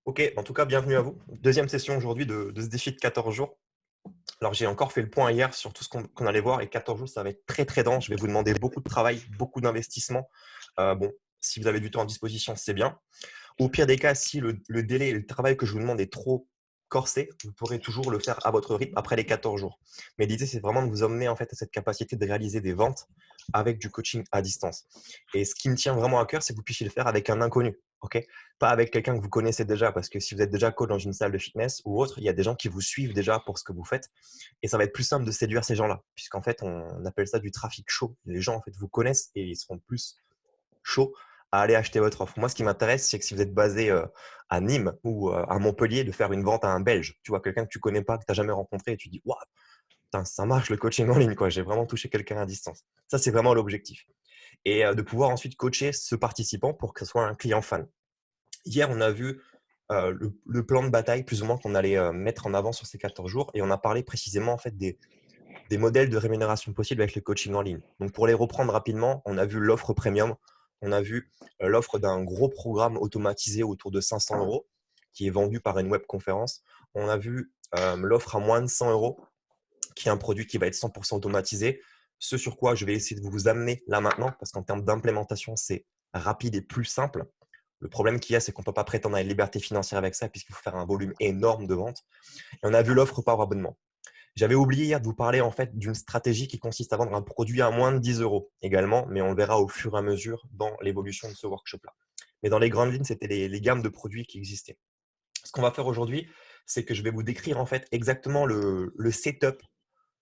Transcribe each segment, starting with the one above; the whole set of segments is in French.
Ok, en tout cas, bienvenue à vous. Deuxième session aujourd'hui de ce défi de 14 jours. Alors, j'ai encore fait le point hier sur tout ce qu'on allait voir et 14 jours, ça va être très, très dense. Je vais vous demander beaucoup de travail, beaucoup d'investissement. Bon, si vous avez du temps à disposition, c'est bien. Au pire des cas, si le délai et le travail que je vous demande est trop corsé, vous pourrez toujours le faire à votre rythme après les 14 jours. Mais l'idée, c'est vraiment de vous emmener en fait à cette capacité de réaliser des ventes avec du coaching à distance. Et ce qui me tient vraiment à cœur, c'est que vous puissiez le faire avec un inconnu. Ok, pas avec quelqu'un que vous connaissez déjà, parce que si vous êtes déjà coach dans une salle de fitness ou autre, il y a des gens qui vous suivent déjà pour ce que vous faites. Et ça va être plus simple de séduire ces gens-là, puisqu'en fait, on appelle ça du trafic chaud. Les gens, en fait, vous connaissent et ils seront plus chaud à aller acheter votre offre. Moi, ce qui m'intéresse, c'est que si vous êtes basé à Nîmes ou à Montpellier, de faire une vente à un Belge, tu vois, quelqu'un que tu connais pas, que tu n'as jamais rencontré, et tu dis, waouh, ça marche le coaching en ligne, quoi. J'ai vraiment touché quelqu'un à distance. Ça, c'est vraiment l'objectif. Et de pouvoir ensuite coacher ce participant pour que ce soit un client fan. Hier, on a vu le plan de bataille, plus ou moins, qu'on allait mettre en avant sur ces 14 jours, et on a parlé précisément en fait des modèles de rémunération possibles avec le coaching en ligne. Donc, pour les reprendre rapidement, on a vu l'offre premium, on a vu l'offre d'un gros programme automatisé autour de 500 euros qui est vendu par une webconférence. On a vu l'offre à moins de 100 euros qui est un produit qui va être 100% automatisé. Ce sur quoi je vais essayer de vous amener là maintenant, parce qu'en termes d'implémentation, c'est rapide et plus simple. Le problème qu'il y a, c'est qu'on ne peut pas prétendre à une liberté financière avec ça, puisqu'il faut faire un volume énorme de ventes. Et on a vu l'offre par abonnement. J'avais oublié hier de vous parler en fait d'une stratégie qui consiste à vendre un produit à moins de 10 euros également, mais on le verra au fur et à mesure dans l'évolution de ce workshop-là. Mais dans les grandes lignes, c'était les gammes de produits qui existaient. Ce qu'on va faire aujourd'hui, c'est que je vais vous décrire en fait exactement le setup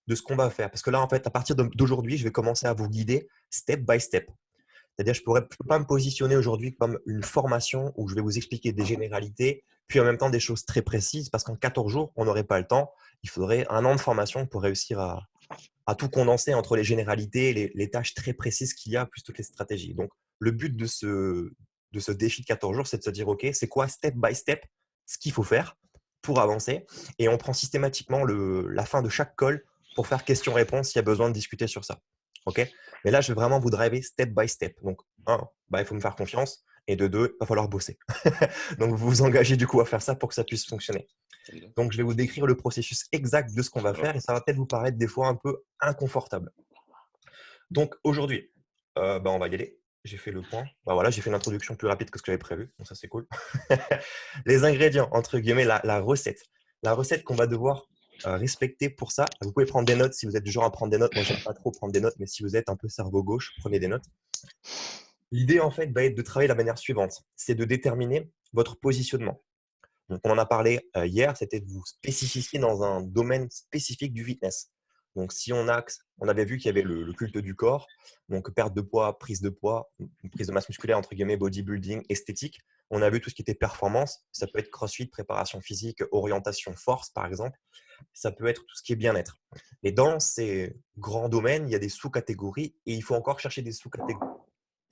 de ce qu'on va faire. Parce que là, en fait, à partir d'aujourd'hui, je vais commencer à vous guider step by step. C'est-à-dire, je ne peux pas me positionner aujourd'hui comme une formation où je vais vous expliquer des généralités, puis en même temps des choses très précises, parce qu'en 14 jours, on n'aurait pas le temps. Il faudrait un an de formation pour réussir à tout condenser entre les généralités, les tâches très précises qu'il y a, plus toutes les stratégies. Donc, le but de ce défi de 14 jours, c'est de se dire, OK, c'est quoi step by step ce qu'il faut faire pour avancer. Et on prend systématiquement la fin de chaque call pour faire question-réponse s'il y a besoin de discuter sur ça. OK. Mais là, je vais vraiment vous driver step by step. Donc, un, bah, il faut me faire confiance. Et de deux, il va falloir bosser. Donc, vous vous engagez du coup à faire ça pour que ça puisse fonctionner. Donc, je vais vous décrire le processus exact de ce qu'on va faire et ça va peut-être vous paraître des fois un peu inconfortable. Donc, aujourd'hui, bah, on va y aller. J'ai fait le point. Bah, voilà, j'ai fait une introduction plus rapide que ce que j'avais prévu. Donc, ça, c'est cool. Les ingrédients, entre guillemets, la recette. La recette qu'on va devoir respecter pour ça. Vous pouvez prendre des notes si vous êtes du genre à prendre des notes. Moi, j'aime pas trop prendre des notes, mais si vous êtes un peu cerveau gauche, prenez des notes. L'idée, en fait, va être de travailler de la manière suivante. C'est de déterminer votre positionnement. Donc, on en a parlé hier, c'était de vous spécifier dans un domaine spécifique du fitness. Donc, si on avait vu qu'il y avait le culte du corps, donc perte de poids, prise de masse musculaire, entre guillemets, bodybuilding, esthétique. On a vu tout ce qui était performance. Ça peut être crossfit, préparation physique, orientation force, par exemple. Ça peut être tout ce qui est bien-être. Et dans ces grands domaines, il y a des sous-catégories et il faut encore chercher des sous-catégories.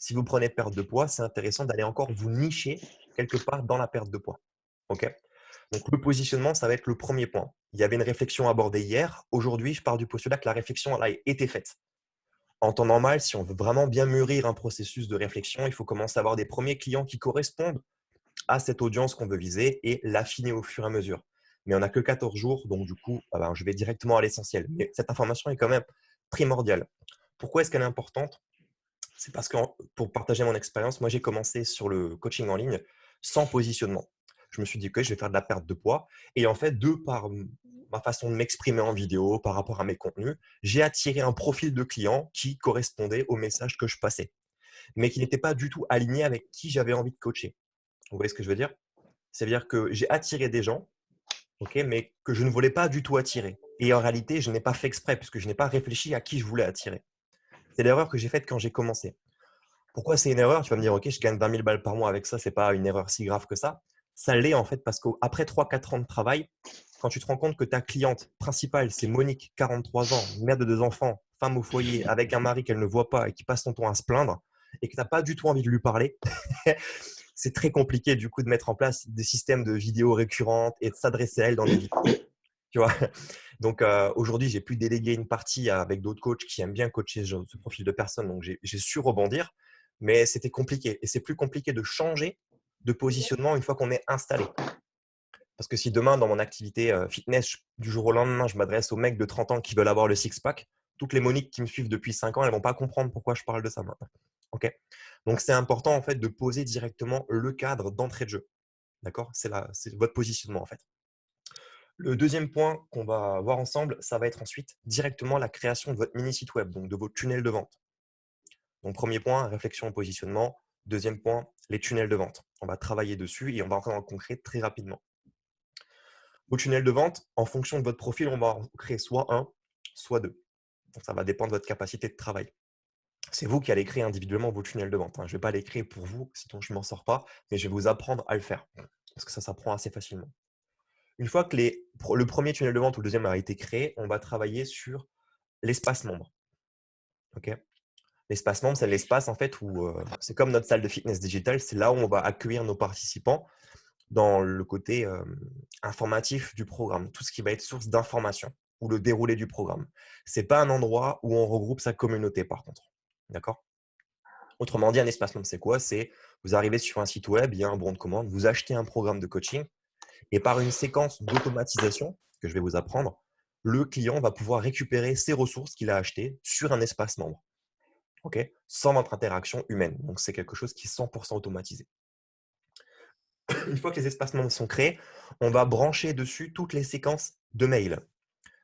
Si vous prenez perte de poids, c'est intéressant d'aller encore vous nicher quelque part dans la perte de poids. OK? Donc, le positionnement, ça va être le premier point. Il y avait une réflexion abordée hier. Aujourd'hui, je pars du postulat que la réflexion elle a été faite. En temps normal, si on veut vraiment bien mûrir un processus de réflexion, il faut commencer à avoir des premiers clients qui correspondent à cette audience qu'on veut viser et l'affiner au fur et à mesure. Mais on n'a que 14 jours, donc du coup, je vais directement à l'essentiel. Mais cette information est quand même primordiale. Pourquoi est-ce qu'elle est importante? C'est parce que pour partager mon expérience, moi j'ai commencé sur le coaching en ligne sans positionnement. Je me suis dit que je vais faire de la perte de poids et en fait, de par ma façon de m'exprimer en vidéo par rapport à mes contenus, j'ai attiré un profil de client qui correspondait au message que je passais, mais qui n'était pas du tout aligné avec qui j'avais envie de coacher. Vous voyez ce que je veux dire? C'est-à-dire que j'ai attiré des gens, ok, mais que je ne voulais pas du tout attirer. Et en réalité, je n'ai pas fait exprès puisque je n'ai pas réfléchi à qui je voulais attirer. C'est l'erreur que j'ai faite quand j'ai commencé. Pourquoi c'est une erreur? Tu vas me dire, OK, je gagne 20 000 balles par mois avec ça, c'est pas une erreur si grave que ça. Ça l'est en fait parce qu'après 3-4 ans de travail, quand tu te rends compte que ta cliente principale, c'est Monique, 43 ans, mère de 2 enfants, femme au foyer, avec un mari qu'elle ne voit pas et qui passe son temps à se plaindre, et que tu n'as pas du tout envie de lui parler, c'est très compliqué du coup de mettre en place des systèmes de vidéos récurrentes et de s'adresser à elle dans des vidéos. Tu vois. Donc aujourd'hui, j'ai pu déléguer une partie avec d'autres coachs qui aiment bien coacher ce profil de personnes. Donc j'ai su rebondir. mais c'était compliqué. Et c'est plus compliqué de changer de positionnement une fois qu'on est installé. Parce que si demain, dans mon activité fitness, du jour au lendemain, je m'adresse aux mecs de 30 ans qui veulent avoir le six-pack, toutes les Moniques qui me suivent depuis 5 ans, elles ne vont pas comprendre pourquoi je parle de ça maintenant. Ok. Donc, c'est important en fait de poser directement le cadre d'entrée de jeu. D'accord. C'est votre positionnement en fait. Le deuxième point qu'on va voir ensemble, ça va être ensuite directement la création de votre mini site web, donc de vos tunnels de vente. Donc, premier point, réflexion au positionnement. Deuxième point, les tunnels de vente. On va travailler dessus et on va entrer dans le concret très rapidement. Vos tunnels de vente, en fonction de votre profil, on va en créer soit un, soit deux. Donc, ça va dépendre de votre capacité de travail. C'est vous qui allez créer individuellement vos tunnels de vente. Je ne vais pas les créer pour vous, sinon je ne m'en sors pas, mais je vais vous apprendre à le faire. Parce que ça s'apprend assez facilement. Une fois que le premier tunnel de vente ou le deuxième a été créé, on va travailler sur l'espace membre. Ok. L'espace membre, c'est l'espace en fait où c'est comme notre salle de fitness digital, c'est là où on va accueillir nos participants dans le côté informatif du programme, tout ce qui va être source d'information ou le déroulé du programme. Ce n'est pas un endroit où on regroupe sa communauté par contre. D'accord. Autrement dit, un espace membre, c'est quoi? C'est vous arrivez sur un site web, il y a un bon de commande, vous achetez un programme de coaching et par une séquence d'automatisation que je vais vous apprendre, le client va pouvoir récupérer ses ressources qu'il a achetées sur un espace membre. Okay, sans votre interaction humaine. Donc, c'est quelque chose qui est 100% automatisé. Une fois que les espaces membres sont créés, on va brancher dessus toutes les séquences de mails.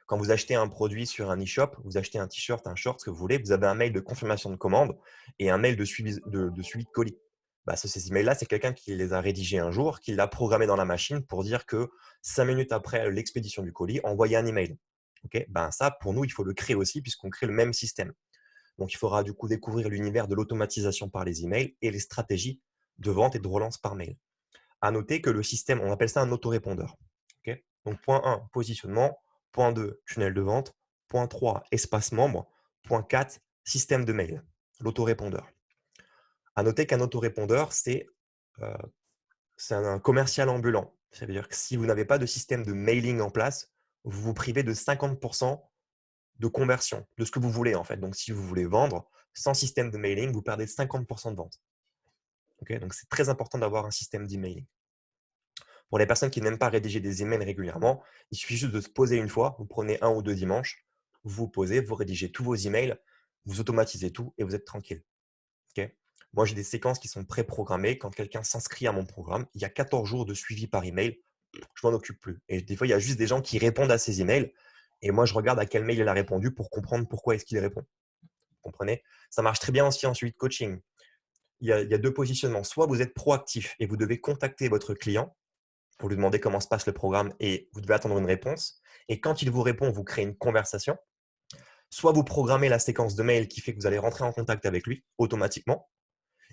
Quand vous achetez un produit sur un e-shop, vous achetez un t-shirt, un short, ce que vous voulez, vous avez un mail de confirmation de commande et un mail de suivi de colis. Ces emails-là, c'est quelqu'un qui les a rédigés un jour, qui l'a programmé dans la machine pour dire que 5 minutes après l'expédition du colis, envoyez un email. Okay, ça, pour nous, il faut le créer aussi puisqu'on crée le même système. Donc, il faudra du coup découvrir l'univers de l'automatisation par les emails et les stratégies de vente et de relance par mail. À noter que le système, on appelle ça un autorépondeur. Okay. Donc, point 1, positionnement. Point 2, tunnel de vente. Point 3, espace membre. Point 4, système de mail, l'autorépondeur. À noter qu'un autorépondeur, c'est un commercial ambulant. Ça veut dire que si vous n'avez pas de système de mailing en place, vous vous privez de 50% de conversion, de ce que vous voulez en fait. Donc, si vous voulez vendre, sans système de mailing, vous perdez 50% de vente. Okay, donc, c'est très important d'avoir un système d'emailing. Pour les personnes qui n'aiment pas rédiger des emails régulièrement, il suffit juste de se poser une fois. Vous prenez 1 ou 2 dimanches, vous vous posez, vous rédigez tous vos emails, vous automatisez tout et vous êtes tranquille. Okay. Moi, j'ai des séquences qui sont préprogrammées. Quand quelqu'un s'inscrit à mon programme, il y a 14 jours de suivi par email. Je m'en occupe plus. Et des fois, il y a juste des gens qui répondent à ces emails. Et moi, je regarde à quel mail il a répondu pour comprendre pourquoi est-ce qu'il répond. Vous comprenez? Ça marche très bien aussi en suivi de coaching. Il y a 2 positionnements. Soit vous êtes proactif et vous devez contacter votre client pour lui demander comment se passe le programme et vous devez attendre une réponse. Et quand il vous répond, vous créez une conversation. Soit vous programmez la séquence de mail qui fait que vous allez rentrer en contact avec lui automatiquement.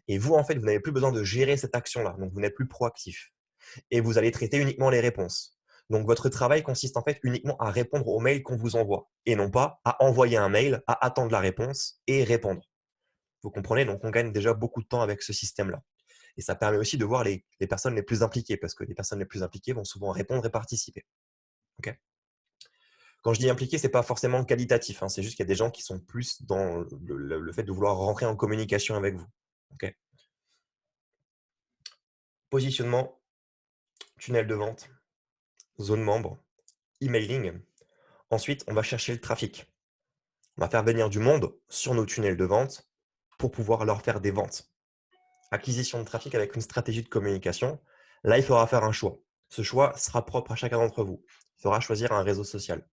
Et vous, en fait, vous n'avez plus besoin de gérer cette action-là. Donc, vous n'êtes plus proactif. Et vous allez traiter uniquement les réponses. Donc, votre travail consiste en fait uniquement à répondre aux mails qu'on vous envoie et non pas à envoyer un mail, à attendre la réponse et répondre. Vous comprenez? Donc, on gagne déjà beaucoup de temps avec ce système-là. Et ça permet aussi de voir les personnes les plus impliquées parce que les personnes les plus impliquées vont souvent répondre et participer. Okay. Quand je dis impliqué, ce n'est pas forcément qualitatif. C'est juste qu'il y a des gens qui sont plus dans le fait de vouloir rentrer en communication avec vous. Okay. Positionnement, tunnel de vente, zone membre, emailing. Ensuite, on va chercher le trafic. On va faire venir du monde sur nos tunnels de vente pour pouvoir leur faire des ventes. Acquisition de trafic avec une stratégie de communication. Là, il faudra faire un choix. Ce choix sera propre à chacun d'entre vous. Il faudra choisir un réseau social.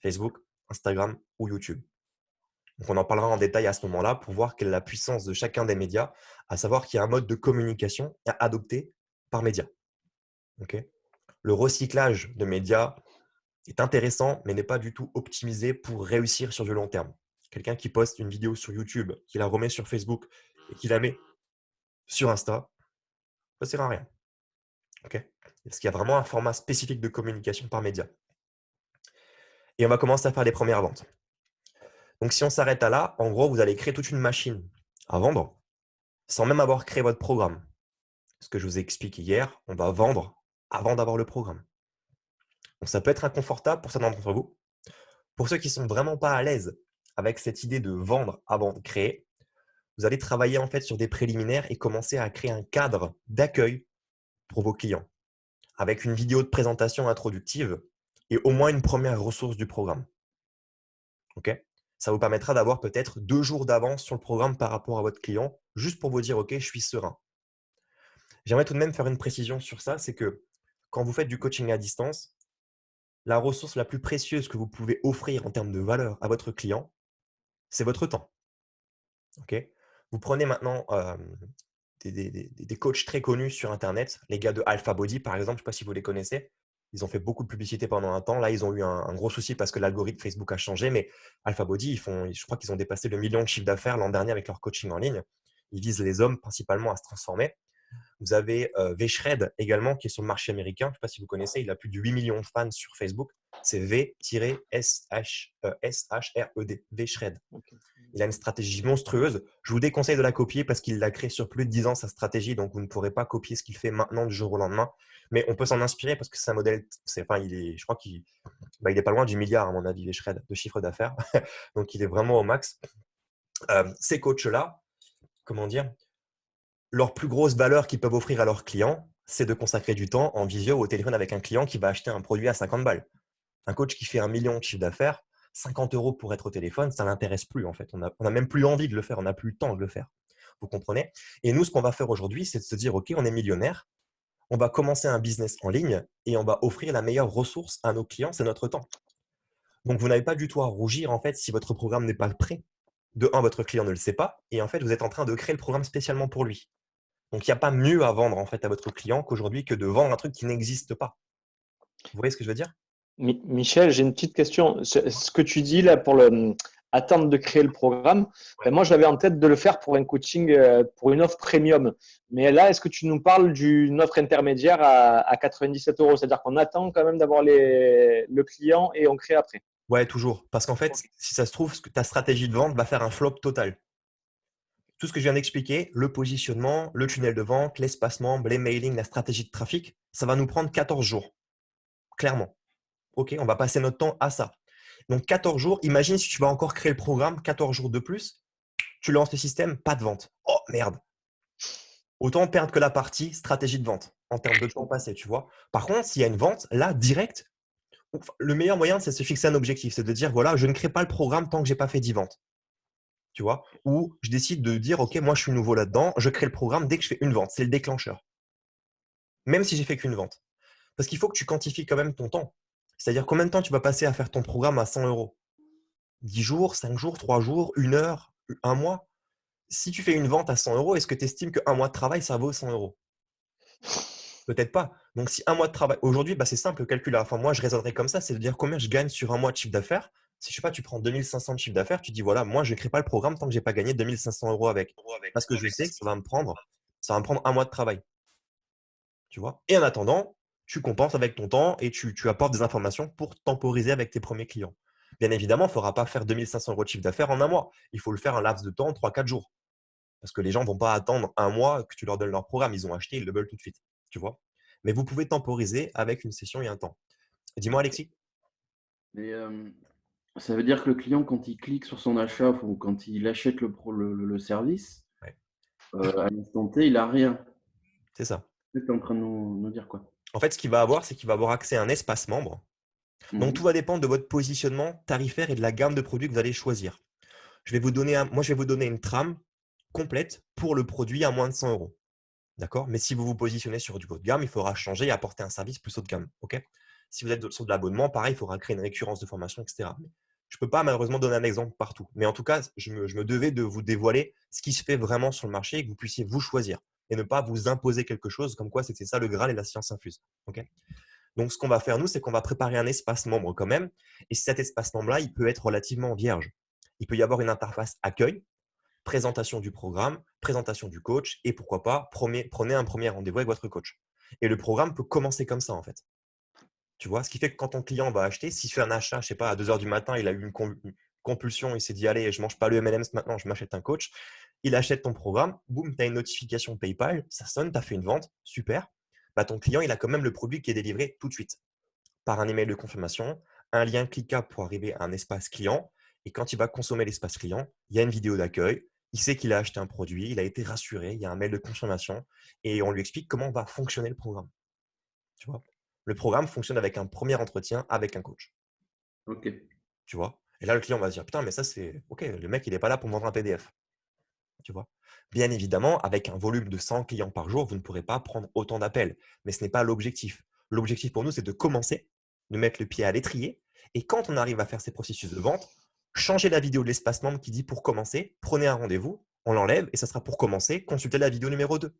Facebook, Instagram ou YouTube. Donc, on en parlera en détail à ce moment-là pour voir quelle est la puissance de chacun des médias, à savoir qu'il y a un mode de communication à adopter par média. Okay. Le recyclage de médias est intéressant, mais n'est pas du tout optimisé pour réussir sur du long terme. Quelqu'un qui poste une vidéo sur YouTube, qui la remet sur Facebook et qui la met sur Insta, ça ne sert à rien. Okay. Parce qu'il y a vraiment un format spécifique de communication par média. Et on va commencer à faire les premières ventes. Donc, si on s'arrête à là, en gros, vous allez créer toute une machine à vendre sans même avoir créé votre programme. Ce que je vous ai expliqué hier, on va vendre avant d'avoir le programme. Donc, ça peut être inconfortable pour certains d'entre vous. Pour ceux qui ne sont vraiment pas à l'aise avec cette idée de vendre avant de créer, Vous allez travailler en fait sur des préliminaires et commencer à créer un cadre d'accueil pour vos clients avec une vidéo de présentation introductive et au moins une première ressource du programme. Ok. Ça vous permettra d'avoir peut-être 2 jours d'avance sur le programme par rapport à votre client, juste pour vous dire, OK, je suis serein. J'aimerais tout de même faire une précision sur ça, c'est que quand vous faites du coaching à distance, la ressource la plus précieuse que vous pouvez offrir en termes de valeur à votre client, c'est votre temps. Ok. Vous prenez maintenant des coachs très connus sur Internet, les gars de Alpha Body, par exemple, je ne sais pas si vous les connaissez. Ils ont fait beaucoup de publicité pendant un temps. Là, ils ont eu un gros souci parce que l'algorithme Facebook a changé. Mais Alpha Body, je crois qu'ils ont dépassé le million de chiffre d'affaires l'an dernier avec leur coaching en ligne. Ils visent les hommes principalement à se transformer. Vous avez V-Shred également, qui est sur le marché américain. Je ne sais pas si vous connaissez, il a plus de 8 millions de fans sur Facebook. C'est V-S-H-R-E-D, V-Shred. Ok. Il a une stratégie monstrueuse. Je vous déconseille de la copier parce qu'il l'a créée sur plus de 10 ans, sa stratégie. Donc, vous ne pourrez pas copier ce qu'il fait maintenant du jour au lendemain. Mais on peut s'en inspirer parce que c'est un modèle. Je crois qu'il est pas loin du milliard, à mon avis, les Shred de chiffre d'affaires. Donc, il est vraiment au max. Ces coachs-là, comment dire, leur plus grosse valeur qu'ils peuvent offrir à leurs clients, c'est de consacrer du temps en visio ou au téléphone avec un client qui va acheter un produit à 50 balles. Un coach qui fait 1 million de chiffre d'affaires, 50 € pour être au téléphone, ça ne l'intéresse plus en fait. On n'a même plus envie de le faire, on n'a plus le temps de le faire. Vous comprenez? Et nous, ce qu'on va faire aujourd'hui, c'est de se dire, OK, on est millionnaire, on va commencer un business en ligne et on va offrir la meilleure ressource à nos clients, c'est notre temps. Donc, vous n'avez pas du tout à rougir en fait si votre programme n'est pas prêt. De un, votre client ne le sait pas et en fait, vous êtes en train de créer le programme spécialement pour lui. Donc, il n'y a pas mieux à vendre en fait à votre client qu'aujourd'hui que de vendre un truc qui n'existe pas. Vous voyez ce que je veux dire? Michel, j'ai une petite question. Ce que tu dis là pour attendre de créer le programme, ben moi j'avais en tête de le faire pour un coaching, pour une offre premium. Mais là, est-ce que tu nous parles d'une offre intermédiaire à 97 €? C'est-à-dire qu'on attend quand même d'avoir le client et on crée après. Ouais, toujours. Parce qu'en fait, si ça se trouve, ta stratégie de vente va faire un flop total. Tout ce que je viens d'expliquer, le positionnement, le tunnel de vente, l'espacement, les mailings, la stratégie de trafic, ça va nous prendre 14 jours, clairement. OK, on va passer notre temps à ça. Donc 14 jours, imagine si tu vas encore créer le programme 14 jours de plus, tu lances le système, pas de vente. Oh merde. Autant perdre que la partie stratégie de vente en termes de temps passé, tu vois. Par contre, s'il y a une vente, là, direct, le meilleur moyen, c'est de se fixer un objectif. C'est de dire, voilà, je ne crée pas le programme tant que je n'ai pas fait 10 ventes. Tu vois, ou je décide de dire, OK, moi, je suis nouveau là-dedans, je crée le programme dès que je fais une vente. C'est le déclencheur. Même si j'ai fait qu'une vente. Parce qu'il faut que tu quantifies quand même ton temps. C'est-à-dire combien de temps tu vas passer à faire ton programme à 100 €. 10 jours, 5 jours, 3 jours, 1 heure, un mois. Si tu fais une vente à 100 €, est-ce que tu estimes qu'un mois de travail, ça vaut 100 €? Peut-être pas. Donc, si un mois de travail, aujourd'hui, bah, c'est simple le calcul. Enfin, moi, je raisonnerais comme ça, c'est de dire combien je gagne sur un mois de chiffre d'affaires. Si je sais pas, tu prends 2500 de chiffre d'affaires, tu dis voilà, moi, je ne crée pas le programme tant que je n'ai pas gagné 2500 € avec. Parce que je sais que ça va me prendre un mois de travail. Tu vois. Et en attendant, tu compenses avec ton temps et tu apportes des informations pour temporiser avec tes premiers clients. Bien évidemment, il ne faudra pas faire 2500 € de chiffre d'affaires en un mois. Il faut le faire un laps de temps, 3-4 jours. Parce que les gens ne vont pas attendre un mois que tu leur donnes leur programme. Ils ont acheté, ils le veulent tout de suite. Tu vois. Mais vous pouvez temporiser avec une session et un temps. Dis-moi, Alexis. Mais ça veut dire que le client, quand il clique sur son achat ou quand il achète le service, Ouais, à l'instant T, il n'a rien. c'est ça. Tu es en train de nous dire quoi? En fait, ce qu'il va avoir, c'est qu'il va avoir accès à un espace membre. Donc, tout va dépendre de votre positionnement tarifaire et de la gamme de produits que vous allez choisir. Moi, je vais vous donner une trame complète pour le produit à moins de 100 €. D'accord? Mais si vous vous positionnez sur du haut de gamme, il faudra changer et apporter un service plus haut de gamme. OK? Si vous êtes sur de l'abonnement, pareil, il faudra créer une récurrence de formation, etc. Mais je ne peux pas malheureusement donner un exemple partout. Mais en tout cas, je me devais de vous dévoiler ce qui se fait vraiment sur le marché et que vous puissiez vous choisir et ne pas vous imposer quelque chose comme quoi c'était ça le Graal et la science infuse. OK? Donc, ce qu'on va faire, nous, c'est qu'on va préparer un espace membre quand même. Et cet espace membre-là, il peut être relativement vierge. Il peut y avoir une interface accueil, présentation du programme, présentation du coach et pourquoi pas, prenez un premier rendez-vous avec votre coach. Et le programme peut commencer comme ça en fait. Tu vois, ce qui fait que quand ton client va acheter, s'il fait un achat, je sais pas, à 2 heures du matin, il a eu une compulsion, il s'est dit allez, je mange pas le M&M's maintenant, je m'achète un coach. Il achète ton programme, boum, tu as une notification PayPal, ça sonne, tu as fait une vente, super. Bah, ton client, il a quand même le produit qui est délivré tout de suite par un email de confirmation, un lien cliquable pour arriver à un espace client. Et quand il va consommer l'espace client, il y a une vidéo d'accueil, Il sait qu'il a acheté un produit, il a été rassuré, il y a un mail de confirmation et on lui explique comment va fonctionner le programme. Tu vois? Le programme fonctionne avec un premier entretien avec un coach. Ok. Tu vois? Et là, le client va se dire: «Putain, mais ça, c'est OK, le mec, il n'est pas là pour me vendre un PDF». Tu vois? Bien évidemment, avec un volume de 100 clients par jour, vous ne pourrez pas prendre autant d'appels, mais ce n'est pas l'objectif. L'objectif pour nous, c'est de commencer, de mettre le pied à l'étrier et quand on arrive à faire ces processus de vente, changer la vidéo de l'espace membre qui dit «pour commencer», prenez un rendez-vous, on l'enlève et ça sera pour commencer, consultez la vidéo numéro 2.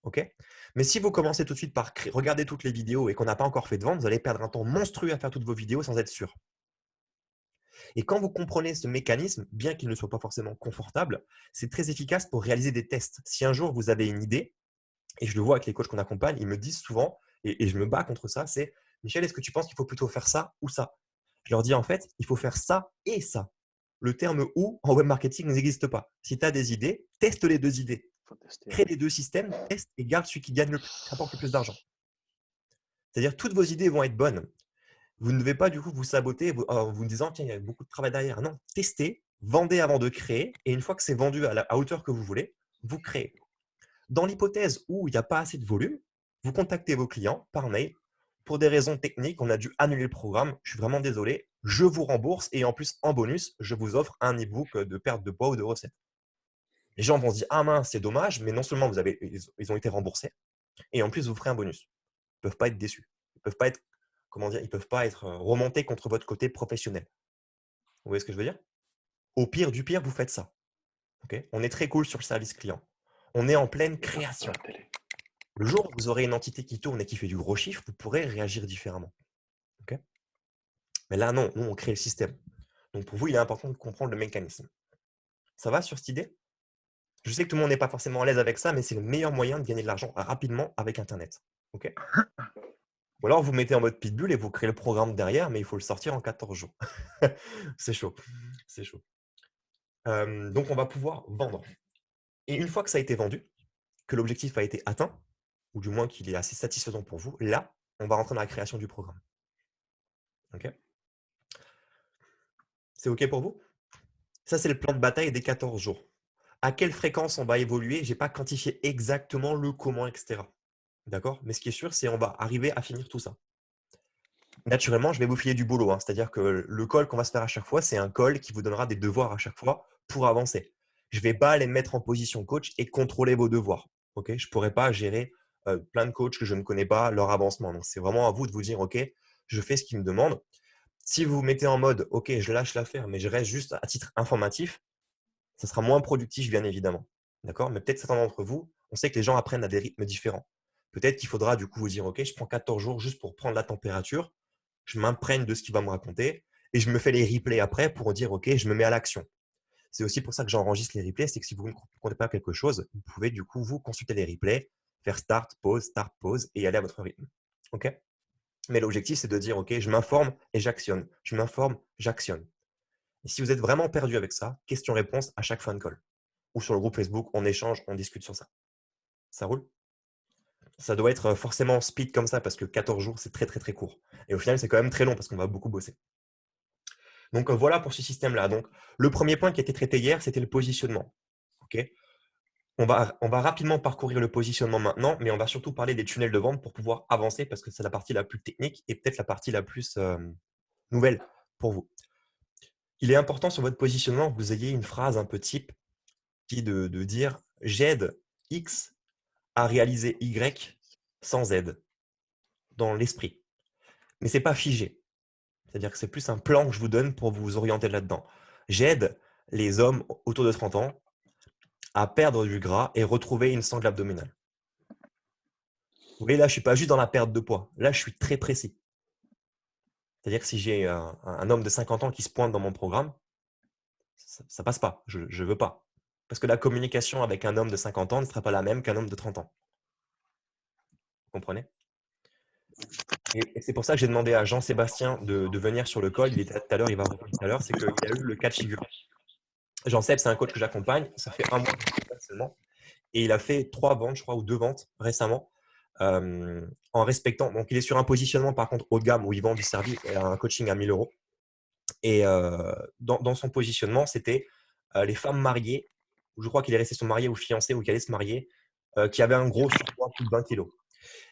OK? Mais si vous commencez tout de suite par regarder toutes les vidéos et qu'on n'a pas encore fait de vente, vous allez perdre un temps monstrueux à faire toutes vos vidéos sans être sûr. Et quand vous comprenez ce mécanisme, bien qu'il ne soit pas forcément confortable, c'est très efficace pour réaliser des tests. Si un jour vous avez une idée, et je le vois avec les coachs qu'on accompagne, ils me disent souvent, et je me bats contre ça, c'est Michel, est-ce que tu penses qu'il faut plutôt faire ça ou ça? Je leur dis en fait, il faut faire ça et ça. Le terme ou en web marketing n'existe pas. Si tu as des idées, teste les deux idées. Faut tester. Crée les deux systèmes, teste et garde celui qui gagne le plus, qui rapporte le plus d'argent. C'est-à-dire toutes vos idées vont être bonnes. Vous ne devez pas du coup vous saboter en vous disant tiens, il y a beaucoup de travail derrière. Non, testez, vendez avant de créer et une fois que c'est vendu à la hauteur que vous voulez, vous créez. Dans l'hypothèse où il n'y a pas assez de volume, vous contactez vos clients par mail. Pour des raisons techniques, on a dû annuler le programme. Je suis vraiment désolé. Je vous rembourse et en plus, en bonus, je vous offre un e-book de perte de poids ou de recettes. Les gens vont se dire ah mince, c'est dommage, mais non seulement ils ont été remboursés et en plus, vous ferez un bonus. Ils ne peuvent pas être déçus. Ils ne peuvent pas être, comment dire, ils peuvent pas être remontés contre votre côté professionnel. Vous voyez ce que je veux dire? Au pire du pire, vous faites ça. Okay, on est très cool sur le service client. On est en pleine création. Le jour où vous aurez une entité qui tourne et qui fait du gros chiffre, vous pourrez réagir différemment. Okay, mais là, non, nous, on crée le système. Donc, pour vous, il est important de comprendre le mécanisme. Ça va sur cette idée? Je sais que tout le monde n'est pas forcément à l'aise avec ça, mais c'est le meilleur moyen de gagner de l'argent rapidement avec Internet. Okay, ou alors, vous mettez en mode pitbull et vous créez le programme derrière, mais il faut le sortir en 14 jours. C'est chaud. C'est chaud. Donc, on va pouvoir vendre. Et une fois que ça a été vendu, que l'objectif a été atteint, ou du moins qu'il est assez satisfaisant pour vous, là, on va rentrer dans la création du programme. OK? C'est OK pour vous? Ça, c'est le plan de bataille des 14 jours. À quelle fréquence on va évoluer? Je n'ai pas quantifié exactement le comment, etc. D'accord? Mais ce qui est sûr, c'est qu'on va arriver à finir tout ça. Naturellement, je vais vous filer du boulot. C'est-à-dire que le call qu'on va se faire à chaque fois, c'est un call qui vous donnera des devoirs à chaque fois pour avancer. Je ne vais pas aller me mettre en position coach et contrôler vos devoirs. OK? Je ne pourrais pas gérer plein de coachs que je ne connais pas, leur avancement. Donc, c'est vraiment à vous de vous dire, OK, je fais ce qu'ils me demandent. Si vous vous mettez en mode, OK, je lâche l'affaire, mais je reste juste à titre informatif, ça sera moins productif, bien évidemment. D'accord? Mais peut-être certains d'entre vous, on sait que les gens apprennent à des rythmes différents. Peut-être qu'il faudra du coup vous dire, OK, je prends 14 jours juste pour prendre la température, je m'imprègne de ce qu'il va me raconter et je me fais les replays après pour dire, OK, je me mets à l'action. C'est aussi pour ça que j'enregistre les replays, c'est que si vous ne comprenez pas quelque chose, vous pouvez du coup vous consulter les replays, faire start, pause et aller à votre rythme. OK? Mais l'objectif, c'est de dire, OK, je m'informe et j'actionne. Je m'informe, j'actionne. Et si vous êtes vraiment perdu avec ça, question-réponse à chaque fin de call. Ou sur le groupe Facebook, on échange, on discute sur ça. Ça roule? Ça doit être forcément speed comme ça parce que 14 jours, c'est très, très, très court. Et au final, c'est quand même très long parce qu'on va beaucoup bosser. Donc, voilà pour ce système-là. Donc, le premier point qui a été traité hier, c'était le positionnement. OK? On va rapidement parcourir le positionnement maintenant, mais on va surtout parler des tunnels de vente pour pouvoir avancer parce que c'est la partie la plus technique et peut-être la partie la plus nouvelle pour vous. Il est important sur votre positionnement que vous ayez une phrase un peu type qui est de dire « j'aide X à réaliser Y sans Z » dans l'esprit. Mais ce n'est pas figé. C'est-à-dire que c'est plus un plan que je vous donne pour vous orienter là-dedans. J'aide les hommes autour de 30 ans à perdre du gras et retrouver une sangle abdominale. Vous voyez, là, je ne suis pas juste dans la perte de poids. Là, je suis très précis. C'est-à-dire que si j'ai un homme de 50 ans qui se pointe dans mon programme, ça ne passe pas. Je ne veux pas. Parce que la communication avec un homme de 50 ans ne sera pas la même qu'un homme de 30 ans. Vous comprenez? Et c'est pour ça que j'ai demandé à Jean-Sébastien de venir sur le call. Il était là tout à l'heure, il va revenir tout à l'heure. C'est qu'il a eu le cas de figure. Jean-Seb, c'est un coach que j'accompagne. Ça fait 1 mois seulement. Et il a fait 3 ventes, je crois, ou 2 ventes récemment. En respectant. Donc, il est sur un positionnement, par contre, haut de gamme où il vend du service, un coaching à 1 000 €. Et dans son positionnement, c'était les femmes mariées, ou je crois qu'il est resté son marié ou fiancé ou qu'il allait se marier, qui avaient un gros surpoids, plus de 20 kilos.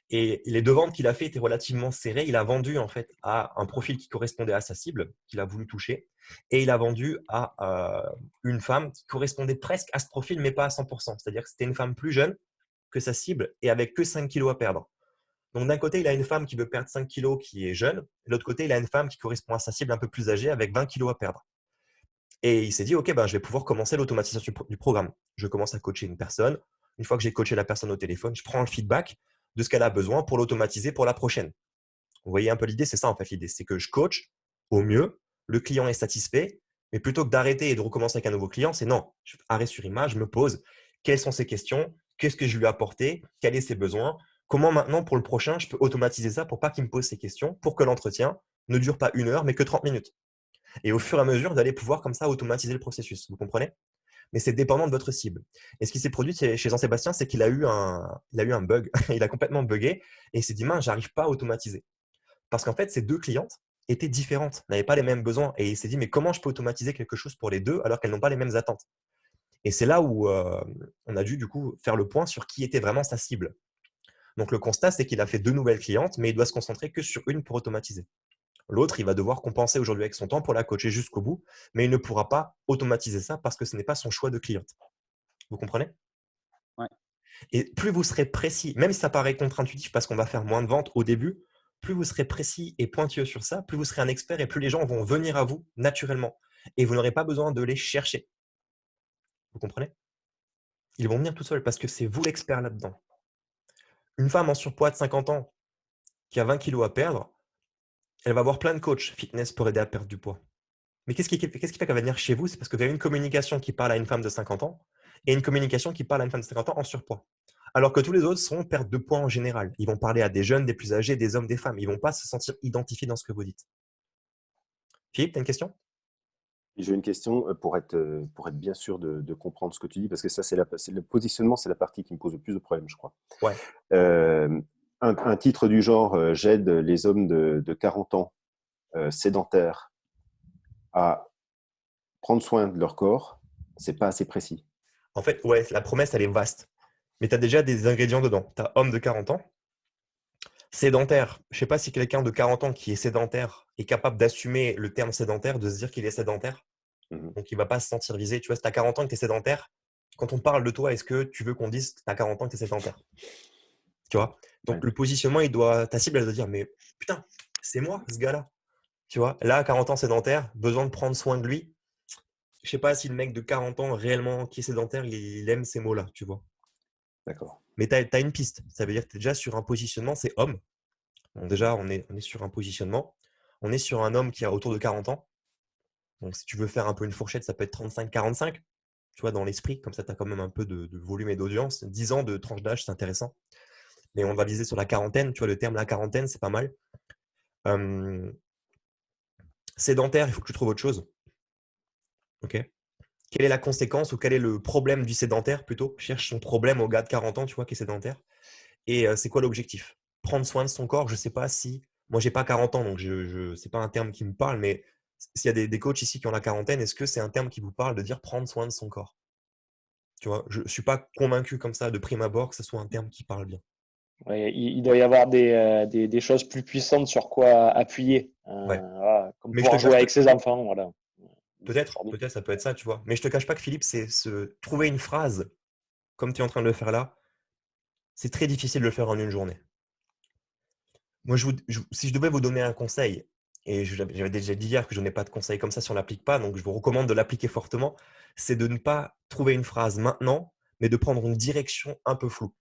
Et les deux ventes qu'il a fait étaient relativement serrées. Il a vendu en fait à un profil qui correspondait à sa cible, qu'il a voulu toucher, et il a vendu à une femme qui correspondait presque à ce profil, mais pas à 100%. C'est-à-dire que c'était une femme plus jeune que sa cible et avec que 5 kilos à perdre. Donc d'un côté, il a une femme qui veut perdre 5 kilos qui est jeune, et de l'autre côté, il a une femme qui correspond à sa cible un peu plus âgée avec 20 kilos à perdre. Et il s'est dit, OK, je vais pouvoir commencer l'automatisation du programme. Je commence à coacher une personne. Une fois que j'ai coaché la personne au téléphone, je prends le feedback de ce qu'elle a besoin pour l'automatiser pour la prochaine. Vous voyez un peu l'idée, c'est ça en fait l'idée. C'est que je coach au mieux, le client est satisfait, mais plutôt que d'arrêter et de recommencer avec un nouveau client, c'est non, arrêt sur image, je me pose, quelles sont ses questions, qu'est-ce que je lui ai apporté, quels sont ses besoins, comment maintenant pour le prochain, je peux automatiser ça pour pas qu'il me pose ces questions, pour que l'entretien ne dure pas 1 heure, mais que 30 minutes. Et au fur et à mesure, d'aller pouvoir comme ça automatiser le processus. Vous comprenez? Mais c'est dépendant de votre cible. Et ce qui s'est produit chez Jean-Sébastien, c'est qu'il a eu un bug. Il a complètement bugué et il s'est dit, mince, j'arrive pas à automatiser. Parce qu'en fait, ces deux clientes étaient différentes, n'avaient pas les mêmes besoins. Et il s'est dit, mais comment je peux automatiser quelque chose pour les deux alors qu'elles n'ont pas les mêmes attentes? Et c'est là où on a dû du coup faire le point sur qui était vraiment sa cible. Donc le constat, c'est qu'il a fait 2 nouvelles clientes, mais il doit se concentrer que sur une pour automatiser. L'autre, il va devoir compenser aujourd'hui avec son temps pour la coacher jusqu'au bout, mais il ne pourra pas automatiser ça parce que ce n'est pas son choix de cliente. Vous comprenez? Ouais. Et plus vous serez précis, même si ça paraît contre-intuitif parce qu'on va faire moins de ventes au début, plus vous serez précis et pointilleux sur ça, plus vous serez un expert et plus les gens vont venir à vous naturellement. Et vous n'aurez pas besoin de les chercher. Vous comprenez? Ils vont venir tout seuls parce que c'est vous l'expert là-dedans. Une femme en surpoids de 50 ans qui a 20 kilos à perdre, elle va avoir plein de coachs fitness pour aider à perdre du poids. Mais qu'est-ce qui fait qu'elle va venir chez vous? C'est parce que vous avez une communication qui parle à une femme de 50 ans et une communication qui parle à une femme de 50 ans en surpoids. Alors que tous les autres sont perte de poids en général. Ils vont parler à des jeunes, des plus âgés, des hommes, des femmes. Ils ne vont pas se sentir identifiés dans ce que vous dites. Philippe, tu as une question? J'ai une question pour être bien sûr de comprendre ce que tu dis, parce que ça, c'est le positionnement, c'est la partie qui me pose le plus de problèmes, je crois. Ouais. Un titre du genre j'aide les hommes de 40 ans sédentaires à prendre soin de leur corps, c'est pas assez précis. En fait, ouais, la promesse, elle est vaste. Mais tu as déjà des ingrédients dedans. Tu as homme de 40 ans, sédentaire. Je ne sais pas si quelqu'un de 40 ans qui est sédentaire est capable d'assumer le terme sédentaire, de se dire qu'il est sédentaire. Donc, il ne va pas se sentir visé. Tu vois, si tu as 40 ans et que tu es sédentaire, quand on parle de toi, est-ce que tu veux qu'on dise que tu as 40 ans et que tu es sédentaire? Tu vois? Donc, le positionnement, ta cible, elle doit dire, mais putain, c'est moi, ce gars-là. Tu vois? Là, 40 ans sédentaire, besoin de prendre soin de lui. Je ne sais pas si le mec de 40 ans réellement qui est sédentaire, il aime ces mots-là, tu vois. D'accord. Mais tu as une piste. Ça veut dire que tu es déjà sur un positionnement, c'est homme. Donc déjà, on est sur un positionnement. On est sur un homme qui a autour de 40 ans. Donc, si tu veux faire un peu une fourchette, ça peut être 35-45. Tu vois, dans l'esprit, comme ça, tu as quand même un peu de volume et d'audience. 10 ans de tranche d'âge, c'est intéressant. Mais on va viser sur la quarantaine. Tu vois, le terme la quarantaine, c'est pas mal. Sédentaire, il faut que tu trouves autre chose. OK? Quelle est la conséquence ou quel est le problème du sédentaire plutôt? Cherche son problème au gars de 40 ans, tu vois, qui est sédentaire. Et c'est quoi l'objectif? Prendre soin de son corps. Je ne sais pas si… Moi, je n'ai pas 40 ans, donc ce n'est pas un terme qui me parle, mais s'il y a des coachs ici qui ont la quarantaine, est-ce que c'est un terme qui vous parle de dire prendre soin de son corps? Tu vois, je ne suis pas convaincu comme ça de prime abord que ce soit un terme qui parle bien. Ouais, il doit y avoir des choses plus puissantes sur quoi appuyer. Ouais. Voilà, comme Mais pouvoir jouer avec ses enfants. Voilà. Peut-être, ça peut être ça, tu vois. Mais je ne te cache pas que Philippe, c'est trouver une phrase comme tu es en train de le faire là, c'est très difficile de le faire en une journée. Moi, si je devais vous donner un conseil, et j'avais déjà dit hier que je n'ai pas de conseil comme ça si on ne l'applique pas, donc je vous recommande de l'appliquer fortement, c'est de ne pas trouver une phrase maintenant, mais de prendre une direction un peu floue.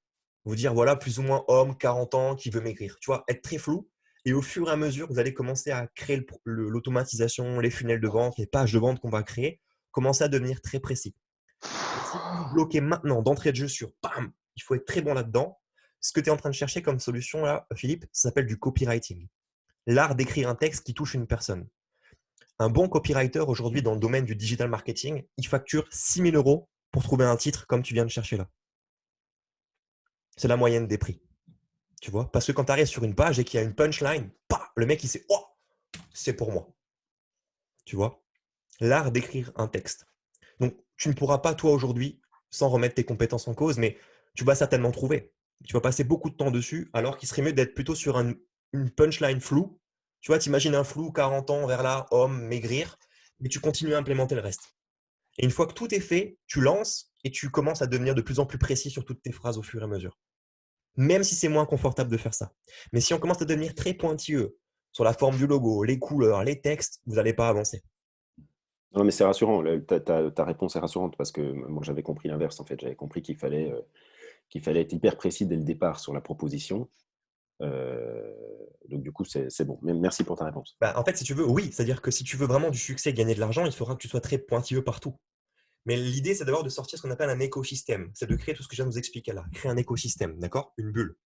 Vous dire, voilà, plus ou moins homme, 40 ans, qui veut maigrir. Tu vois, être très flou. Et au fur et à mesure, vous allez commencer à créer l'automatisation, les funnels de vente, les pages de vente qu'on va créer, commencer à devenir très précis. Si vous vous bloquez maintenant d'entrée de jeu sur bam, il faut être très bon là-dedans. Ce que tu es en train de chercher comme solution là, Philippe, ça s'appelle du copywriting. L'art d'écrire un texte qui touche une personne. Un bon copywriter aujourd'hui dans le domaine du digital marketing, il facture 6 000 € pour trouver un titre comme tu viens de chercher là. C'est la moyenne des prix. Tu vois? Parce que quand tu arrives sur une page et qu'il y a une punchline, le mec il sait, oh, c'est pour moi. Tu vois? L'art d'écrire un texte. Donc, tu ne pourras pas, toi, aujourd'hui, sans remettre tes compétences en cause, mais tu vas certainement trouver. Tu vas passer beaucoup de temps dessus, alors qu'il serait mieux d'être plutôt sur une punchline floue. Tu vois, t'imagines un flou, 40 ans, vers là, homme, maigrir, mais tu continues à implémenter le reste. Et une fois que tout est fait, tu lances et tu commences à devenir de plus en plus précis sur toutes tes phrases au fur et à mesure. Même si c'est moins confortable de faire ça. Mais si on commence à devenir très pointilleux sur la forme du logo, les couleurs, les textes, vous n'allez pas avancer. Non, mais c'est rassurant. Ta réponse est rassurante parce que moi, j'avais compris l'inverse. En fait, j'avais compris qu'il fallait être hyper précis dès le départ sur la proposition. Donc, du coup, c'est bon. Mais merci pour ta réponse. En fait, si tu veux, oui. C'est-à-dire que si tu veux vraiment du succès et gagner de l'argent, il faudra que tu sois très pointilleux partout. Mais l'idée, c'est d'abord de sortir ce qu'on appelle un écosystème. C'est de créer tout ce que je viens de vous expliquer là. Créer un écosystème, d'accord? Une bulle.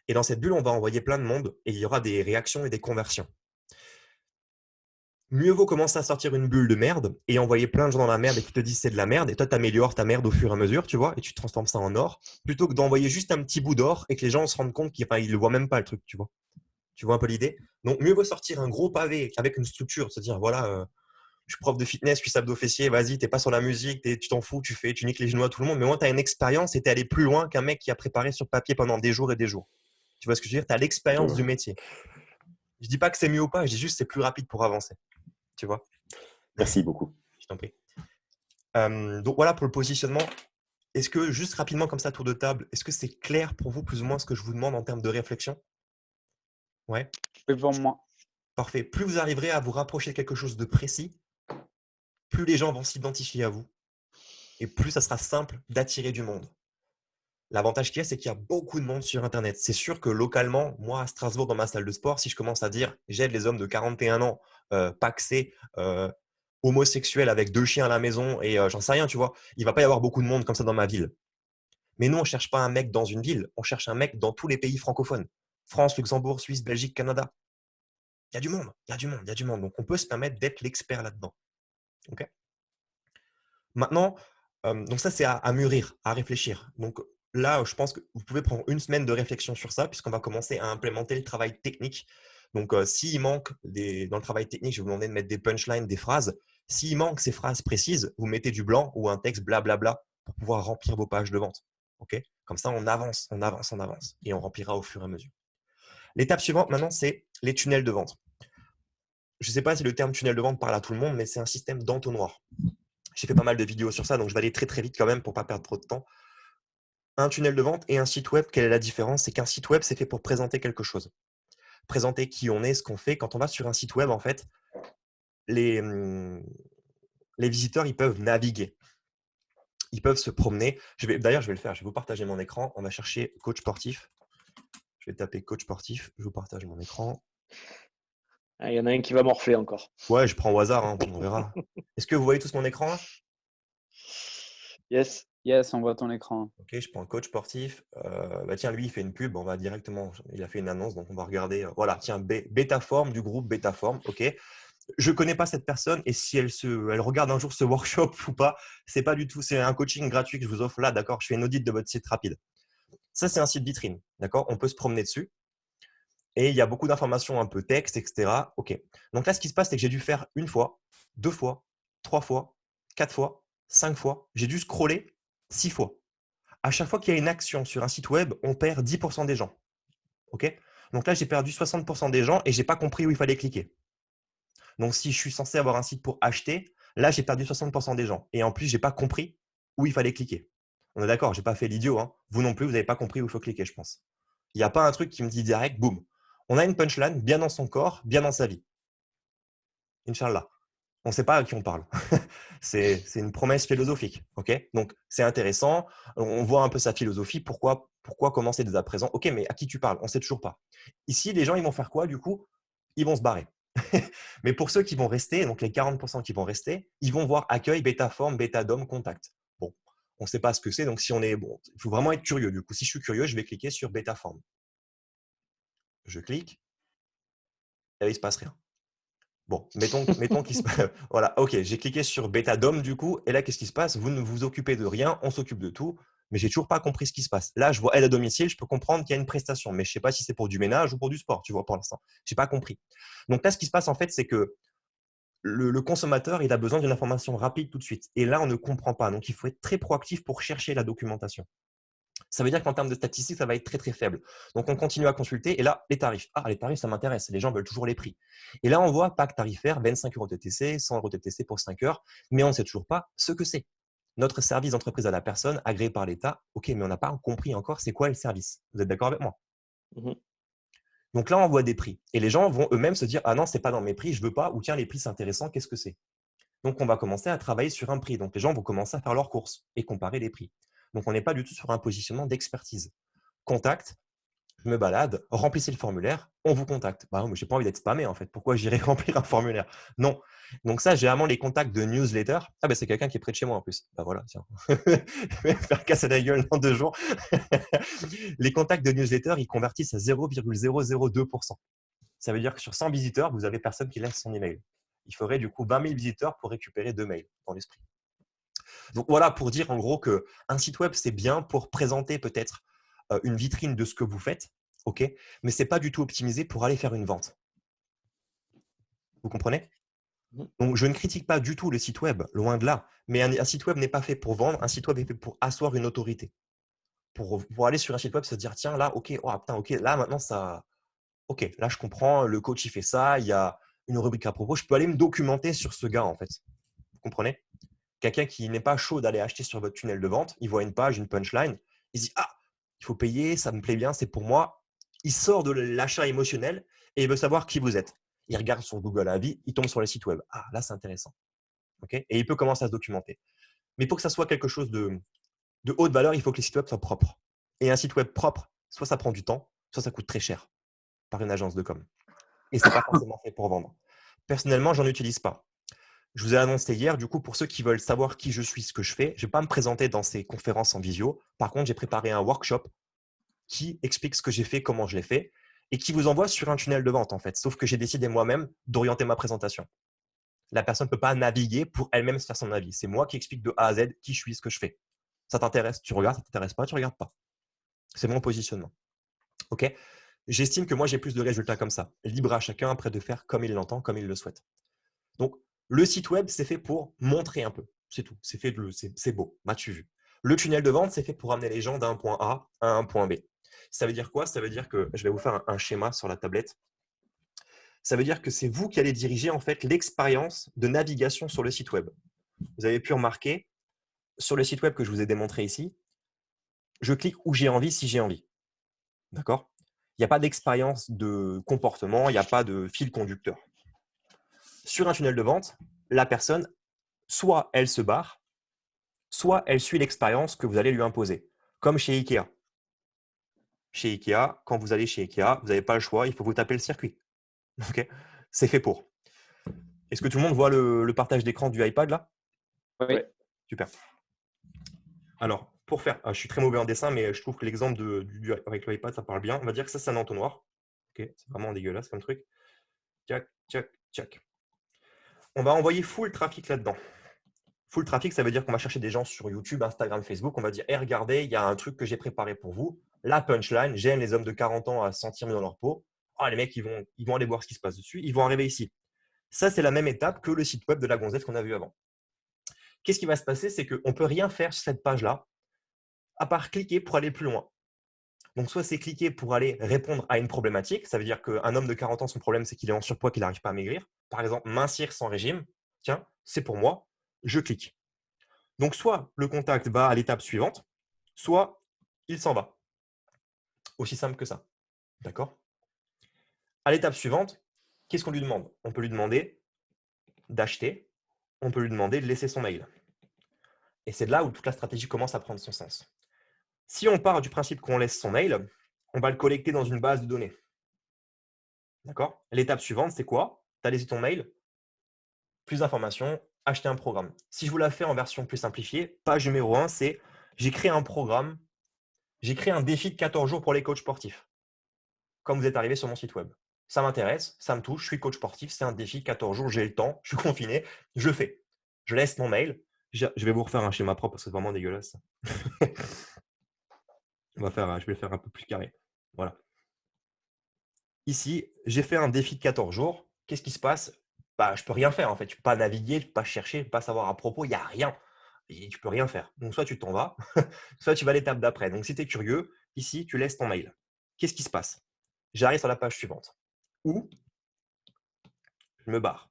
Et dans cette bulle, on va envoyer plein de monde et il y aura des réactions et des conversions. Mieux vaut commencer à sortir une bulle de merde et envoyer plein de gens dans la merde et qui te disent c'est de la merde et toi t'améliores ta merde au fur et à mesure, tu vois, et tu transformes ça en or, plutôt que d'envoyer juste un petit bout d'or et que les gens se rendent compte qu'ils ne le voient même pas le truc, tu vois. Tu vois un peu l'idée? Donc mieux vaut sortir un gros pavé avec une structure, se dire voilà, je suis prof de fitness, je suis abdos fessiers, vas-y, t'es pas sur la musique, tu t'en fous, tu niques les genoux à tout le monde, mais moi tu as une expérience et t'es allé plus loin qu'un mec qui a préparé sur papier pendant des jours et des jours. Tu vois ce que je veux dire? Tu as l'expérience du métier. Je dis pas que c'est mieux ou pas, je dis juste que c'est plus rapide pour avancer. Tu vois? Merci beaucoup. Je t'en prie. Donc voilà pour le positionnement. Est-ce que, juste rapidement comme ça, tour de table, est-ce que c'est clair pour vous plus ou moins ce que je vous demande en termes de réflexion? Ouais, Devant moi. parfait. Plus vous arriverez à vous rapprocher de quelque chose de précis, plus les gens vont s'identifier à vous et plus ça sera simple d'attirer du monde. L'avantage qu'il y a, c'est qu'il y a beaucoup de monde sur Internet. C'est sûr que localement, moi, à Strasbourg, dans ma salle de sport, si je commence à dire j'aide les hommes de 41 ans, paxés, homosexuels avec 2 chiens à la maison et j'en sais rien, tu vois, il va pas y avoir beaucoup de monde comme ça dans ma ville. Mais nous, on ne cherche pas un mec dans une ville, on cherche un mec dans tous les pays francophones. France, Luxembourg, Suisse, Belgique, Canada. Il y a du monde, il y a du monde, il y a du monde. Donc, on peut se permettre d'être l'expert là-dedans. Okay. Maintenant, donc ça, c'est à mûrir, à réfléchir. Donc là, je pense que vous pouvez prendre une semaine de réflexion sur ça, puisqu'on va commencer à implémenter le travail technique. Donc, s'il manque dans le travail technique, je vais vous demander de mettre des punchlines, des phrases. S'il manque ces phrases précises, vous mettez du blanc ou un texte blablabla pour pouvoir remplir vos pages de vente. Okay. Comme ça, on avance, on avance, on avance. Et on remplira au fur et à mesure. L'étape suivante, maintenant, c'est les tunnels de vente. Je ne sais pas si le terme tunnel de vente parle à tout le monde, mais c'est un système d'entonnoir. J'ai fait pas mal de vidéos sur ça, donc je vais aller très très vite quand même pour ne pas perdre trop de temps. Un tunnel de vente et un site web, quelle est la différence? C'est qu'un site web, c'est fait pour présenter quelque chose. Présenter qui on est, ce qu'on fait. Quand on va sur un site web, en fait, les visiteurs, ils peuvent naviguer. Ils peuvent se promener. D'ailleurs, je vais le faire. Je vais vous partager mon écran. On va chercher coach sportif. Je vais taper coach sportif. Je vous partage mon écran. Il y en a un qui va morfler encore. Ouais, je prends au hasard, hein, on verra. Est-ce que vous voyez tous mon écran là? Yes. Yes, on voit ton écran. Ok, je prends coach sportif. Tiens, lui, il fait une pub. On va directement. Il a fait une annonce, donc on va regarder. Voilà, tiens, Betaform du groupe Betaform. Ok. Je ne connais pas cette personne et si elle regarde un jour ce workshop ou pas, c'est pas du tout. C'est un coaching gratuit que je vous offre là. D'accord. Je fais une audit de votre site rapide. Ça, c'est un site vitrine. D'accord. On peut se promener dessus. Et il y a beaucoup d'informations, un peu texte, etc. OK. Donc là, ce qui se passe, c'est que j'ai dû faire une fois, 2 fois, 3 fois, 4 fois, 5 fois. J'ai dû scroller 6 fois. À chaque fois qu'il y a une action sur un site web, on perd 10% des gens. OK. Donc là, j'ai perdu 60% des gens et je n'ai pas compris où il fallait cliquer. Donc si je suis censé avoir un site pour acheter, là, j'ai perdu 60% des gens. Et en plus, je n'ai pas compris où il fallait cliquer. On est d'accord, je n'ai pas fait l'idiot. Hein. Vous non plus, vous n'avez pas compris où il faut cliquer, je pense. Il n'y a pas un truc qui me dit direct, boum. On a une punchline bien dans son corps, bien dans sa vie. Inch'Allah. On ne sait pas à qui on parle. c'est une promesse philosophique. Okay. Donc, c'est intéressant. On voit un peu sa philosophie. Pourquoi commencer dès à présent? Ok, mais à qui tu parles? On ne sait toujours pas. Ici, les gens, ils vont faire quoi du coup? Ils vont se barrer. Mais pour ceux qui vont rester, donc les 40% qui vont rester, ils vont voir accueil, bêta forme, bêta dom, contact. Bon, on ne sait pas ce que c'est. Donc, si on est bon, il faut vraiment être curieux. Du coup, si je suis curieux, je vais cliquer sur bêta forme. Je clique. Et là, il ne se passe rien. Bon, mettons qu'il se passe. Voilà, ok, j'ai cliqué sur bêta dom du coup. Et là, qu'est-ce qui se passe? Vous ne vous occupez de rien, on s'occupe de tout. Mais j'ai toujours pas compris ce qui se passe. Là, je vois aide à domicile, je peux comprendre qu'il y a une prestation, mais je ne sais pas si c'est pour du ménage ou pour du sport, tu vois, pour l'instant. Je n'ai pas compris. Donc là, ce qui se passe en fait, c'est que le consommateur, il a besoin d'une information rapide tout de suite. Et là, on ne comprend pas. Donc, il faut être très proactif pour chercher la documentation. Ça veut dire qu'en termes de statistiques, ça va être très, très faible. Donc, on continue à consulter. Et là, les tarifs. Ah, les tarifs, ça m'intéresse. Les gens veulent toujours les prix. Et là, on voit pack tarifaire, 25 € TTC, 100 € TTC pour 5 heures. Mais on ne sait toujours pas ce que c'est. Notre service d'entreprise à la personne, agréé par l'État. OK, mais on n'a pas compris encore c'est quoi le service. Vous êtes d'accord avec moi? Mhm. Donc là, on voit des prix. Et les gens vont eux-mêmes se dire, ah non, ce n'est pas dans mes prix, je ne veux pas. Ou tiens, les prix, c'est intéressant, qu'est-ce que c'est? Donc, on va commencer à travailler sur un prix. Donc, les gens vont commencer à faire leurs courses et comparer les prix. Donc, on n'est pas du tout sur un positionnement d'expertise. Contact, je me balade, remplissez le formulaire, on vous contacte. Bah, je n'ai pas envie d'être spammé en fait. Pourquoi j'irais remplir un formulaire? Non. Donc ça, généralement, les contacts de newsletter. Ah ben c'est quelqu'un qui est près de chez moi en plus. Bah voilà, tiens. Je vais me faire casser la gueule dans 2 jours. Les contacts de newsletter, ils convertissent à 0,002%. Ça veut dire que sur 100 visiteurs, vous avez personne qui laisse son email. Il faudrait du coup 20 000 visiteurs pour récupérer 2 mails dans l'esprit. Donc voilà, pour dire en gros qu'un site web, c'est bien pour présenter peut-être une vitrine de ce que vous faites, ok, mais ce n'est pas du tout optimisé pour aller faire une vente. Vous comprenez? Donc, je ne critique pas du tout le site web, loin de là, mais un site web n'est pas fait pour vendre, un site web est fait pour asseoir une autorité. Pour aller sur un site web, se dire, tiens, là, ok, oh, putain, ok, là, maintenant, ça… Ok, là, je comprends, le coach, il fait ça, il y a une rubrique à propos, je peux aller me documenter sur ce gars, en fait. Vous comprenez? Quelqu'un qui n'est pas chaud d'aller acheter sur votre tunnel de vente, il voit une page, une punchline, il se dit, ah, il faut payer, ça me plaît bien, c'est pour moi. Il sort de l'achat émotionnel et il veut savoir qui vous êtes. Il regarde sur Google Avis, il tombe sur les sites web. Ah, là, c'est intéressant. Okay, et il peut commencer à se documenter. Mais pour que ça soit quelque chose de haute valeur, il faut que les sites web soient propres. Et un site web propre, soit ça prend du temps, soit ça coûte très cher par une agence de com. Et ce n'est pas forcément fait pour vendre. Personnellement, je n'en utilise pas. Je vous ai annoncé hier, du coup, pour ceux qui veulent savoir qui je suis, ce que je fais, je ne vais pas me présenter dans ces conférences en visio. Par contre, j'ai préparé un workshop qui explique ce que j'ai fait, comment je l'ai fait, et qui vous envoie sur un tunnel de vente, en fait. Sauf que j'ai décidé moi-même d'orienter ma présentation. La personne ne peut pas naviguer pour elle-même se faire son avis. C'est moi qui explique de A à Z qui je suis, ce que je fais. Ça t'intéresse, tu regardes, ça ne t'intéresse pas, tu ne regardes pas. C'est mon positionnement. OK? J'estime que moi, j'ai plus de résultats comme ça. Libre à chacun après de faire comme il l'entend, comme il le souhaite. Donc, le site web, c'est fait pour montrer un peu. C'est tout. C'est beau. M'as-tu vu? Le tunnel de vente, c'est fait pour amener les gens d'un point A à un point B. Ça veut dire quoi? Ça veut dire que je vais vous faire un schéma sur la tablette. Ça veut dire que c'est vous qui allez diriger en fait l'expérience de navigation sur le site web. Vous avez pu remarquer sur le site web que je vous ai démontré ici, je clique où j'ai envie si j'ai envie. D'accord? Il n'y a pas d'expérience de comportement, il n'y a pas de fil conducteur. Sur un tunnel de vente, la personne, soit elle se barre, soit elle suit l'expérience que vous allez lui imposer, comme chez Ikea. Chez Ikea, quand vous allez chez Ikea, vous n'avez pas le choix, il faut vous taper le circuit. Okay, c'est fait pour. Est-ce que tout le monde voit le partage d'écran du iPad là? Oui. Super. Alors, pour faire… je suis très mauvais en dessin, mais je trouve que l'exemple avec l'iPad, ça parle bien. On va dire que ça, c'est un entonnoir. Okay, c'est vraiment dégueulasse comme truc. Tchac, tchac, tchac. On va envoyer full trafic là-dedans. Full trafic, ça veut dire qu'on va chercher des gens sur YouTube, Instagram, Facebook. On va dire, hey, regardez, il y a un truc que j'ai préparé pour vous. La punchline, j'aime les hommes de 40 ans à se sentir mieux dans leur peau. Oh, les mecs, ils vont aller voir ce qui se passe dessus. Ils vont arriver ici. Ça, c'est la même étape que le site web de la gonzesse qu'on a vu avant. Qu'est-ce qui va se passer? C'est qu'on ne peut rien faire sur cette page-là, à part cliquer pour aller plus loin. Donc, soit c'est cliquer pour aller répondre à une problématique. Ça veut dire qu'un homme de 40 ans, son problème, c'est qu'il est en surpoids, qu'il n'arrive pas à maigrir. Par exemple, mincir sans régime. Tiens, c'est pour moi. Je clique. Donc, soit le contact va à l'étape suivante, soit il s'en va. Aussi simple que ça. D'accord? À l'étape suivante, qu'est-ce qu'on lui demande? On peut lui demander d'acheter. On peut lui demander de laisser son mail. Et c'est de là où toute la stratégie commence à prendre son sens. Si on part du principe qu'on laisse son mail, on va le collecter dans une base de données. D'accord? L'étape suivante, c'est quoi? Tu as laissé ton mail, plus d'informations, acheter un programme. Si je vous la fais en version plus simplifiée, page numéro 1, c'est j'ai créé un programme, j'ai créé un défi de 14 jours pour les coachs sportifs. Comme vous êtes arrivé sur mon site web. Ça m'intéresse, ça me touche, je suis coach sportif, c'est un défi, 14 jours, j'ai le temps, je suis confiné, je le fais. Je laisse mon mail. Je vais vous refaire un schéma propre parce que c'est vraiment dégueulasse. Je vais le faire un peu plus carré. Voilà. Ici, j'ai fait un défi de 14 jours. Qu'est-ce qui se passe? bah, je peux rien faire en fait. Tu peux pas naviguer, tu peux pas chercher, tu peux pas savoir à propos, il n'y a rien. Et tu peux rien faire. Donc, soit tu t'en vas, soit tu vas à l'étape d'après. Donc, si tu es curieux, ici, tu laisses ton mail. Qu'est-ce qui se passe? J'arrive sur la page suivante où je me barre.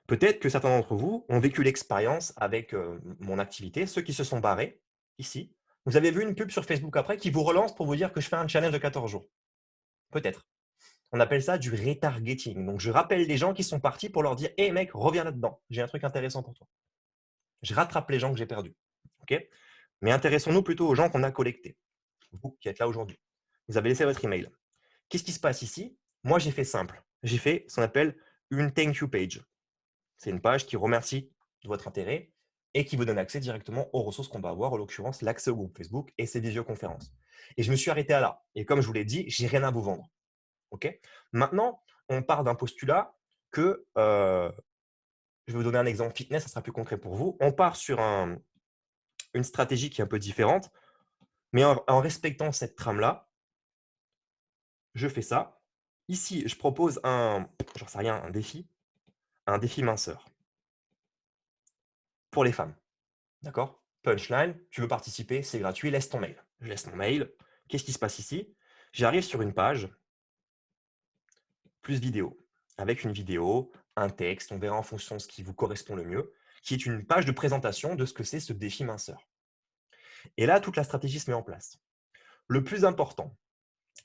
Peut-être que certains d'entre vous ont vécu l'expérience avec mon activité, ceux qui se sont barrés ici. Vous avez vu une pub sur Facebook après qui vous relance pour vous dire que je fais un challenge de 14 jours. Peut-être. On appelle ça du retargeting. Donc, je rappelle les gens qui sont partis pour leur dire « Hé mec, reviens là-dedans. J'ai un truc intéressant pour toi. » Je rattrape les gens que j'ai perdus. Okay, mais intéressons-nous plutôt aux gens qu'on a collectés. Vous qui êtes là aujourd'hui. Vous avez laissé votre email. Qu'est-ce qui se passe ici? Moi, j'ai fait simple. J'ai fait ce qu'on appelle une thank you page. C'est une page qui remercie de votre intérêt et qui vous donne accès directement aux ressources qu'on va avoir, en l'occurrence l'accès au groupe Facebook et ses visioconférences. Et je me suis arrêté à là. Et comme je vous l'ai dit, j'ai rien à vous vendre. Okay, maintenant, on part d'un postulat que, je vais vous donner un exemple fitness, ça sera plus concret pour vous. On part sur une stratégie qui est un peu différente, mais en respectant cette trame-là, je fais ça. Ici, je propose un défi minceur pour les femmes. D'accord? Punchline, tu veux participer, c'est gratuit, laisse ton mail. Je laisse mon mail. Qu'est-ce qui se passe ici? J'arrive sur une page plus vidéo, avec une vidéo, un texte, on verra en fonction de ce qui vous correspond le mieux, qui est une page de présentation de ce que c'est ce défi minceur. Et là, toute la stratégie se met en place. Le plus important,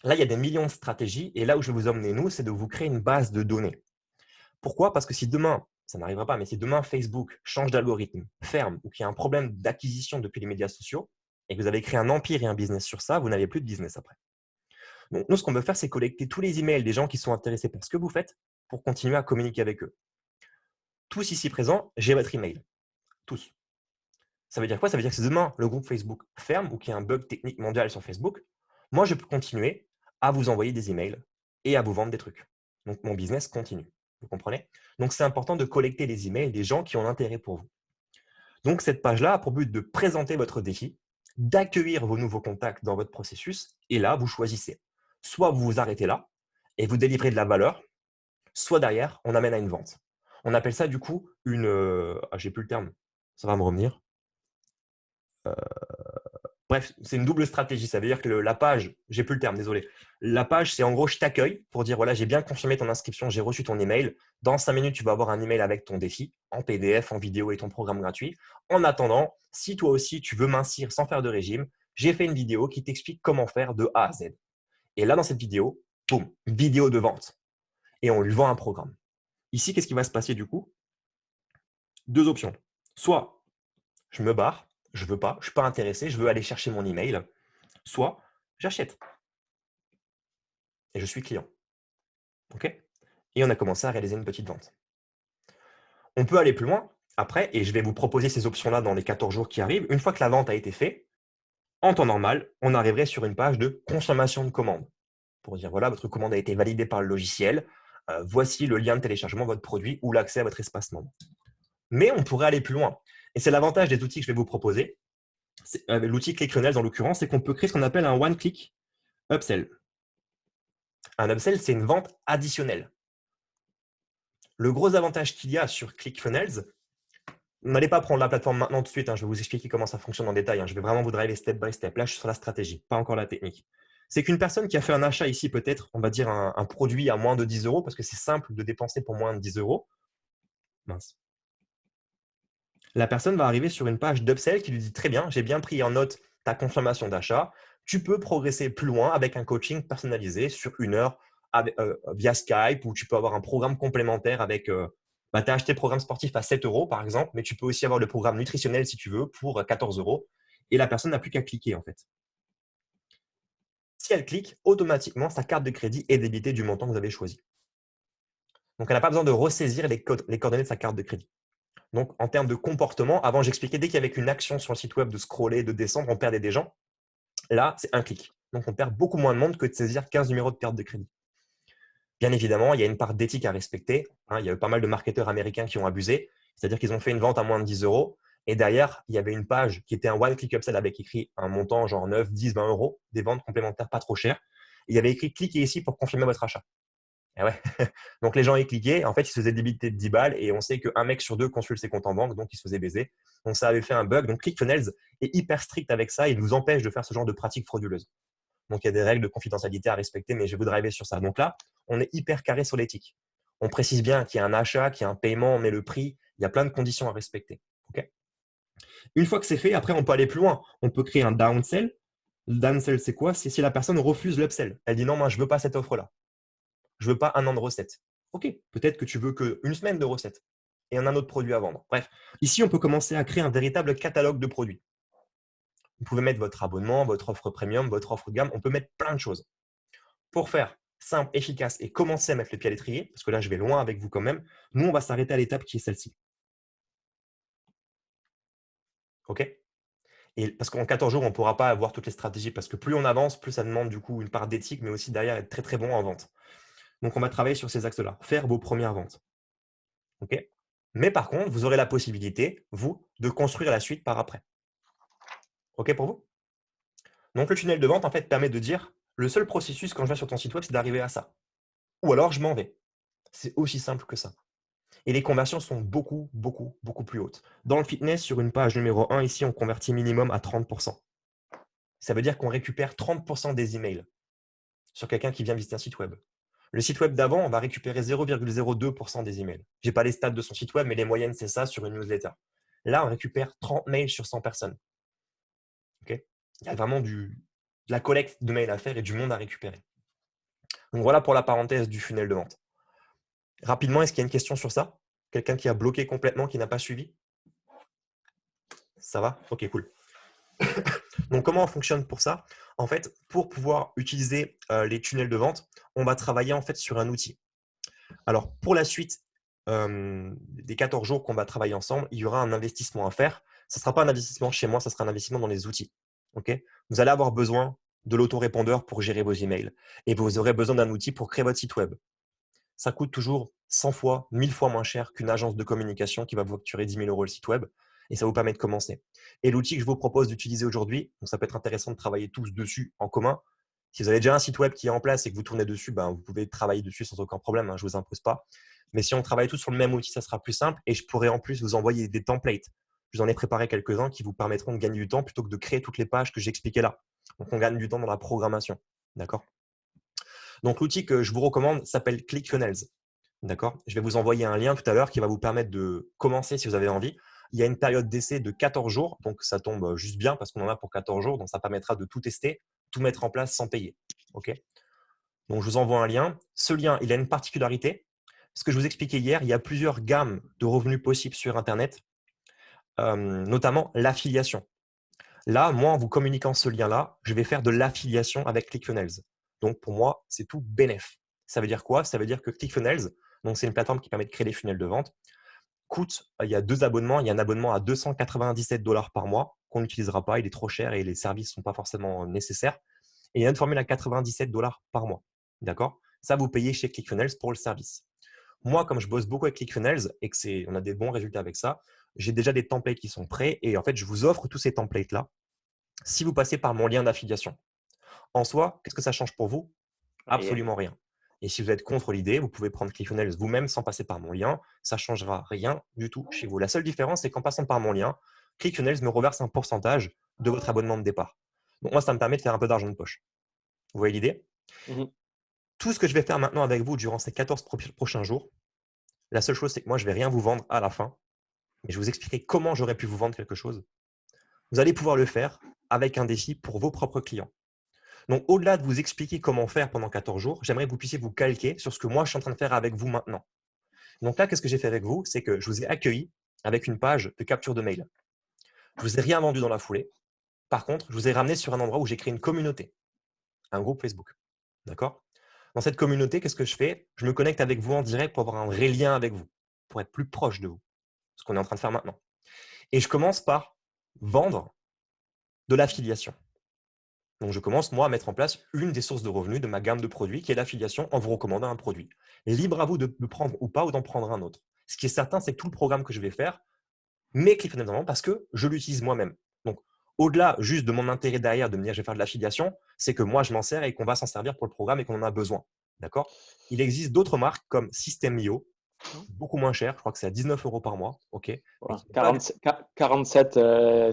là, il y a des millions de stratégies et là où je vais vous emmener, nous, c'est de vous créer une base de données. Pourquoi? Parce que si demain, ça n'arrivera pas, mais si demain Facebook change d'algorithme, ferme ou qu'il y a un problème d'acquisition depuis les médias sociaux et que vous avez créé un empire et un business sur ça, vous n'avez plus de business après. Donc, nous, ce qu'on veut faire, c'est collecter tous les emails des gens qui sont intéressés par ce que vous faites pour continuer à communiquer avec eux. Tous ici présents, j'ai votre email. Tous. Ça veut dire quoi? Ça veut dire que si demain, le groupe Facebook ferme ou qu'il y a un bug technique mondial sur Facebook, moi, je peux continuer à vous envoyer des emails et à vous vendre des trucs. Donc, mon business continue. Vous comprenez? Donc, c'est important de collecter les emails des gens qui ont intérêt pour vous. Donc, cette page-là a pour but de présenter votre défi, d'accueillir vos nouveaux contacts dans votre processus. Et là, vous choisissez. Soit vous vous arrêtez là et vous délivrez de la valeur, soit derrière, on amène à une vente. On appelle ça du coup une… j'ai plus le terme, ça va me revenir. Bref, c'est une double stratégie. Ça veut dire que la page, j'ai plus le terme, désolé. La page, c'est en gros, je t'accueille pour dire, voilà, j'ai bien confirmé ton inscription, j'ai reçu ton email. Dans 5 minutes, tu vas avoir un email avec ton défi, en PDF, en vidéo et ton programme gratuit. En attendant, si toi aussi, tu veux mincir sans faire de régime, j'ai fait une vidéo qui t'explique comment faire de A à Z. Et là, dans cette vidéo, boum, vidéo de vente. Et on lui vend un programme. Ici, qu'est-ce qui va se passer du coup? Deux options. Soit je me barre, je ne veux pas, je ne suis pas intéressé, je veux aller chercher mon email. Soit j'achète et je suis client. OK? Et on a commencé à réaliser une petite vente. On peut aller plus loin après, et je vais vous proposer ces options-là dans les 14 jours qui arrivent. Une fois que la vente a été faite, en temps normal, on arriverait sur une page de confirmation de commande pour dire voilà, votre commande a été validée par le logiciel. Voici le lien de téléchargement de votre produit ou l'accès à votre espace membre. Mais on pourrait aller plus loin. Et c'est l'avantage des outils que je vais vous proposer. L'outil ClickFunnels, en l'occurrence, c'est qu'on peut créer ce qu'on appelle un one-click upsell. Un upsell, c'est une vente additionnelle. Le gros avantage qu'il y a sur ClickFunnels, n'allez pas prendre la plateforme maintenant tout de suite, je vais vous expliquer comment ça fonctionne en détail. Je vais vraiment vous driver step by step. Là, je suis sur la stratégie, pas encore la technique. C'est qu'une personne qui a fait un achat ici, peut-être, on va dire un produit à moins de 10 €, parce que c'est simple de dépenser pour moins de 10 €. Mince. La personne va arriver sur une page d'upsell qui lui dit très bien, j'ai bien pris en note ta confirmation d'achat. Tu peux progresser plus loin avec un coaching personnalisé sur 1 heure via Skype, ou tu peux avoir un programme complémentaire avec… tu as acheté le programme sportif à 7 € par exemple, mais tu peux aussi avoir le programme nutritionnel si tu veux pour 14 € et la personne n'a plus qu'à cliquer en fait. Si elle clique, automatiquement, sa carte de crédit est débitée du montant que vous avez choisi. Donc, elle n'a pas besoin de ressaisir les coordonnées de sa carte de crédit. Donc, en termes de comportement, avant, j'expliquais dès qu'il y avait une action sur le site web de scroller, de descendre, on perdait des gens. Là, c'est un clic. Donc, on perd beaucoup moins de monde que de saisir 15 numéros de carte de crédit. Bien évidemment, il y a une part d'éthique à respecter. Il y a eu pas mal de marketeurs américains qui ont abusé. C'est-à-dire qu'ils ont fait une vente à moins de 10 € et derrière, il y avait une page qui était un one-click upsell avec écrit un montant genre 9, 10, 20 €, des ventes complémentaires pas trop chères. Il y avait écrit « Cliquez ici pour confirmer votre achat ». Eh ouais. Donc, les gens y cliquaient. En fait, ils se faisaient débiter de 10 balles et on sait qu'un mec sur deux consulte ses comptes en banque, donc il se faisait baiser. Donc, ça avait fait un bug. Donc, ClickFunnels est hyper strict avec ça. Il nous empêche de faire ce genre de pratiques frauduleuses. Donc, il y a des règles de confidentialité à respecter, mais je vais vous driver sur ça. Donc là, on est hyper carré sur l'éthique. On précise bien qu'il y a un achat, qu'il y a un paiement, on met le prix. Il y a plein de conditions à respecter. Okay. Une fois que c'est fait, après, on peut aller plus loin. On peut créer un downsell. Le downsell, c'est quoi? C'est si la personne refuse l'upsell. Elle dit non, moi, je ne veux pas cette offre-là. Je ne veux pas un an de recettes. OK, peut-être que tu veux qu'une semaine de recettes et un autre produit à vendre. Bref, ici, on peut commencer à créer un véritable catalogue de produits. Vous pouvez mettre votre abonnement, votre offre premium, votre offre de gamme. On peut mettre plein de choses. Pour faire simple, efficace et commencer à mettre le pied à l'étrier, parce que là, je vais loin avec vous quand même, nous, on va s'arrêter à l'étape qui est celle-ci. OK? Et parce qu'en 14 jours, on ne pourra pas avoir toutes les stratégies, parce que plus on avance, plus ça demande du coup une part d'éthique, mais aussi derrière être très très bon en vente. Donc, on va travailler sur ces axes-là, faire vos premières ventes. OK? Mais par contre, vous aurez la possibilité, vous, de construire la suite par après. OK pour vous? Donc, le tunnel de vente, en fait, permet de dire, le seul processus quand je viens sur ton site web, c'est d'arriver à ça. Ou alors, je m'en vais. C'est aussi simple que ça. Et les conversions sont beaucoup, beaucoup, beaucoup plus hautes. Dans le fitness, sur une page numéro 1, ici, on convertit minimum à 30%. Ça veut dire qu'on récupère 30% des emails sur quelqu'un qui vient visiter un site web. Le site web d'avant, on va récupérer 0,02% des emails. Je n'ai pas les stats de son site web, mais les moyennes, c'est ça sur une newsletter. Là, on récupère 30 mails sur 100 personnes. Okay, il y a vraiment de la collecte de mails à faire et du monde à récupérer. Donc voilà pour la parenthèse du funnel de vente. Rapidement, est-ce qu'il y a une question sur ça? Quelqu'un qui a bloqué complètement, qui n'a pas suivi? Ça va? Ok, cool. Donc, comment on fonctionne pour ça? En fait, pour pouvoir utiliser les tunnels de vente, on va travailler en fait sur un outil. Alors, pour la suite des 14 jours qu'on va travailler ensemble, il y aura un investissement à faire. Ce ne sera pas un investissement chez moi, ce sera un investissement dans les outils. Okay, vous allez avoir besoin de l'autorépondeur pour gérer vos emails et vous aurez besoin d'un outil pour créer votre site web. Ça coûte toujours 100 fois, 1000 fois moins cher qu'une agence de communication qui va vous facturer 10 000 € le site web et ça vous permet de commencer. Et l'outil que je vous propose d'utiliser aujourd'hui, donc ça peut être intéressant de travailler tous dessus en commun. Si vous avez déjà un site web qui est en place et que vous tournez dessus, ben, vous pouvez travailler dessus sans aucun problème, hein, je ne vous impose pas. Mais si on travaille tous sur le même outil, ça sera plus simple et je pourrai en plus vous envoyer des templates. Je vous en ai préparé quelques-uns qui vous permettront de gagner du temps plutôt que de créer toutes les pages que j'ai expliquées là. Donc, on gagne du temps dans la programmation. D'accord? Donc, l'outil que je vous recommande s'appelle ClickFunnels. D'accord? Je vais vous envoyer un lien tout à l'heure qui va vous permettre de commencer si vous avez envie. Il y a une période d'essai de 14 jours, donc ça tombe juste bien parce qu'on en a pour 14 jours, donc ça permettra de tout tester, tout mettre en place sans payer. OK? Donc, je vous envoie un lien. Ce lien, il a une particularité. Ce que je vous expliquais hier, il y a plusieurs gammes de revenus possibles sur Internet, notamment l'affiliation. Là, moi, en vous communiquant ce lien-là, je vais faire de l'affiliation avec ClickFunnels. Donc, pour moi, c'est tout bénef. Ça veut dire quoi? Ça veut dire que ClickFunnels, donc c'est une plateforme qui permet de créer des funnels de vente, coûte, il y a 2 abonnements. Il y a un abonnement à 297 $ par mois qu'on n'utilisera pas. Il est trop cher et les services ne sont pas forcément nécessaires. Et il y a une formule à 97 $ par mois. D'accord? Ça, vous payez chez ClickFunnels pour le service. Moi, comme je bosse beaucoup avec ClickFunnels et qu'on a des bons résultats avec ça, j'ai déjà des templates qui sont prêts et en fait, je vous offre tous ces templates-là si vous passez par mon lien d'affiliation. En soi, qu'est-ce que ça change pour vous? Absolument rien. Et si vous êtes contre l'idée, vous pouvez prendre ClickFunnels vous-même sans passer par mon lien. Ça ne changera rien du tout chez vous. La seule différence, c'est qu'en passant par mon lien, ClickFunnels me reverse un pourcentage de votre abonnement de départ. Donc moi, ça me permet de faire un peu d'argent de poche. Vous voyez l'idée? Tout ce que je vais faire maintenant avec vous durant ces 14 prochains jours, la seule chose, c'est que moi, je ne vais rien vous vendre à la fin, mais je vais vous expliquer comment j'aurais pu vous vendre quelque chose. Vous allez pouvoir le faire avec un défi pour vos propres clients. Donc, au-delà de vous expliquer comment faire pendant 14 jours, j'aimerais que vous puissiez vous calquer sur ce que moi, je suis en train de faire avec vous maintenant. Donc là, qu'est-ce que j'ai fait avec vous? C'est que je vous ai accueilli avec une page de capture de mail. Je ne vous ai rien vendu dans la foulée. Par contre, je vous ai ramené sur un endroit où j'ai créé une communauté, un groupe Facebook. D'accord? Dans cette communauté, qu'est-ce que je fais? Je me connecte avec vous en direct pour avoir un vrai lien avec vous, pour être plus proche de vous, ce qu'on est en train de faire maintenant. Et je commence par vendre de l'affiliation. Donc, je commence, moi, à mettre en place une des sources de revenus de ma gamme de produits, qui est l'affiliation en vous recommandant un produit. Libre à vous de le prendre ou pas, ou d'en prendre un autre. Ce qui est certain, c'est que tout le programme que je vais faire met ClickFunnels en avant parce que je l'utilise moi-même. Donc, au-delà juste de mon intérêt derrière de me dire je vais faire de l'affiliation, c'est que moi, je m'en sers et qu'on va s'en servir pour le programme et qu'on en a besoin. D'accord? Il existe d'autres marques comme System.io, beaucoup moins cher. Je crois que c'est à 19 € par mois. OK? Mais Voilà. qui n'est pas 47,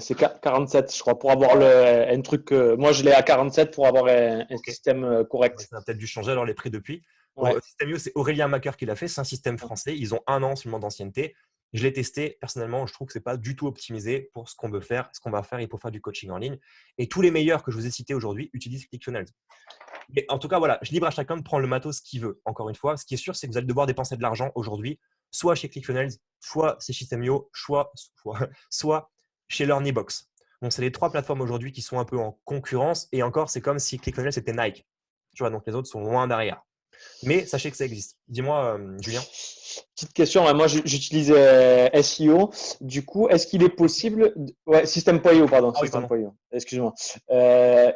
c'est 47, je crois, pour avoir un truc. Moi, je l'ai à 47 pour avoir un OK. système Ouais, correct. ça a peut-être dû changer alors les prix depuis. Ouais. System.io, c'est Aurélien Macker qui l'a fait. C'est un système français. Ils ont 1 an seulement d'ancienneté. Je l'ai testé. Personnellement, je trouve que ce n'est pas du tout optimisé pour ce qu'on veut faire, ce qu'on va faire et pour faire du coaching en ligne. Et tous les meilleurs que je vous ai cités aujourd'hui utilisent ClickFunnels. Mais en tout cas, voilà, je libre à chacun de prendre le matos qu'il veut. Encore une fois, ce qui est sûr, c'est que vous allez devoir dépenser de l'argent aujourd'hui, soit chez ClickFunnels, soit chez System.io, soit chez LearnyBox. Donc, c'est les 3 plateformes aujourd'hui qui sont un peu en concurrence. Et encore, c'est comme si ClickFunnels c'était Nike. Tu vois, donc les autres sont loin derrière. Mais sachez que ça existe. Dis-moi, Julien. Petite question, moi j'utilise SEO. Du coup, est-ce qu'il est possible. Ouais, System.io, pardon. Ah oui, pardon. System.io. Excuse-moi.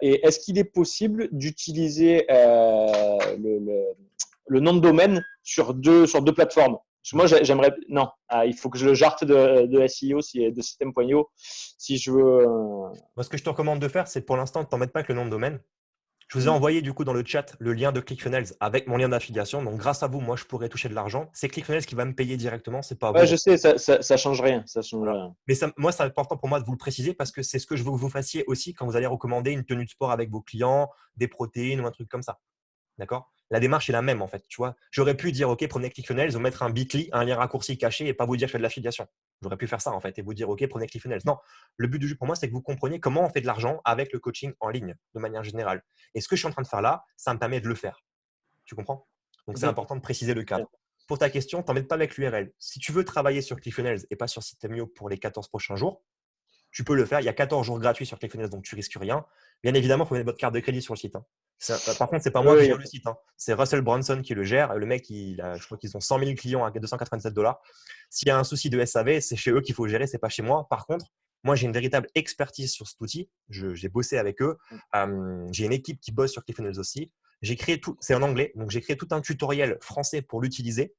Et est-ce qu'il est possible d'utiliser le nom de domaine sur deux plateformes? Parce que moi, j'aimerais. Non, il faut que je le jarte de SEO, de System.io, si je veux. Moi, ce que je te recommande de faire, c'est pour l'instant, ne t'embête pas avec le nom de domaine. Je vous ai envoyé du coup dans le chat le lien de ClickFunnels avec mon lien d'affiliation. Donc, grâce à vous, moi, je pourrais toucher de l'argent. C'est ClickFunnels qui va me payer directement. C'est pas Ouais, vous. je sais, ça change rien. Ça change Voilà. rien. Mais moi, c'est important pour moi de vous le préciser parce que c'est ce que je veux que vous fassiez aussi quand vous allez recommander une tenue de sport avec vos clients, des protéines ou un truc comme ça. D'accord? La démarche est la même en fait. Tu vois, j'aurais pu dire OK, prenez ClickFunnels, vous mettre un bit.ly, un lien raccourci caché et pas vous dire que je fais de l'affiliation. J'aurais pu faire ça en fait et vous dire OK, prenez ClickFunnels. Non, le but du jeu pour moi, c'est que vous compreniez comment on fait de l'argent avec le coaching en ligne de manière générale. Et ce que je suis en train de faire là, ça me permet de le faire. Tu comprends? Donc, c'est important de préciser le cadre. Pour ta question, t'embête pas avec l'URL. Si tu veux travailler sur ClickFunnels et pas sur System.io pour les 14 prochains jours, tu peux le faire. Il y a 14 jours gratuits sur ClickFunnels, donc tu risques rien. Bien évidemment, il faut mettre votre carte de crédit sur le site. Par contre, ce n'est pas moi qui gère le site. C'est Russell Brunson qui le gère. Le mec, je crois qu'ils ont 100 000 clients à 287 $. S'il y a un souci de SAV, c'est chez eux qu'il faut gérer, ce n'est pas chez moi. Par contre, moi, j'ai une véritable expertise sur cet outil. J'ai bossé avec eux. J'ai une équipe qui bosse sur ClickFunnels aussi. J'ai créé tout, c'est en anglais, donc j'ai créé tout un tutoriel français pour l'utiliser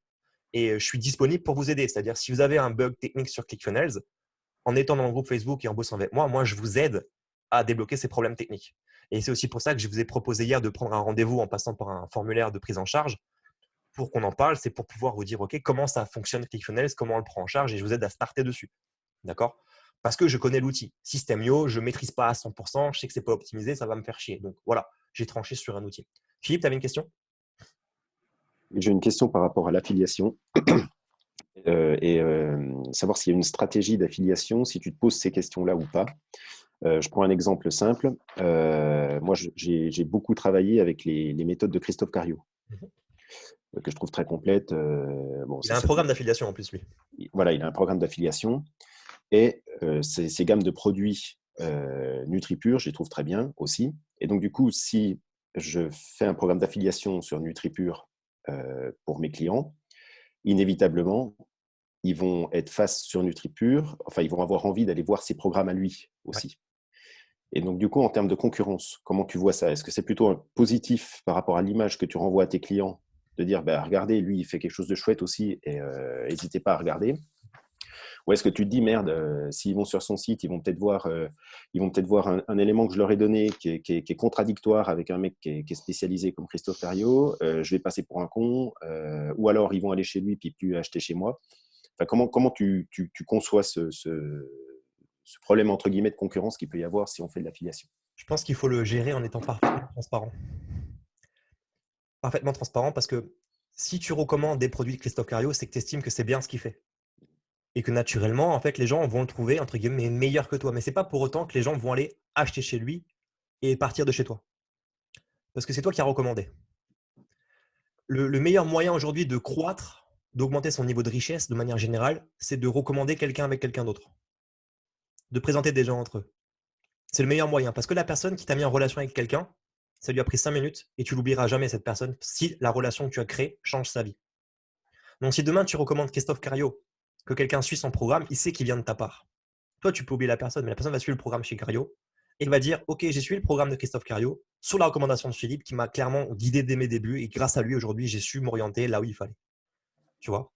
et je suis disponible pour vous aider. C'est-à-dire, si vous avez un bug technique sur ClickFunnels, en étant dans le groupe Facebook et en bossant avec moi, je vous aide à débloquer ces problèmes techniques. Et c'est aussi pour ça que je vous ai proposé hier de prendre un rendez-vous en passant par un formulaire de prise en charge pour qu'on en parle. C'est pour pouvoir vous dire, OK, comment ça fonctionne ClickFunnels, comment on le prend en charge et je vous aide à starter dessus. D'accord? Parce que je connais l'outil. System.io, je ne maîtrise pas à 100%, je sais que ce n'est pas optimisé, ça va me faire chier. Donc voilà, j'ai tranché sur un outil. Philippe, tu avais une question? J'ai une question par rapport à l'affiliation. Savoir s'il y a une stratégie d'affiliation, si tu te poses ces questions-là ou pas. Je prends un exemple simple. Moi, j'ai beaucoup travaillé avec les méthodes de Christophe Cariou, que je trouve très complètes. Il a un programme d'affiliation en plus, lui. Voilà, il a un programme d'affiliation. Et ces gammes de produits NutriPure, je les trouve très bien aussi. Et donc, du coup, si je fais un programme d'affiliation sur NutriPure pour mes clients, inévitablement, ils vont être face sur NutriPure, enfin, ils vont avoir envie d'aller voir ses programmes à lui aussi. Ouais. Et donc, du coup, en termes de concurrence, comment tu vois ça? Est-ce que c'est plutôt positif par rapport à l'image que tu renvoies à tes clients, de dire, bah, regardez, lui, il fait quelque chose de chouette aussi, et n'hésitez pas à regarder? Ou est-ce que tu te dis, merde, s'ils vont sur son site, ils vont peut-être voir un élément que je leur ai donné qui est contradictoire avec un mec qui est spécialisé comme Christophe Cariou, je vais passer pour un con, ou alors ils vont aller chez lui puis plus acheter chez moi. Enfin, comment tu conçois ce problème entre guillemets de concurrence qu'il peut y avoir si on fait de l'affiliation? Je pense qu'il faut le gérer en étant parfaitement transparent. Parfaitement transparent parce que si tu recommandes des produits de Christophe Cariou, c'est que tu estimes que c'est bien ce qu'il fait. Et que naturellement, en fait, les gens vont le trouver, entre guillemets, meilleur que toi. Mais ce n'est pas pour autant que les gens vont aller acheter chez lui et partir de chez toi. Parce que c'est toi qui as recommandé. Le meilleur moyen aujourd'hui de croître, d'augmenter son niveau de richesse de manière générale, c'est de recommander quelqu'un avec quelqu'un d'autre. De présenter des gens entre eux. C'est le meilleur moyen. Parce que la personne qui t'a mis en relation avec quelqu'un, ça lui a pris 5 minutes et tu l'oublieras jamais, cette personne, si la relation que tu as créée change sa vie. Donc, si demain, tu recommandes Christophe Cariou, que quelqu'un suit son programme, il sait qu'il vient de ta part. Toi, tu peux oublier la personne, mais la personne va suivre le programme chez Cariou et il va dire, OK, j'ai suivi le programme de Christophe Cariou sous la recommandation de Philippe qui m'a clairement guidé dès mes débuts et grâce à lui, aujourd'hui, j'ai su m'orienter là où il fallait. Tu vois?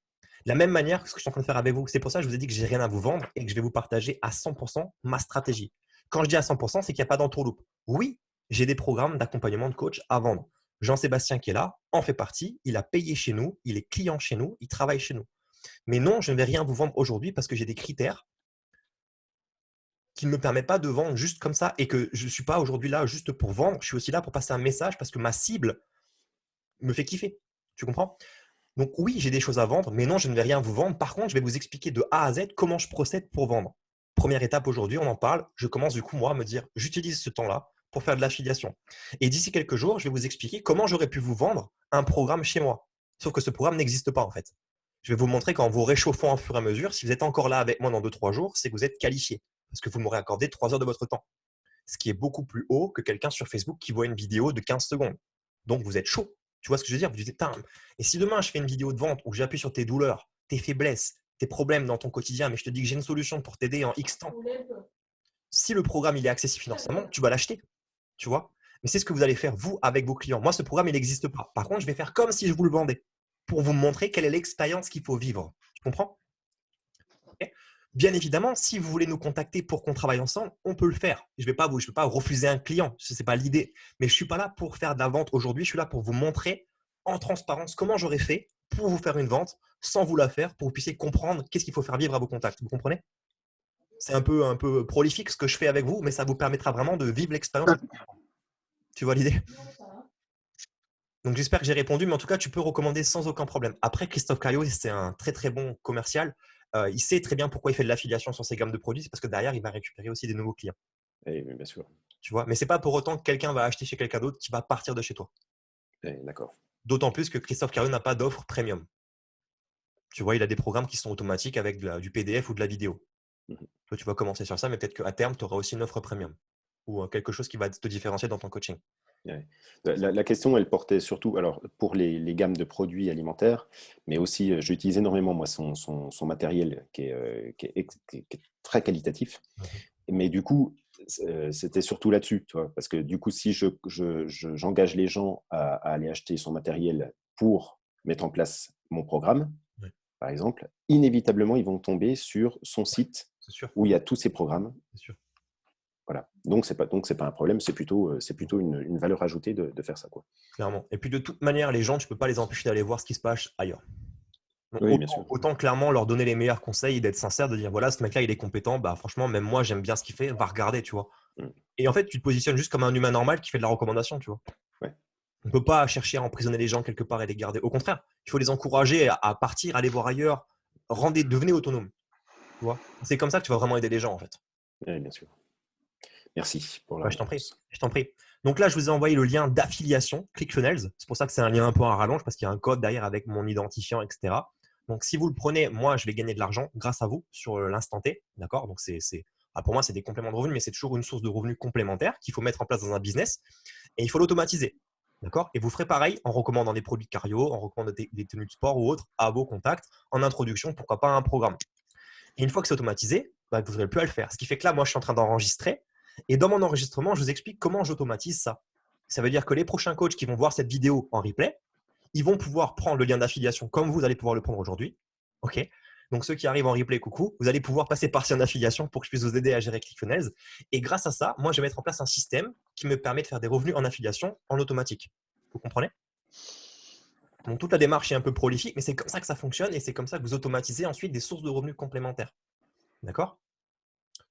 De la même manière que ce que je suis en train de faire avec vous. C'est pour ça que je vous ai dit que je n'ai rien à vous vendre et que je vais vous partager à 100% ma stratégie. Quand je dis à 100%, c'est qu'il n'y a pas d'entourloupe. Oui, j'ai des programmes d'accompagnement de coach à vendre. Jean-Sébastien qui est là en fait partie. Il a payé chez nous, il est client chez nous, il travaille chez nous. Mais non, je ne vais rien vous vendre aujourd'hui parce que j'ai des critères qui ne me permettent pas de vendre juste comme ça et que je ne suis pas aujourd'hui là juste pour vendre. Je suis aussi là pour passer un message parce que ma cible me fait kiffer. Tu comprends? Donc oui, j'ai des choses à vendre, mais non, je ne vais rien vous vendre. Par contre, je vais vous expliquer de A à Z comment je procède pour vendre. Première étape aujourd'hui, on en parle. Je commence du coup, moi, à me dire, j'utilise ce temps-là pour faire de l'affiliation. Et d'ici quelques jours, je vais vous expliquer comment j'aurais pu vous vendre un programme chez moi. Sauf que ce programme n'existe pas en fait. Je vais vous montrer qu'en vous réchauffant au fur et à mesure, si vous êtes encore là avec moi dans 2-3 jours, c'est que vous êtes qualifié. Parce que vous m'aurez accordé 3 heures de votre temps. Ce qui est beaucoup plus haut que quelqu'un sur Facebook qui voit une vidéo de 15 secondes. Donc vous êtes chaud. Tu vois ce que je veux dire? Vous dites, et si demain je fais une vidéo de vente où j'appuie sur tes douleurs, tes faiblesses, tes problèmes dans ton quotidien, mais je te dis que j'ai une solution pour t'aider en X temps, si le programme il est accessible financièrement, tu vas l'acheter. Tu vois? Mais c'est ce que vous allez faire vous avec vos clients. Moi, ce programme, il n'existe pas. Par contre, je vais faire comme si je vous le vendais pour vous montrer quelle est l'expérience qu'il faut vivre. Tu comprends? Okay. Bien évidemment, si vous voulez nous contacter pour qu'on travaille ensemble, on peut le faire. Je ne vais pas refuser un client. Ce n'est pas l'idée. Mais je ne suis pas là pour faire de la vente aujourd'hui. Je suis là pour vous montrer en transparence comment j'aurais fait pour vous faire une vente sans vous la faire, pour que vous puissiez comprendre qu'est-ce qu'il faut faire vivre à vos contacts. Vous comprenez? C'est un peu prolifique ce que je fais avec vous, mais ça vous permettra vraiment de vivre l'expérience. Tu vois l'idée? Donc, j'espère que j'ai répondu, mais en tout cas, tu peux recommander sans aucun problème. Après, Christophe Cario, c'est un très, très bon commercial. Il sait très bien pourquoi il fait de l'affiliation sur ses gammes de produits. C'est parce que derrière, il va récupérer aussi des nouveaux clients. Oui, bien sûr. Tu vois, mais ce n'est pas pour autant que quelqu'un va acheter chez quelqu'un d'autre qui va partir de chez toi. D'accord. D'autant plus que Christophe Cario n'a pas d'offre premium. Tu vois, il a des programmes qui sont automatiques avec du PDF ou de la vidéo. Toi, tu vas commencer sur ça, mais peut-être qu'à terme, tu auras aussi une offre premium ou quelque chose qui va te différencier dans ton coaching. Ouais. La question, elle portait surtout alors, pour les gammes de produits alimentaires, mais aussi, j'utilise énormément moi, son matériel qui est très qualitatif. Mais du coup, c'était surtout là-dessus, tu vois, parce que du coup, si j'engage les gens à aller acheter son matériel pour mettre en place mon programme, par exemple, inévitablement, ils vont tomber sur son site où il y a tous ces programmes. C'est sûr. Voilà. Donc, c'est pas un problème, c'est plutôt une valeur ajoutée de faire ça, quoi. Clairement. Et puis, de toute manière, les gens, tu ne peux pas les empêcher d'aller voir ce qui se passe ailleurs. Donc, Oui, bien sûr. autant clairement leur donner les meilleurs conseils et d'être sincère, de dire voilà, ce mec-là, il est compétent. Bah, franchement, même moi, j'aime bien ce qu'il fait. Va regarder, tu vois. Et en fait, tu te positionnes juste comme un humain normal qui fait de la recommandation, tu vois. Ouais. On ne peut pas chercher à emprisonner les gens quelque part et les garder. Au contraire, il faut les encourager à partir, aller voir ailleurs. Devenez autonome. Tu vois. C'est comme ça que tu vas vraiment aider les gens, en fait. Oui, bien sûr. Merci pour la Je t'en prie. Je t'en prie. Donc là, je vous ai envoyé le lien d'affiliation ClickFunnels. C'est pour ça que c'est un lien un peu à rallonge parce qu'il y a un code derrière avec mon identifiant, etc. Donc, si vous le prenez, moi, je vais gagner de l'argent grâce à vous sur l'instant T. D'accord? Donc, pour moi, c'est des compléments de revenus, mais c'est toujours une source de revenus complémentaire qu'il faut mettre en place dans un business et il faut l'automatiser. D'accord? Et vous ferez pareil en recommandant des produits cardio, en recommandant des tenues de sport ou autres à vos contacts, en introduction, pourquoi pas un programme. Et une fois que c'est automatisé, vous n'aurez plus à le faire. Ce qui fait que là, moi, je suis en train d'enregistrer. Et dans mon enregistrement, je vous explique comment j'automatise ça. Ça veut dire que les prochains coachs qui vont voir cette vidéo en replay, ils vont pouvoir prendre le lien d'affiliation comme vous allez pouvoir le prendre aujourd'hui. OK? Donc, ceux qui arrivent en replay, coucou, vous allez pouvoir passer par en affiliation pour que je puisse vous aider à gérer ClickFunnels. Et grâce à ça, moi, je vais mettre en place un système qui me permet de faire des revenus en affiliation en automatique. Vous comprenez? Donc, toute la démarche est un peu prolifique, mais c'est comme ça que ça fonctionne et c'est comme ça que vous automatisez ensuite des sources de revenus complémentaires. D'accord?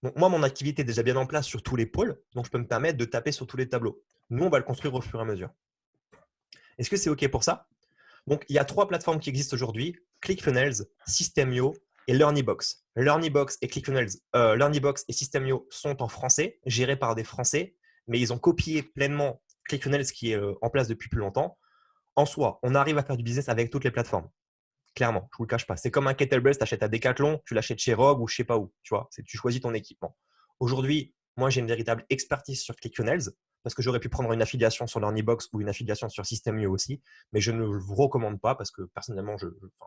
Donc, moi, mon activité est déjà bien en place sur tous les pôles, donc je peux me permettre de taper sur tous les tableaux. Nous, on va le construire au fur et à mesure. Est-ce que c'est OK pour ça? Donc, il y a 3 plateformes qui existent aujourd'hui, ClickFunnels, System.io et LearnyBox. LearnyBox et ClickFunnels, LearnyBox et System.io sont en français, gérés par des Français, mais ils ont copié pleinement ClickFunnels qui est en place depuis plus longtemps. En soi, on arrive à faire du business avec toutes les plateformes. Clairement, je ne vous le cache pas. C'est comme un kettlebell, tu achètes à Decathlon, tu l'achètes chez Rogue ou je ne sais pas où. Tu vois, tu choisis ton équipement. Aujourd'hui, moi, j'ai une véritable expertise sur ClickFunnels parce que j'aurais pu prendre une affiliation sur LearnyBox ou une affiliation sur System.io aussi, mais je ne vous recommande pas parce que personnellement,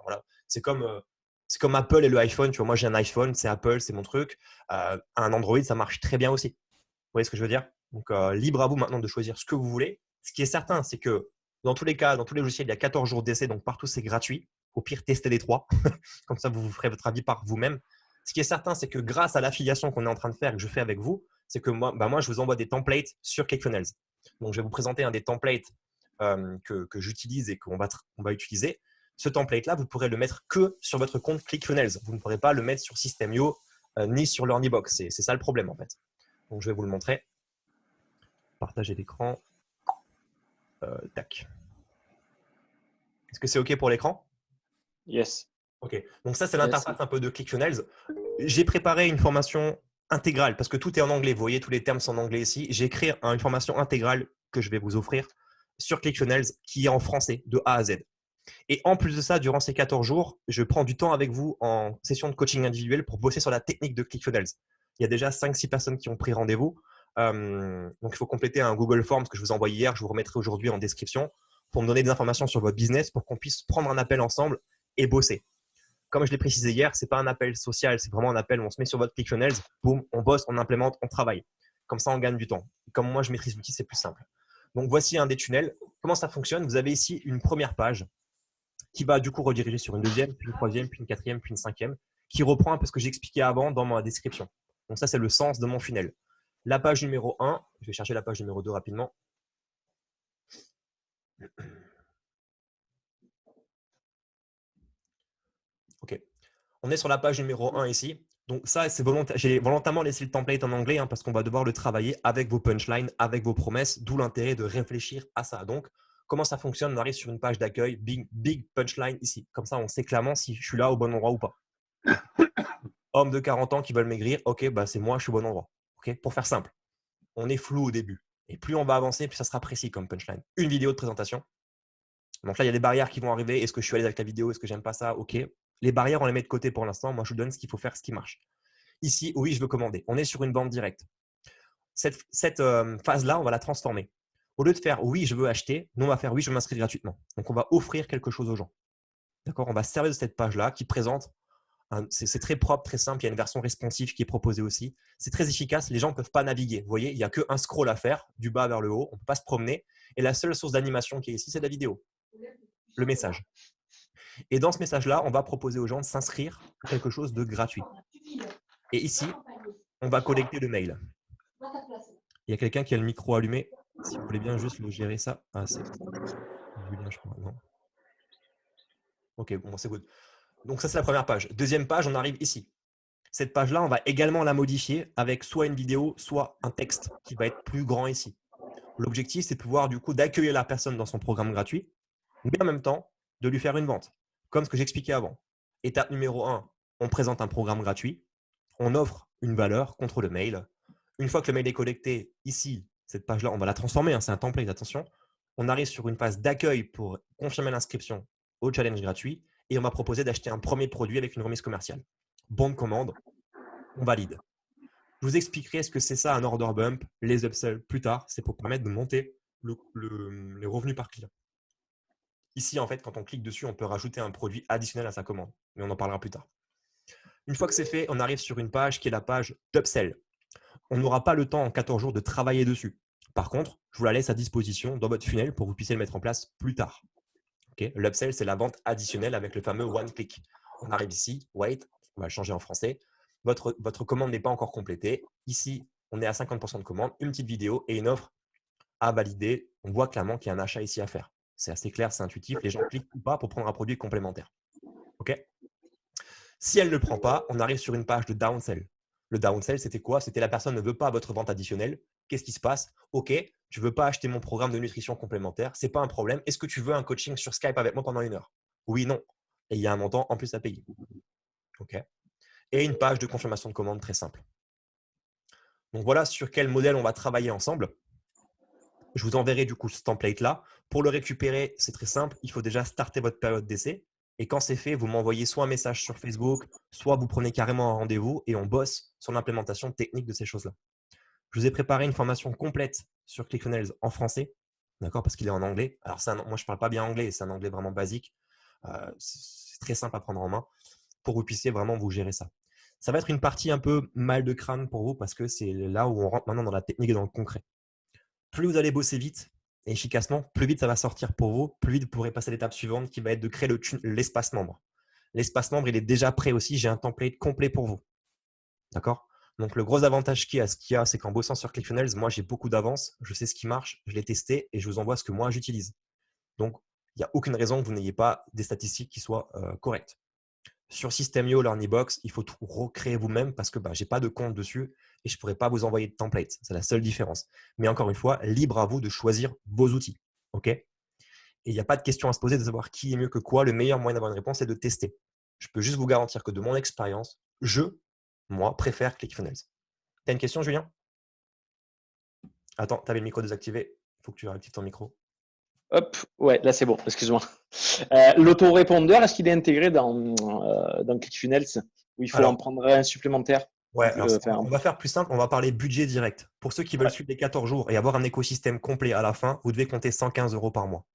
voilà, c'est comme Apple et le iPhone. Tu vois, moi, j'ai un iPhone, c'est Apple, c'est mon truc. Un Android, ça marche très bien aussi. Vous voyez ce que je veux dire? Donc, libre à vous maintenant de choisir ce que vous voulez. Ce qui est certain, c'est que dans tous les cas, dans tous les logiciels, il y a 14 jours d'essai, donc partout, c'est gratuit. Au pire, testez les 3. Comme ça, vous ferez votre avis par vous-même. Ce qui est certain, c'est que grâce à l'affiliation qu'on est en train de faire, que je fais avec vous, c'est que moi, je vous envoie des templates sur ClickFunnels. Donc, je vais vous présenter un des templates que j'utilise et qu'on va utiliser, ce template-là, vous pourrez le mettre que sur votre compte ClickFunnels. Vous ne pourrez pas le mettre sur System.io ni sur LearnyBox. C'est ça le problème en fait. Donc, je vais vous le montrer. Partager l'écran. Tac. Est-ce que c'est OK pour l'écran? Yes. OK. Donc, ça, c'est l'interface un peu de ClickFunnels. J'ai préparé une formation intégrale parce que tout est en anglais. Vous voyez, tous les termes sont en anglais ici. J'ai créé une formation intégrale que je vais vous offrir sur ClickFunnels qui est en français de A à Z. Et en plus de ça, durant ces 14 jours, je prends du temps avec vous en session de coaching individuel pour bosser sur la technique de ClickFunnels. Il y a déjà 5-6 personnes qui ont pris rendez-vous. Donc, il faut compléter un Google Forms que je vous ai envoyé hier. Je vous remettrai aujourd'hui en description pour me donner des informations sur votre business pour qu'on puisse prendre un appel ensemble et bosser. Comme je l'ai précisé hier, ce n'est pas un appel social, c'est vraiment un appel où on se met sur votre ClickFunnels, boum, on bosse, on implémente, on travaille. Comme ça, on gagne du temps. Comme moi, je maîtrise l'outil, c'est plus simple. Donc, voici un des tunnels. Comment ça fonctionne? Vous avez ici une première page qui va du coup rediriger sur une deuxième, puis une troisième, puis une quatrième, puis une cinquième, qui reprend un peu ce que j'ai expliqué avant dans ma description. Donc ça, c'est le sens de mon funnel. La page numéro 1, je vais chercher la page numéro 2 rapidement. OK. On est sur la page numéro 1 ici. Donc ça, c'est j'ai volontairement laissé le template en anglais parce qu'on va devoir le travailler avec vos punchlines, avec vos promesses, d'où l'intérêt de réfléchir à ça. Donc, comment ça fonctionne? On arrive sur une page d'accueil, big punchline ici. Comme ça, on sait clairement si je suis là au bon endroit ou pas. Hommes de 40 ans qui veulent maigrir, OK, bah c'est moi, je suis au bon endroit. OK, pour faire simple, on est flou au début. Et plus on va avancer, plus ça sera précis comme punchline. Une vidéo de présentation. Donc là, il y a des barrières qui vont arriver. Est-ce que je suis à l'aise avec la vidéo? Est-ce que j'aime pas ça? OK. Les barrières, on les met de côté pour l'instant. Moi, je vous donne ce qu'il faut faire, ce qui marche. Ici, oui, je veux commander. On est sur une vente directe. Cette phase-là, on va la transformer. Au lieu de faire oui, je veux acheter, nous, on va faire oui, je veux m'inscrire gratuitement. Donc, on va offrir quelque chose aux gens. D'accord? On va se servir de cette page-là qui présente. C'est très propre, très simple. Il y a une version responsive qui est proposée aussi. C'est très efficace. Les gens ne peuvent pas naviguer. Vous voyez, il n'y a qu'un scroll à faire du bas vers le haut. On ne peut pas se promener. Et la seule source d'animation qui est ici, c'est la vidéo, le message. Et dans ce message-là, on va proposer aux gens de s'inscrire pour quelque chose de gratuit. Et ici, on va collecter le mail. Il y a quelqu'un qui a le micro allumé. Si vous voulez bien juste le gérer ça. Ah, c'est Julien, je crois. Non. OK, bon, c'est good. Donc, ça, c'est la première page. Deuxième page, on arrive ici. Cette page-là, on va également la modifier avec soit une vidéo, soit un texte qui va être plus grand ici. L'objectif, c'est de pouvoir du coup d'accueillir la personne dans son programme gratuit, mais en même temps, de lui faire une vente, comme ce que j'expliquais avant. Étape numéro 1, on présente un programme gratuit, on offre une valeur contre le mail. Une fois que le mail est collecté, ici, cette page-là, on va la transformer, c'est un template, attention. On arrive sur une phase d'accueil pour confirmer l'inscription au challenge gratuit et on va proposer d'acheter un premier produit avec une remise commerciale. Bon de commande, on valide. Je vous expliquerai ce que c'est ça un order bump, les upsells plus tard. C'est pour permettre de monter les revenus par client. Ici, en fait, quand on clique dessus, on peut rajouter un produit additionnel à sa commande, mais on en parlera plus tard. Une fois que c'est fait, on arrive sur une page qui est la page d'upsell. On n'aura pas le temps en 14 jours de travailler dessus. Par contre, je vous la laisse à disposition dans votre funnel pour que vous puissiez le mettre en place plus tard. Okay. L'upsell, c'est la vente additionnelle avec le fameux one click. On arrive ici, wait, on va le changer en français. Votre commande n'est pas encore complétée. Ici, on est à 50% de commande, une petite vidéo et une offre à valider. On voit clairement qu'il y a un achat ici à faire. C'est assez clair, c'est intuitif. Les gens cliquent ou pas pour prendre un produit complémentaire. OK. Si elle ne le prend pas, on arrive sur une page de downsell. Le downsell, c'était quoi? C'était la personne ne veut pas votre vente additionnelle. Qu'est-ce qui se passe? OK, tu ne veux pas acheter mon programme de nutrition complémentaire. Ce n'est pas un problème. Est-ce que tu veux un coaching sur Skype avec moi pendant 1 heure? Oui, non. Et il y a un montant en plus à payer. OK. Et une page de confirmation de commande très simple. Donc, voilà sur quel modèle on va travailler ensemble. Je vous enverrai du coup ce template-là. Pour le récupérer, c'est très simple. Il faut déjà starter votre période d'essai. Et quand c'est fait, vous m'envoyez soit un message sur Facebook, soit vous prenez carrément un rendez-vous et on bosse sur l'implémentation technique de ces choses-là. Je vous ai préparé une formation complète sur ClickFunnels en français, d'accord, parce qu'il est en anglais. Alors, moi, je ne parle pas bien anglais, c'est un anglais vraiment basique. C'est très simple à prendre en main pour que vous puissiez vraiment vous gérer ça. Ça va être une partie un peu mal de crâne pour vous parce que c'est là où on rentre maintenant dans la technique et dans le concret. Plus vous allez bosser vite et efficacement, plus vite ça va sortir pour vous, plus vite vous pourrez passer à l'étape suivante qui va être de créer l'espace membre. L'espace membre, il est déjà prêt aussi. J'ai un template complet pour vous. D'accord? Donc, le gros avantage qu'il y a, c'est qu'en bossant sur ClickFunnels, moi, j'ai beaucoup d'avance. Je sais ce qui marche, je l'ai testé et je vous envoie ce que moi, j'utilise. Donc, il n'y a aucune raison que vous n'ayez pas des statistiques qui soient correctes. Sur System.io, LearnyBox, il faut tout recréer vous-même parce que je n'ai pas de compte dessus et je ne pourrais pas vous envoyer de template. C'est la seule différence. Mais encore une fois, libre à vous de choisir vos outils. OK ? Et il n'y a pas de question à se poser de savoir qui est mieux que quoi. Le meilleur moyen d'avoir une réponse, c'est de tester. Je peux juste vous garantir que de mon expérience, moi, préfère ClickFunnels. Tu as une question, Julien ? Attends, tu avais le micro désactivé. Il faut que tu réactives ton micro. Hop, ouais, là c'est bon, excuse-moi. L'autorépondeur, est-ce qu'il est intégré dans ClickFunnels ou il faut en prendre un supplémentaire? Ouais, alors on va faire plus simple, on va parler budget direct. Pour ceux qui veulent suivre les 14 jours et avoir un écosystème complet à la fin, vous devez compter 115 € par mois.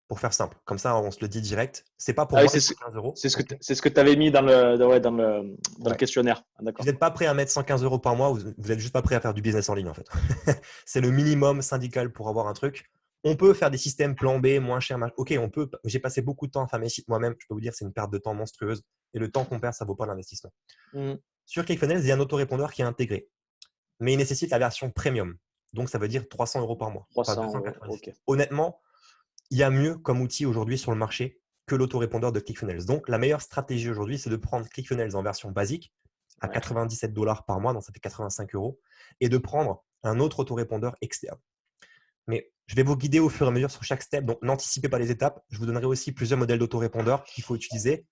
Pour faire simple, comme ça on se le dit direct. C'est pas pour moi 115 €. C'est ce que tu avais mis dans le questionnaire. Vous n'êtes pas prêt à mettre 115 € par mois, vous n'êtes juste pas prêt à faire du business en ligne en fait. C'est le minimum syndical pour avoir un truc. On peut faire des systèmes plan B, moins chers. Ok, on peut. J'ai passé beaucoup de temps à faire mes sites moi-même. Je peux vous dire, c'est une perte de temps monstrueuse. Et le temps qu'on perd, ça ne vaut pas l'investissement. Sur ClickFunnels, il y a un autorépondeur qui est intégré. Mais il nécessite la version premium. Donc, ça veut dire 300 € par mois. 300 €, okay. Honnêtement, il y a mieux comme outil aujourd'hui sur le marché que l'autorépondeur de ClickFunnels. Donc, la meilleure stratégie aujourd'hui, c'est de prendre ClickFunnels en version basique à 97 $ par mois, donc ça fait 85 €, et de prendre un autre autorépondeur externe. Mais je vais vous guider au fur et à mesure sur chaque step, donc n'anticipez pas les étapes. Je vous donnerai aussi plusieurs modèles d'autorépondeurs qu'il faut utiliser.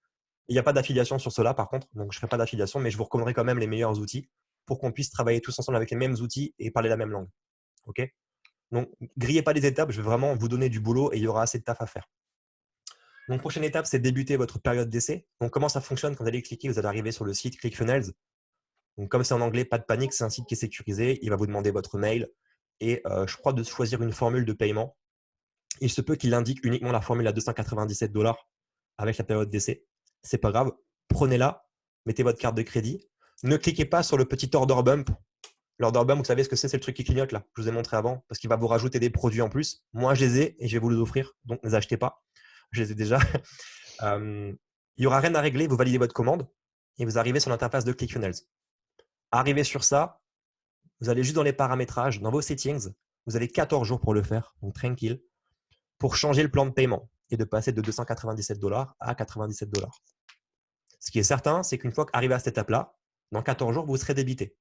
Il n'y a pas d'affiliation sur cela par contre, donc je ne ferai pas d'affiliation, mais je vous recommanderai quand même les meilleurs outils pour qu'on puisse travailler tous ensemble avec les mêmes outils et parler la même langue. Ok ? Donc, grillez pas les étapes, je vais vraiment vous donner du boulot et il y aura assez de taf à faire. Donc, prochaine étape, c'est débuter votre période d'essai. Donc, comment ça fonctionne quand vous allez cliquer, vous allez arriver sur le site ClickFunnels. Donc, comme c'est en anglais, pas de panique, c'est un site qui est sécurisé. Il va vous demander votre mail et je crois de choisir une formule de paiement. Il se peut qu'il indique uniquement la formule à 297 $ avec la période d'essai. C'est pas grave, prenez-la, mettez votre carte de crédit. Ne cliquez pas sur le petit order bump. L'order bump, vous savez ce que c'est le truc qui clignote là. Je vous ai montré avant parce qu'il va vous rajouter des produits en plus. Moi, je les ai et je vais vous les offrir, donc ne les achetez pas. Je les ai déjà. Il n'y aura rien à régler, vous validez votre commande et vous arrivez sur l'interface de ClickFunnels. Arrivez sur ça, vous allez juste dans les paramétrages, dans vos settings, vous avez 14 jours pour le faire, donc tranquille, pour changer le plan de paiement et de passer de 297 $ à 97 $. Ce qui est certain, c'est qu'une fois qu'arrivé à cette étape-là, dans 14 jours, vous serez débité.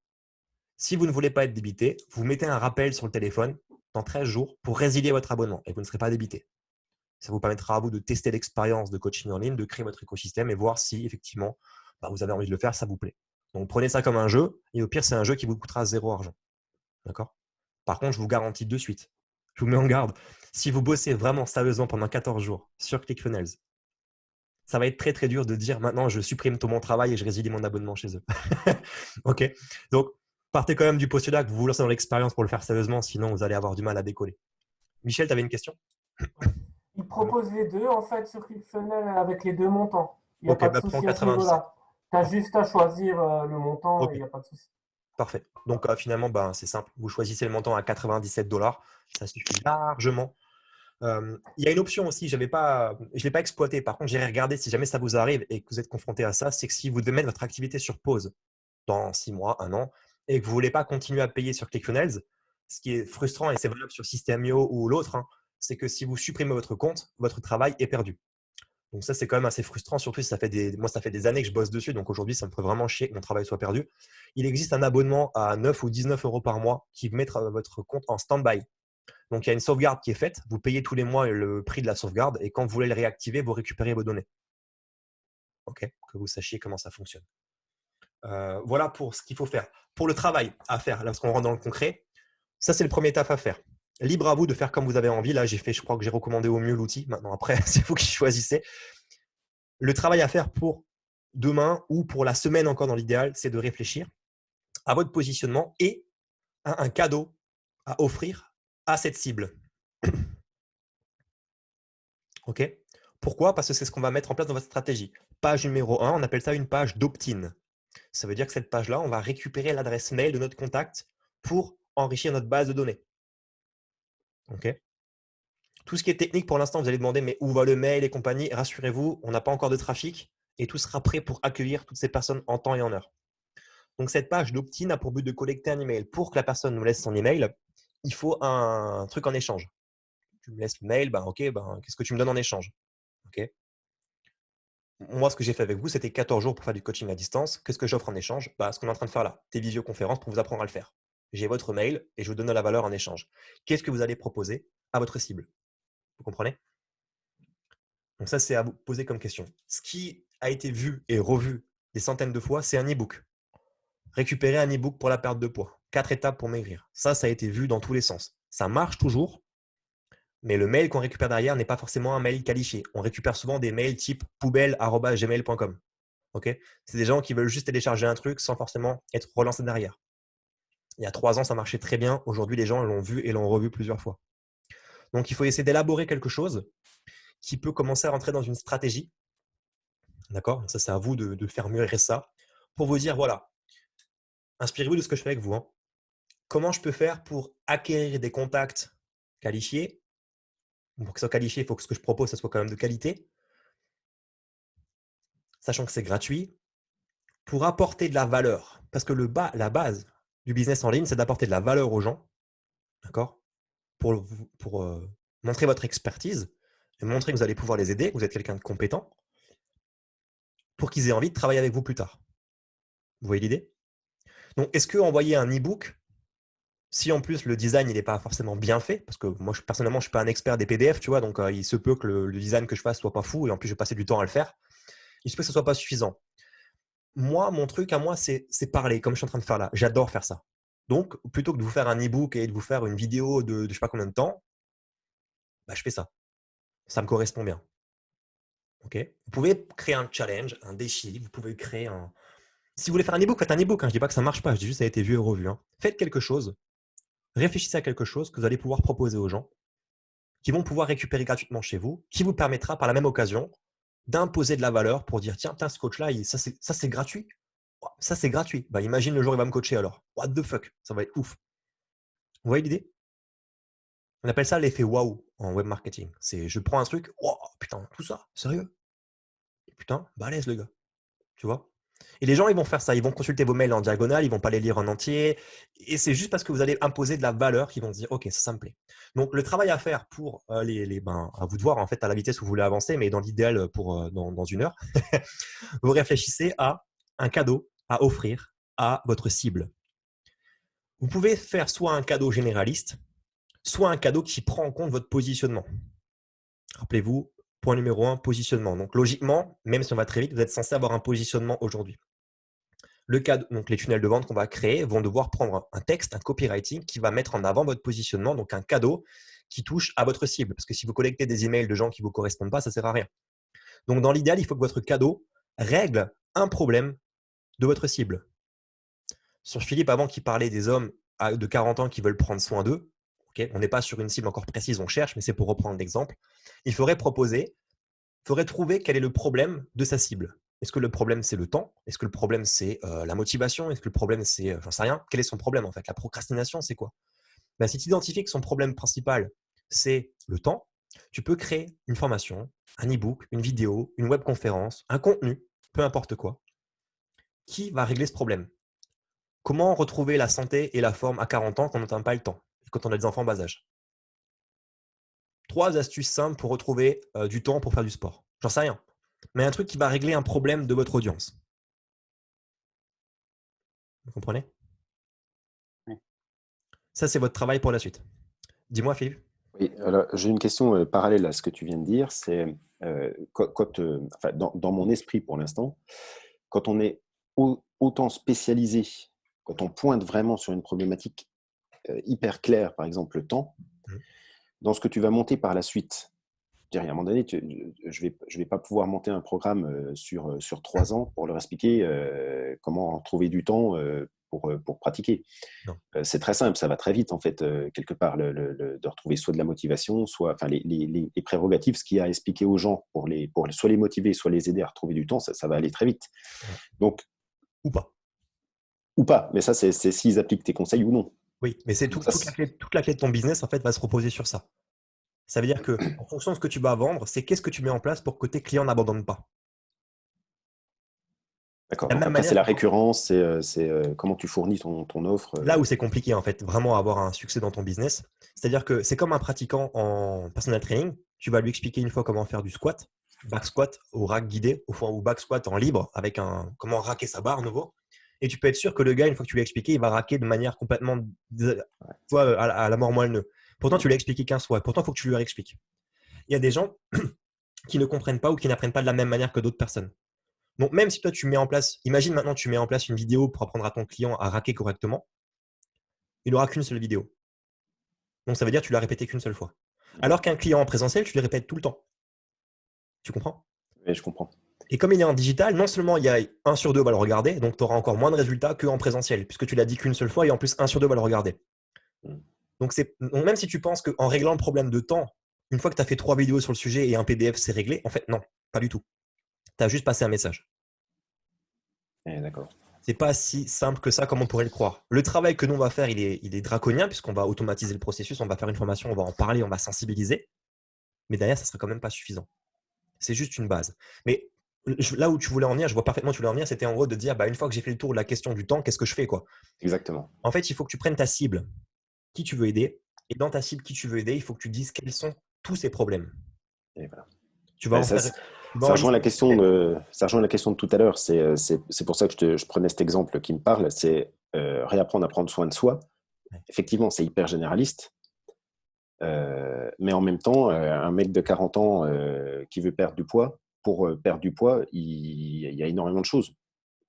Si vous ne voulez pas être débité, vous mettez un rappel sur le téléphone dans 13 jours pour résilier votre abonnement et vous ne serez pas débité. Ça vous permettra à vous de tester l'expérience de coaching en ligne, de créer votre écosystème et voir si effectivement vous avez envie de le faire, ça vous plaît. Donc prenez ça comme un jeu et au pire, c'est un jeu qui vous coûtera 0 argent. D'accord ? Par contre, je vous garantis de suite, je vous mets en garde, si vous bossez vraiment sérieusement pendant 14 jours sur ClickFunnels, ça va être très très dur de dire maintenant je supprime tout mon travail et je résilie mon abonnement chez eux. Ok ? Donc, partez quand même du postulat que vous vous lancez dans l'expérience pour le faire sérieusement, sinon vous allez avoir du mal à décoller. Michel, tu avais une question ? Il propose les deux en fait sur ClickFunnels avec les deux montants. Il n'y a pas de souci à ce niveau-là. Tu as juste à choisir le montant et il n'y a pas de souci. Parfait. Donc finalement, c'est simple. Vous choisissez le montant à 97 $. Ça suffit largement. Il y a une option aussi, je ne l'ai pas exploité. Par contre, j'irai regarder si jamais ça vous arrive et que vous êtes confronté à ça, c'est que si vous devez mettre votre activité sur pause dans 6 mois, 1 an, et que vous ne voulez pas continuer à payer sur ClickFunnels, ce qui est frustrant, et c'est valable sur System.io ou l'autre, c'est que si vous supprimez votre compte, votre travail est perdu. Donc ça, c'est quand même assez frustrant, surtout si ça fait des années que je bosse dessus. Donc aujourd'hui, ça me ferait vraiment chier que mon travail soit perdu. Il existe un abonnement à 9 ou 19 € par mois qui met votre compte en stand-by. Donc il y a une sauvegarde qui est faite. Vous payez tous les mois le prix de la sauvegarde et quand vous voulez le réactiver, vous récupérez vos données. Ok, que vous sachiez comment ça fonctionne. Voilà pour ce qu'il faut faire. Pour le travail à faire, lorsqu'on rentre dans le concret, ça c'est le premier taf à faire. Libre à vous de faire comme vous avez envie. Là, je crois que j'ai recommandé au mieux l'outil. Maintenant, après, c'est vous qui choisissez. Le travail à faire pour demain ou pour la semaine encore dans l'idéal, c'est de réfléchir à votre positionnement et à un cadeau à offrir à cette cible. Ok ? Pourquoi ? Parce que c'est ce qu'on va mettre en place dans votre stratégie. Page numéro 1, on appelle ça une page d'opt-in. Ça veut dire que cette page-là, on va récupérer l'adresse mail de notre contact pour enrichir notre base de données. Ok ? Tout ce qui est technique, pour l'instant, vous allez demander mais où va le mail et compagnie. Rassurez-vous, on n'a pas encore de trafic et tout sera prêt pour accueillir toutes ces personnes en temps et en heure. Donc, cette page d'opt-in a pour but de collecter un email pour que la personne nous laisse son email il faut un truc en échange. Tu me laisses le mail, ok, qu'est-ce que tu me donnes en échange? Ok. Moi, ce que j'ai fait avec vous, c'était 14 jours pour faire du coaching à distance. Qu'est-ce que j'offre en échange? Ce qu'on est en train de faire là, des visioconférences pour vous apprendre à le faire. J'ai votre mail et je vous donne de la valeur en échange. Qu'est-ce que vous allez proposer à votre cible? Vous comprenez? Donc ça, c'est à vous poser comme question. Ce qui a été vu et revu des centaines de fois, c'est un e-book. Récupérer un e-book pour la perte de poids. 4 étapes pour maigrir. Ça a été vu dans tous les sens. Ça marche toujours, mais le mail qu'on récupère derrière n'est pas forcément un mail qualifié. On récupère souvent des mails type poubelle@gmail.com. Okay, c'est des gens qui veulent juste télécharger un truc sans forcément être relancés derrière. Il y a 3 ans, ça marchait très bien. Aujourd'hui, les gens l'ont vu et l'ont revu plusieurs fois. Donc, il faut essayer d'élaborer quelque chose qui peut commencer à rentrer dans une stratégie. D'accord? Ça, c'est à vous de faire mûrir ça pour vous dire, voilà, inspirez-vous de ce que je fais avec vous. Hein. Comment je peux faire pour acquérir des contacts qualifiés? Pour que ce soit qualifié, il faut que ce que je propose, ça soit quand même de qualité. Sachant que c'est gratuit. Pour apporter de la valeur. Parce que la base du business en ligne, c'est d'apporter de la valeur aux gens. D'accord? Pour montrer votre expertise et montrer que vous allez pouvoir les aider, que vous êtes quelqu'un de compétent, pour qu'ils aient envie de travailler avec vous plus tard. Vous voyez l'idée? Donc, est-ce que envoyer un e-book, si en plus le design il n'est pas forcément bien fait, parce que moi personnellement je ne suis pas un expert des PDF, tu vois, donc il se peut que le design que je fasse soit pas fou et en plus je vais passer du temps à le faire, il se peut que ce ne soit pas suffisant. Moi, mon truc à moi, c'est parler, comme je suis en train de faire là. J'adore faire ça. Donc, plutôt que de vous faire un e-book et de vous faire une vidéo de je ne sais pas combien de temps, je fais ça. Ça me correspond bien. Okay. Vous pouvez créer un challenge, un défi. Vous pouvez créer un… Si vous voulez faire un e-book, faites un e-book. Hein. Je ne dis pas que ça ne marche pas. Je dis juste que ça a été vu et revu. Hein. Faites quelque chose. Réfléchissez à quelque chose que vous allez pouvoir proposer aux gens qui vont pouvoir récupérer gratuitement chez vous, qui vous permettra par la même occasion d'imposer de la valeur pour dire tiens, ce coach-là, ça c'est gratuit. Ça, c'est gratuit. Imagine le jour où il va me coacher alors. What the fuck? Ça va être ouf. Vous voyez l'idée? On appelle ça l'effet waouh en web marketing. C'est je prends un truc, wow, putain, tout ça, sérieux? Putain, balèze le gars. Tu vois? Et les gens, ils vont faire ça. Ils vont consulter vos mails en diagonale, ils vont pas les lire en entier. Et c'est juste parce que vous allez imposer de la valeur qu'ils vont se dire ok, ça me plaît. Donc, le travail à faire pour à vous de voir en fait à la vitesse où vous voulez avancer, mais dans l'idéal pour dans 1 heure, vous réfléchissez à un cadeau à offrir à votre cible. Vous pouvez faire soit un cadeau généraliste, soit un cadeau qui prend en compte votre positionnement. Rappelez-vous, point numéro 1, positionnement. Donc logiquement, même si on va très vite, vous êtes censé avoir un positionnement aujourd'hui. Donc les tunnels de vente qu'on va créer vont devoir prendre un texte, un copywriting qui va mettre en avant votre positionnement, donc un cadeau qui touche à votre cible. Parce que si vous collectez des emails de gens qui ne vous correspondent pas, ça ne sert à rien. Donc dans l'idéal, il faut que votre cadeau règle un problème de votre cible. Sur Philippe, avant qu'il parlait des hommes de 40 ans qui veulent prendre soin d'eux, okay, on n'est pas sur une cible encore précise, on cherche, mais c'est pour reprendre l'exemple. Il faudrait trouver quel est le problème de sa cible. Est-ce que le problème, c'est le temps? Est-ce que le problème, c'est la motivation? Est-ce que le problème, c'est, j'en sais rien, quel est son problème en fait? La procrastination, c'est quoi? Si tu identifies que son problème principal, c'est le temps, tu peux créer une formation, un e-book, une vidéo, une webconférence, un contenu, peu importe quoi, qui va régler ce problème. Comment retrouver la santé et la forme à 40 ans quand on n'a pas le temps et quand on a des enfants en bas âge? 3 astuces simples pour retrouver du temps pour faire du sport. J'en sais rien. Mais un truc qui va régler un problème de votre audience. Vous comprenez? Oui. Ça, c'est votre travail pour la suite. Dis-moi, Philippe. Oui, alors j'ai une question parallèle à ce que tu viens de dire. C'est dans mon esprit pour l'instant, quand on est autant spécialisé, quand on pointe vraiment sur une problématique hyper claire, par exemple le temps, dans ce que tu vas monter par la suite, à un moment donné, je vais pas pouvoir monter un programme sur 3 ans pour leur expliquer comment trouver du temps pour pratiquer. C'est très simple, ça va très vite en fait, quelque part, de retrouver soit de la motivation, soit les prérogatives, ce qu'il y a à expliquer aux gens pour soit les motiver, soit les aider à retrouver du temps, ça va aller très vite. Donc, ou pas, mais ça c'est s'ils appliquent tes conseils ou non. Oui, mais c'est toute la clé de ton business en fait va se reposer sur ça. Ça veut dire que en fonction de ce que tu vas vendre, c'est qu'est-ce que tu mets en place pour que tes clients n'abandonnent pas. D'accord. De la Donc même après, c'est manière, la récurrence, c'est comment tu fournis ton offre. là où c'est compliqué, en fait, vraiment avoir un succès dans ton business, c'est-à-dire que c'est comme un pratiquant en personal training. Tu vas lui expliquer une fois comment faire du squat, back squat au rack guidé, ou back squat en libre, avec comment racker sa barre nouveau. Et tu peux être sûr que le gars, une fois que tu lui as expliqué, il va racker de manière complètement à la mort moelle-nœud. Pourtant, tu lui as expliqué 15 fois. Pourtant, il faut que tu lui réexpliques. Il y a des gens qui ne comprennent pas ou qui n'apprennent pas de la même manière que d'autres personnes. Donc, même si toi, tu mets en place, imagine maintenant, tu mets en place une vidéo pour apprendre à ton client à racker correctement, il n'aura qu'une seule vidéo. Donc, ça veut dire que tu l'as répété qu'une seule fois. Alors qu'un client en présentiel, tu le répètes tout le temps. Tu comprends? Oui, je comprends. Et comme il est en digital, non seulement il y a 1 sur 2 va le regarder, donc tu auras encore moins de résultats qu'en présentiel, puisque tu l'as dit qu'une seule fois et en plus 1 sur 2 va le regarder. Donc, même si tu penses qu'en réglant le problème de temps, une fois que tu as fait 3 vidéos sur le sujet et un PDF, c'est réglé, en fait, non, pas du tout. Tu as juste passé un message. D'accord. C'est pas si simple que ça comme on pourrait le croire. Le travail que nous on va faire, il est draconien puisqu'on va automatiser le processus, on va faire une formation, on va en parler, on va sensibiliser. Mais derrière, ça sera quand même pas suffisant. C'est juste une base. Mais là où tu voulais en venir, je vois parfaitement où tu voulais en venir, c'était en gros de dire, une fois que j'ai fait le tour de la question du temps, qu'est-ce que je fais quoi? Exactement. En fait, il faut que tu prennes ta cible, qui tu veux aider. Et dans ta cible, qui tu veux aider, il faut que tu dises quels sont tous ces problèmes. Et voilà. Tu vas en faire. Ça rejoint la question de tout à l'heure. C'est pour ça que je prenais cet exemple qui me parle. C'est réapprendre à prendre soin de soi. Effectivement, c'est hyper généraliste. Mais en même temps, un mec de 40 ans qui veut perdre du poids, pour perdre du poids, il y a énormément de choses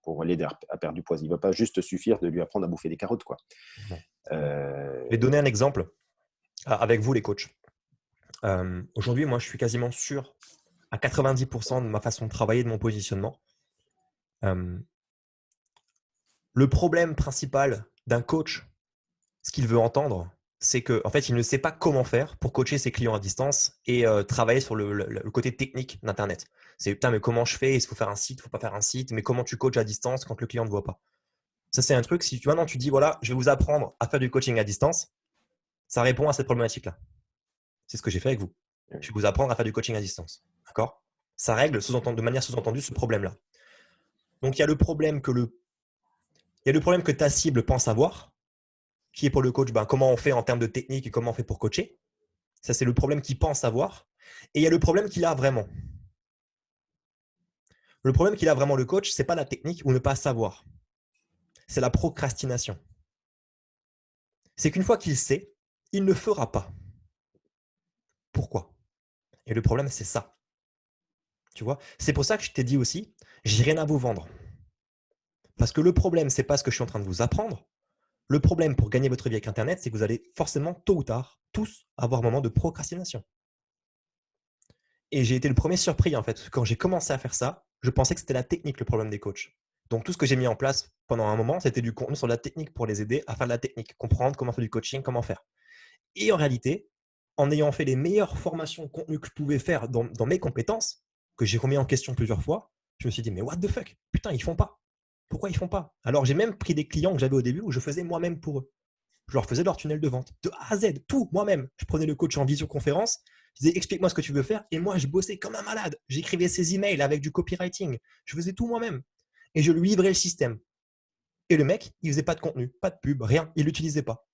pour l'aider à perdre du poids. Il ne va pas juste suffire de lui apprendre à bouffer des carottes, quoi. Je vais donner un exemple avec vous, les coachs. Aujourd'hui, moi, je suis quasiment sûr à 90% de ma façon de travailler, de mon positionnement. Le problème principal d'un coach, ce qu'il veut entendre, c'est qu'en fait, il ne sait pas comment faire pour coacher ses clients à distance et travailler sur le côté technique d'Internet. C'est putain, mais comment je fais? Il faut faire un site, il ne faut pas faire un site, mais comment tu coaches à distance quand le client ne voit pas? Ça, c'est un truc, si maintenant tu dis, voilà, je vais vous apprendre à faire du coaching à distance, ça répond à cette problématique-là. C'est ce que j'ai fait avec vous. Je vais vous apprendre à faire du coaching à distance. D'accord? Ça règle de manière sous-entendue ce problème-là. Donc, il y a le problème que ta cible pense avoir, qui est pour le coach, comment on fait en termes de technique et comment on fait pour coacher. Ça, c'est le problème qu'il pense avoir. Et il y a le problème qu'il a vraiment. Le problème qu'il a vraiment, le coach, ce n'est pas la technique ou ne pas savoir. C'est la procrastination. C'est qu'une fois qu'il sait, il ne fera pas. Pourquoi? Et le problème, c'est ça. Tu vois? C'est pour ça que je t'ai dit aussi, j'ai rien à vous vendre. Parce que le problème, ce n'est pas ce que je suis en train de vous apprendre. Le problème pour gagner votre vie avec Internet, c'est que vous allez forcément, tôt ou tard, tous avoir un moment de procrastination. Et j'ai été le premier surpris, en fait. Quand j'ai commencé à faire ça, je pensais que c'était la technique, le problème des coachs. Donc, tout ce que j'ai mis en place pendant un moment, c'était du contenu sur la technique pour les aider à faire de la technique, comprendre comment faire du coaching, comment faire. Et en réalité, en ayant fait les meilleures formations contenu que je pouvais faire dans mes compétences, que j'ai remis en question plusieurs fois, je me suis dit, mais what the fuck? Putain, ils font pas. Pourquoi ils font pas? Alors, j'ai même pris des clients que j'avais au début où je faisais moi-même pour eux. Je leur faisais leur tunnel de vente, de A à Z, tout moi-même. Je prenais le coach en visioconférence, je disais explique-moi ce que tu veux faire, et moi je bossais comme un malade. J'écrivais ses emails avec du copywriting, je faisais tout moi-même, et je lui livrais le système. Et le mec, il faisait pas de contenu, pas de pub, rien, il l'utilisait pas.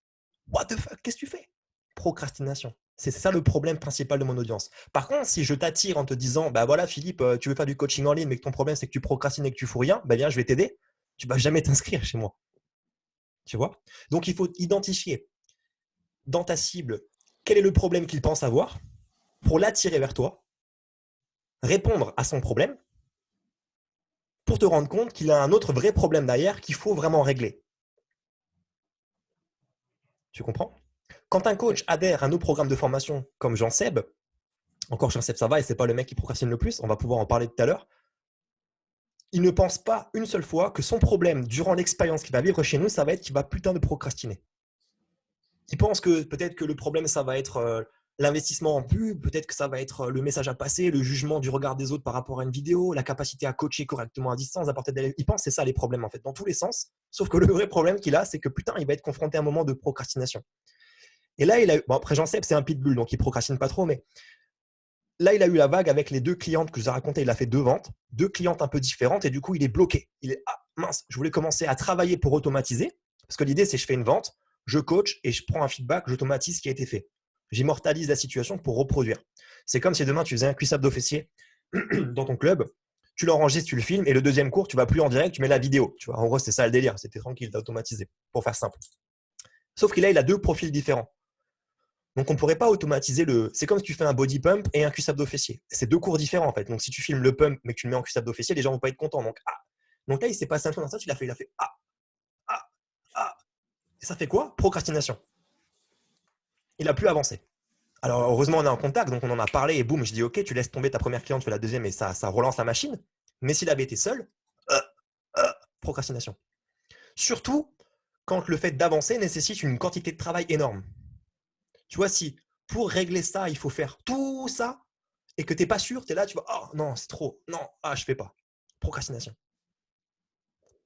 What the fuck, qu'est-ce que tu fais? Procrastination. C'est ça le problème principal de mon audience. Par contre, si je t'attire en te disant, voilà Philippe, tu veux faire du coaching en ligne, mais que ton problème c'est que tu procrastines et que tu fous rien, viens, je vais t'aider. Tu vas jamais t'inscrire chez moi. Tu vois? Donc, il faut identifier dans ta cible quel est le problème qu'il pense avoir pour l'attirer vers toi, répondre à son problème pour te rendre compte qu'il a un autre vrai problème derrière qu'il faut vraiment régler. Tu comprends? Quand un coach adhère à nos programmes de formation comme Jean-Seb, encore Jean-Seb ça va et ce n'est pas le mec qui procrastine le plus, on va pouvoir en parler tout à l'heure, il ne pense pas une seule fois que son problème durant l'expérience qu'il va vivre chez nous, ça va être qu'il va putain de procrastiner. Il pense que peut-être que le problème, ça va être l'investissement en pub, peut-être que ça va être le message à passer, le jugement du regard des autres par rapport à une vidéo, la capacité à coacher correctement à distance, apporter des... Il pense que c'est ça les problèmes en fait, dans tous les sens. Sauf que le vrai problème qu'il a, c'est que putain, il va être confronté à un moment de procrastination. Et là, après Jean-Seb, c'est un pitbull, donc il procrastine pas trop, mais là, il a eu la vague avec les 2 clientes que je vous ai raconté. Il a fait 2 ventes, 2 clientes un peu différentes et du coup, il est bloqué. Il est mince, je voulais commencer à travailler pour automatiser parce que l'idée, c'est je fais une vente, je coach et je prends un feedback, j'automatise ce qui a été fait. J'immortalise la situation pour reproduire. C'est comme si demain, tu faisais un cuissable d'eau fessier dans ton club, tu l'enregistres, tu le filmes et le deuxième cours, tu ne vas plus en direct, tu mets la vidéo. Tu vois, en gros, c'est ça le délire. C'était tranquille, d'automatiser pour faire simple. Sauf qu'il a 2 profils différents. Donc, on ne pourrait pas automatiser le… C'est comme si tu fais un body pump et un cuissable d'eau fessier. C'est 2 cours différents, en fait. Donc, si tu filmes le pump, mais que tu le mets en cuissable d'eau fessier, les gens ne vont pas être contents. Donc là, il s'est passé un truc dans ça, il a fait Et ça fait quoi? Procrastination. Il n'a plus avancé. Alors, heureusement, on est en contact, donc on en a parlé et boum, je dis OK, tu laisses tomber ta première cliente, tu fais la deuxième et ça relance la machine. Mais s'il avait été seul, procrastination. Surtout quand le fait d'avancer nécessite une quantité de travail énorme. Tu vois, si pour régler ça, il faut faire tout ça et que tu n'es pas sûr, tu es là, tu vas, oh non, c'est trop, non, je ne fais pas. Procrastination.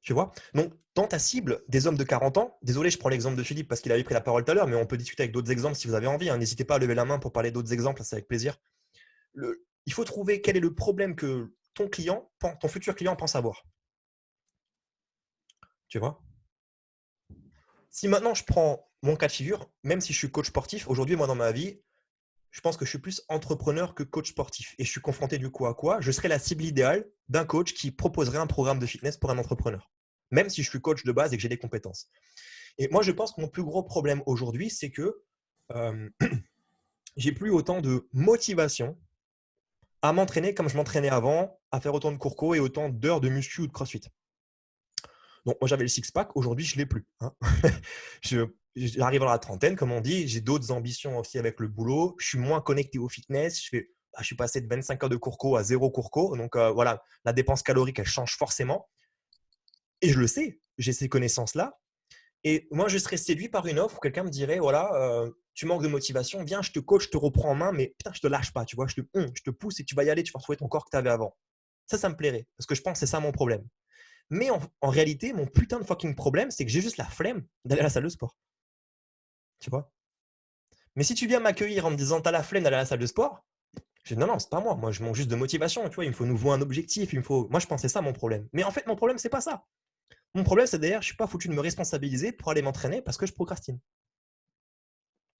Tu vois? Donc, dans ta cible, des hommes de 40 ans, désolé, je prends l'exemple de Philippe parce qu'il avait pris la parole tout à l'heure, mais on peut discuter avec d'autres exemples si vous avez envie. N'hésitez pas à lever la main pour parler d'autres exemples, c'est avec plaisir. Il faut trouver quel est le problème que ton client, ton futur client pense avoir. Tu vois? Si maintenant je prends mon cas de figure, même si je suis coach sportif, aujourd'hui, moi, dans ma vie, je pense que je suis plus entrepreneur que coach sportif. Et je suis confronté du coup à quoi? Je serais la cible idéale d'un coach qui proposerait un programme de fitness pour un entrepreneur, même si je suis coach de base et que j'ai des compétences. Et moi, je pense que mon plus gros problème aujourd'hui, c'est que j'ai plus autant de motivation à m'entraîner comme je m'entraînais avant, à faire autant de cours et autant d'heures de muscu ou de crossfit. Donc, moi, j'avais le six-pack. Aujourd'hui, je ne l'ai plus. J'arrive à la trentaine, comme on dit. J'ai d'autres ambitions aussi avec le boulot. Je suis moins connecté au fitness. Je suis passé de 25 heures de cours à 0 cours. Donc, voilà, la dépense calorique, elle change forcément. Et je le sais. J'ai ces connaissances-là. Et moi, je serais séduit par une offre où quelqu'un me dirait, voilà, tu manques de motivation, viens, je te coach, je te reprends en main, mais putain, je te lâche pas, tu vois, je te pousse et tu vas y aller, tu vas retrouver ton corps que tu avais avant. Ça me plairait, parce que je pense que c'est ça mon problème. Mais en réalité, mon putain de fucking problème, c'est que j'ai juste la flemme d'aller à la salle de sport. Tu vois? Mais si tu viens m'accueillir en me disant, t'as la flemme d'aller à la salle de sport, je dis, non, c'est pas moi. Moi, je manque juste de motivation, tu vois, il me faut nous voir un objectif, Moi, je pensais ça mon problème. Mais en fait, mon problème, c'est pas ça. Mon problème, c'est d'ailleurs, je ne suis pas foutu de me responsabiliser pour aller m'entraîner parce que je procrastine.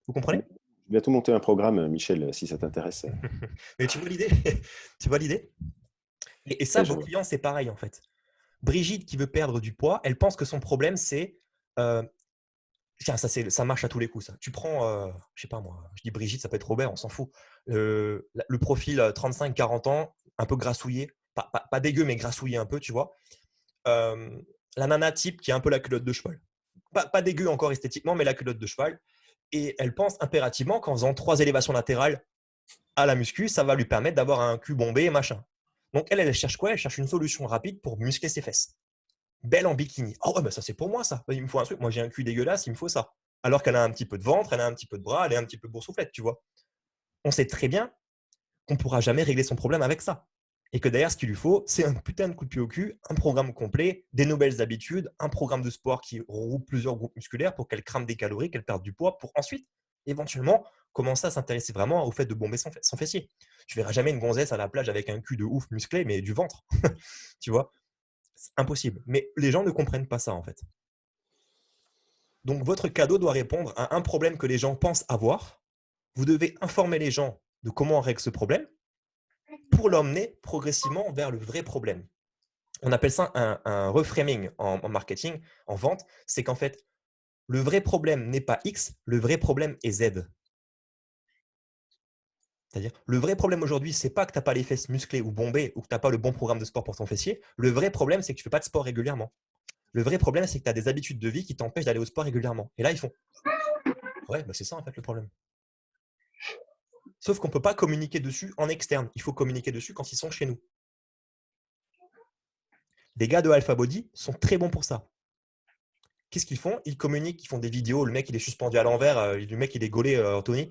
Vous comprenez? Je vais bientôt monter un programme, Michel, si ça t'intéresse. Mais tu vois l'idée? Tu vois l'idée? Et ça, vos clients, c'est pareil en fait. Brigitte qui veut perdre du poids, elle pense que son problème, c'est… tiens, ça marche à tous les coups, ça. Tu prends, je sais pas moi, je dis Brigitte, ça peut être Robert, on s'en fout. Le profil 35-40 ans, un peu grassouillé, pas dégueu, mais grassouillé un peu, tu vois. La nana type qui a un peu la culotte de cheval. Pas dégueu encore esthétiquement, mais la culotte de cheval. Et elle pense impérativement qu'en faisant 3 élévations latérales à la muscu, ça va lui permettre d'avoir un cul bombé et machin. Donc, elle cherche quoi? Elle cherche une solution rapide pour muscler ses fesses. Belle en bikini. Oh, ouais, bah ça, c'est pour moi, ça. Il me faut un truc. Moi, j'ai un cul dégueulasse, il me faut ça. Alors qu'elle a un petit peu de ventre, elle a un petit peu de bras, elle est un petit peu boursouflette, tu vois. On sait très bien qu'on ne pourra jamais régler son problème avec ça. Et que d'ailleurs, ce qu'il lui faut, c'est un putain de coup de pied au cul, un programme complet, des nouvelles habitudes, un programme de sport qui regroupe plusieurs groupes musculaires pour qu'elle crame des calories, qu'elle perde du poids, pour ensuite, éventuellement, commencer à s'intéresser vraiment au fait de bomber son fessier. Tu verras jamais une gonzesse à la plage avec un cul de ouf musclé, mais du ventre. Tu vois, c'est impossible. Mais les gens ne comprennent pas ça, en fait. Donc, votre cadeau doit répondre à un problème que les gens pensent avoir. Vous devez informer les gens de comment on règle ce problème pour l'emmener progressivement vers le vrai problème. On appelle ça un reframing en marketing, en vente. C'est qu'en fait, le vrai problème n'est pas X, le vrai problème est Z. C'est-à-dire, le vrai problème aujourd'hui, ce n'est pas que tu n'as pas les fesses musclées ou bombées ou que tu n'as pas le bon programme de sport pour ton fessier. Le vrai problème, c'est que tu ne fais pas de sport régulièrement. Le vrai problème, c'est que tu as des habitudes de vie qui t'empêchent d'aller au sport régulièrement. Et là, ils font « Ouais, bah c'est ça en fait le problème. » Sauf qu'on ne peut pas communiquer dessus en externe. Il faut communiquer dessus quand ils sont chez nous. Les gars de Alpha Body sont très bons pour ça. Qu'est-ce qu'ils font? Ils communiquent, ils font des vidéos. Le mec, il est suspendu à l'envers. Le mec, il est gaulé, Anthony.